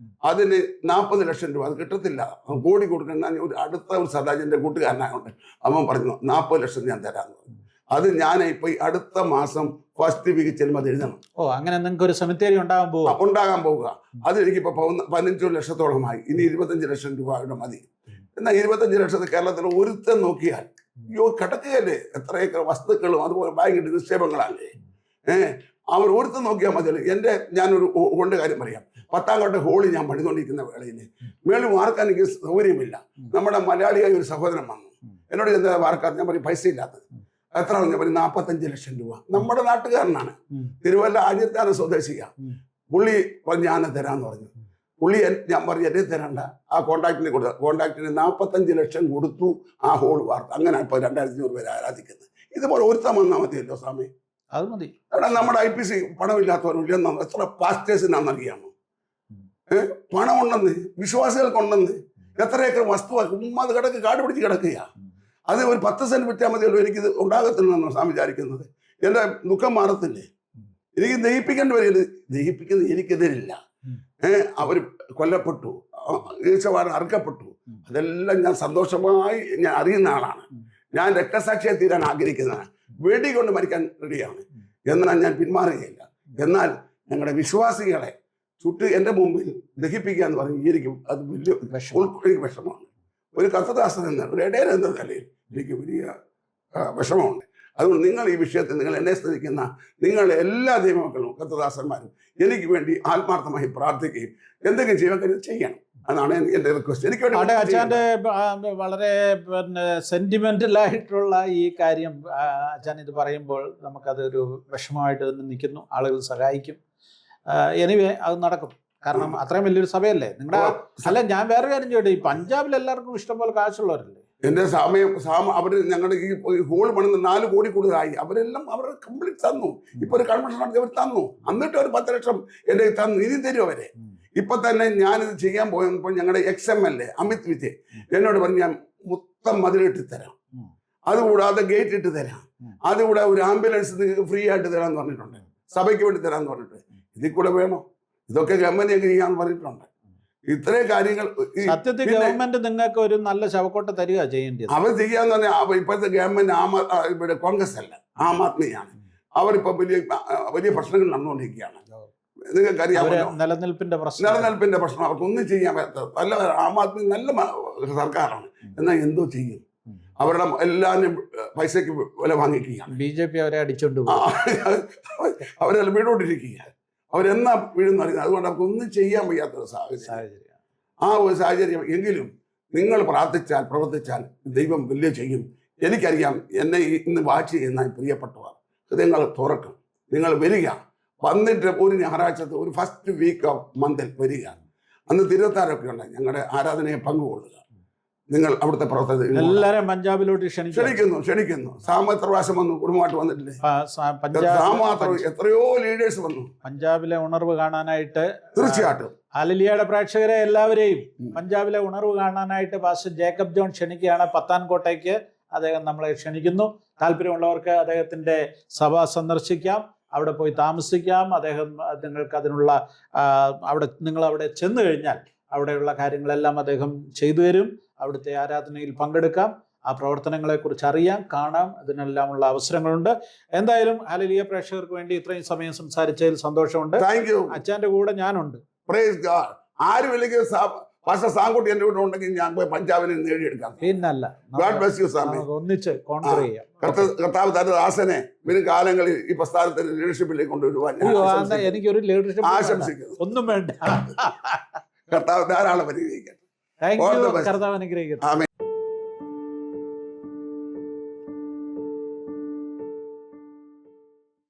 അതിന് 40 ലക്ഷം രൂപ അത് കിട്ടത്തില്ല. കോടി കൊടുക്കുന്ന ഒരു അടുത്ത ഒരു സദാജിന്റെ കൂട്ടുകാരനായോണ്ട് അവൻ പറഞ്ഞു 40 ലക്ഷം ഞാൻ തരാമെന്ന് പറഞ്ഞു. അത് ഞാൻ ഇപ്പൊ അടുത്ത മാസം ഫസ്റ്റ് വീക്ക് ചെല്ലുമ്പോൾ അത് എഴുതണം. അങ്ങനെ നിങ്ങൾക്ക് ഒരു സെമിത്തേരി ഉണ്ടാകാൻ പോവുക. അത് എനിക്കിപ്പോ 15 ലക്ഷത്തോളമായി. ഇനി 25 ലക്ഷം രൂപയുടെ മതി. എന്നാൽ 25 ലക്ഷത്തിൽ കേരളത്തിൽ ഒരുത്തൻ നോക്കിയാൽ കിടക്കുകയല്ലേ, എത്ര ഏക്കർ വസ്തുക്കളും അതുപോലെ ബാങ്കിന്റെ നിക്ഷേപങ്ങളല്ലേ. അവർ ഒരുത്തൻ നോക്കിയാൽ മതിയല്ലോ. ഞാനൊരു കൊണ്ട് കാര്യം പറയാം. 10ാം കോട്ട ഹോളി ഞാൻ പണിതുകൊണ്ടിരിക്കുന്ന വേളയിൽ മേളിൽ വാർക്കാൻ എനിക്ക് സൗകര്യമില്ല. നമ്മുടെ മലയാളിയായ ഒരു സഹോദരൻ വന്നു എന്നോട് എന്താ വാർക്കാൻ. ഞാൻ പറയും പൈസ ഇല്ലാത്തത്. എത്ര ഞാൻ പറയും 45 ലക്ഷം രൂപ. നമ്മുടെ നാട്ടുകാരനാണ്, തിരുവല്ല ആര്യത്താന സ്വദേശിക. പുള്ളി ഞാൻ തരാന്ന് പറഞ്ഞു. പുള്ളി ഞാൻ പറഞ്ഞു എന്നെ തരണ്ട, ആ കോൺട്രാക്ടിന് കൊടുത്ത കോൺട്രാക്ടിന് 45 ലക്ഷം കൊടുത്തു. ആ ഹോൾ വാർത്ത. അങ്ങനെ ഇപ്പൊ 2500 പേര് ആരാധിക്കുന്നത്. ഇതുപോലെ ഒരുത്തം വന്നാൽ മതിയല്ലോ സ്വാമി. അത് മതി. അവിടെ നമ്മുടെ IPC പണമില്ലാത്തവരില്ലെന്നോ എത്ര പാസ്റ്റേഴ്സിനാണെന്നറിയാമോ? പണം ഉണ്ടെന്ന്, വിശ്വാസികൾക്കുണ്ടെന്ന്. എത്ര ഏക്കർ വസ്തു ഉമ്മാത് കിടക്ക് കാട് പിടിച്ച് കിടക്കുക. അത് ഒരു 10 സെന്റ് വിറ്റാൽ മതിയല്ലോ. എനിക്കിത് ഉണ്ടാകത്തില്ലെന്നാണ് സ്വാമി വിചാരിക്കുന്നത്. എൻ്റെ ദുഃഖം മാറത്തില്ലേ? എനിക്ക് ദഹിപ്പിക്കേണ്ടി വരില്ല. ദഹിപ്പിക്കുന്നത് എനിക്കെതിരില്ല. അവർ കൊല്ലപ്പെട്ടു, ഈശവാൻ അറുക്കപ്പെട്ടു. അതെല്ലാം ഞാൻ സന്തോഷമായി ഞാൻ അറിയുന്ന ആളാണ്. ഞാൻ രക്തസാക്ഷിയെ തീരാൻ ആഗ്രഹിക്കുന്നതാണ്. വെടി കൊണ്ട് മരിക്കാൻ റെഡിയാണ്. എന്നാൽ ഞാൻ പിന്മാറുകയില്ല. എന്നാൽ ഞങ്ങളുടെ വിശ്വാസികളെ ചുട്ട് എൻ്റെ മുമ്പിൽ ദഹിപ്പിക്കുക എന്ന് പറഞ്ഞു എനിക്കും അത് വലിയ വിഷമമാണ്. ഒരു കർത്തദാസൻ എന്ന ഒരു ഇടയൻ എന്ന നിലയിൽ എനിക്ക് വലിയ വിഷമമുണ്ട്. അതുകൊണ്ട് നിങ്ങൾ ഈ വിഷയത്തിൽ നിങ്ങൾ എന്നെ സ്നേഹിക്കുന്ന നിങ്ങളുടെ എല്ലാ ദൈവമക്കളും കർത്തദാസന്മാരും എനിക്ക് വേണ്ടി ആത്മാർത്ഥമായി പ്രാർത്ഥിക്കുകയും എന്തെങ്കിലും ചെയ്യാൻ ചെയ്യണം. അതാണ് എൻ്റെ റിക്വസ്റ്റ്. എനിക്ക് വേണ്ടി അച്ഛൻ്റെ വളരെ സെന്റിമെന്റലായിട്ടുള്ള ഈ കാര്യം അച്ഛൻ ഇത് പറയുമ്പോൾ നമുക്കതൊരു വിഷമമായിട്ട് തന്നെ നിൽക്കുന്നു. ആളുകൾ സഹായിക്കും. എനിവേ അത് നടക്കും. കാരണം അത്രയും വലിയൊരു സഭയല്ലേ നിങ്ങളുടെ. അല്ല, ഞാൻ വേറെ കാര്യം ചോദിച്ചു, ഈ പഞ്ചാബിൽ എല്ലാവർക്കും ഇഷ്ടംപോലെ കാശുള്ളവരല്ലേ? എൻ്റെ അവർ ഞങ്ങളുടെ ഈ ഹോൾ പണിന്ന് 4 കോടി കൂടുതലായി. അവരെല്ലാം അവർ കംപ്ലീറ്റ് തന്നു. ഇപ്പൊ ഒരു കൺവെൻഷൻ നടത്തി അവർ തന്നു. എന്നിട്ട് ഒരു 10 ലക്ഷം എൻ്റെ തന്നു. ഇനി തരും അവരെ. ഇപ്പൊ തന്നെ ഞാനിത് ചെയ്യാൻ പോയപ്പോൾ ഞങ്ങളുടെ XMLA അമിത് വിജയ് എന്നോട് പറഞ്ഞു ഞാൻ മൊത്തം മതിലിട്ട് തരാം, അതുകൂടാതെ ഗേറ്റ് ഇട്ട് തരാം, അതുകൂടെ ഒരു ആംബുലൻസ് നിങ്ങൾക്ക് ഫ്രീ ആയിട്ട് തരാമെന്ന് പറഞ്ഞിട്ടുണ്ട്. സഭയ്ക്ക് വേണ്ടി തരാമെന്ന് പറഞ്ഞിട്ട്. ഇതിൽ കൂടെ വേണോ? ഇതൊക്കെ ഗവൺമെന്റ് ചെയ്യാന്ന് പറഞ്ഞിട്ടുണ്ട്. ഇത്രയും കാര്യങ്ങൾ സത്യത്തിൽ ഗവൺമെന്റ് നിങ്ങൾക്ക് ഒരു നല്ല ശവക്കോട്ട തരിക ചെയ്യേണ്ടത്. അവർ ചെയ്യാന്ന് പറഞ്ഞാൽ ഇപ്പോഴത്തെ ഗവൺമെന്റ് ഇവിടെ കോൺഗ്രസ് അല്ല, ആം ആദ്മിയാണ്. അവരിപ്പോ വലിയ പ്രശ്നങ്ങൾ നടന്നുകൊണ്ടിരിക്കുകയാണ്. നിങ്ങൾക്കറിയാമല്ലോ, നിലനിൽപ്പിന്റെ പ്രശ്നം. അവർക്കൊന്നും ചെയ്യാൻ പറ്റാത്തത്. നല്ല ആം ആദ്മി നല്ല സർക്കാരാണ്. എന്നാൽ എന്തോ ചെയ്യും? അവരുടെ എല്ലാവരും പൈസയ്ക്ക് വില വാങ്ങിക്കുകയാണ്. BJP അവരെ അടിച്ചോണ്ട് ആ, പോകും. അവരെല്ലാം വീണോണ്ടിരിക്കുക. അവരെന്നാ വീഴുന്ന അറിയുന്നത്. അതുകൊണ്ട് നമുക്ക് ഒന്നും ചെയ്യാൻ വയ്യാത്തൊരു സാഹചര്യം. ആ ഒരു സാഹചര്യം എങ്കിലും നിങ്ങൾ പ്രാർത്ഥിച്ചാൽ പ്രവർത്തിച്ചാൽ ദൈവം വലിയ ചെയ്യും. എനിക്കറിയാം, എന്നെ ഇന്ന് വാച്ച് ചെയ്യുന്ന പ്രിയപ്പെട്ടവർ ഹൃദയങ്ങൾ തുറക്കും. നിങ്ങൾ വരിക, വന്നിട്ട് ഒരു ഞായറാഴ്ചത്തെ ഒരു ഫസ്റ്റ് വീക്ക് ഓഫ് മന്തിൽ വരിക. അന്ന് തിരുവത്താരൊക്കെ ഉണ്ട്. ഞങ്ങളുടെ ആരാധനയെ പങ്കുകൊള്ളുക. നിങ്ങൾ അവിടുത്തെ പ്രവർത്തകർ എല്ലാരും പഞ്ചാബിലോട്ട് ക്ഷണിക്കുന്നു. സാമത്ര പ്രാവശ്യം വന്നു, കുടുംബമായിട്ട് വന്നിട്ടില്ലേ? സാമാത്രം എത്രയോ ലീഡേഴ്സ് വന്നു പഞ്ചാബിലെ ഉണർവ് കാണാനായിട്ട്. തീർച്ചയായിട്ടും ഹല്ലേലൂയയുടെ പ്രേക്ഷകരെ എല്ലാവരെയും പഞ്ചാബിലെ ഉണർവ് കാണാനായിട്ട് പാസ്റ്റർ ജേക്കബ് ജോൺ ക്ഷണിക്കുകയാണ്. പത്താൻകോട്ടയ്ക്ക് അദ്ദേഹം നമ്മളെ ക്ഷണിക്കുന്നു. താല്പര്യമുള്ളവർക്ക് അദ്ദേഹത്തിന്റെ സഭ സന്ദർശിക്കാം, അവിടെ പോയി താമസിക്കാം. അദ്ദേഹം നിങ്ങൾക്ക് അതിനുള്ള നിങ്ങൾ അവിടെ ചെന്ന് കഴിഞ്ഞാൽ അവിടെയുള്ള കാര്യങ്ങളെല്ലാം അദ്ദേഹം ചെയ്തു തരും. അവിടുത്തെ ആരാധനയിൽ പങ്കെടുക്കാം, ആ പ്രവർത്തനങ്ങളെക്കുറിച്ച് അറിയാം, കാണാം. ഇതിനെല്ലാമുള്ള അവസരങ്ങളുണ്ട്. എന്തായാലും ഹല്ലേലൂയ പ്രേക്ഷകർക്ക് വേണ്ടി ഇത്രയും സമയം സംസാരിച്ചതിൽ സന്തോഷമുണ്ട്. അച്ഛൻ്റെ കൂടെ ഞാനുണ്ട്. Praise God. ആരുമില്ലെങ്കിൽ പാസ്റ്റർ സാങ്കുട്ടി എൻ്റെ കൂടെ ഉണ്ടെങ്കിൽ ഞാൻ പോയി പഞ്ചാബിനെ നേടിയെടുക്കാം. പിന്നല്ല, ഒന്നിച്ച് കോൺട്രോൾ ചെയ്യാം. കർത്താവ് തന്റെ ദാസനെ വരും കാലങ്ങളിൽ ഈ പ്രസ്ഥാനത്തിന്റെ ലീഡർഷിപ്പിലേക്ക് കൊണ്ടുവരുവാൻ എനിക്കൊരു ലീഡർഷിപ്പ് ആശംസിക്കുന്നു. ഒന്നും വേണ്ട. കർത്താവ് ധാരാളം അനുഗ്രഹിക്കട്ടെ. Thank you. കർത്താവ് അനുഗ്രഹിക്കട്ടെ.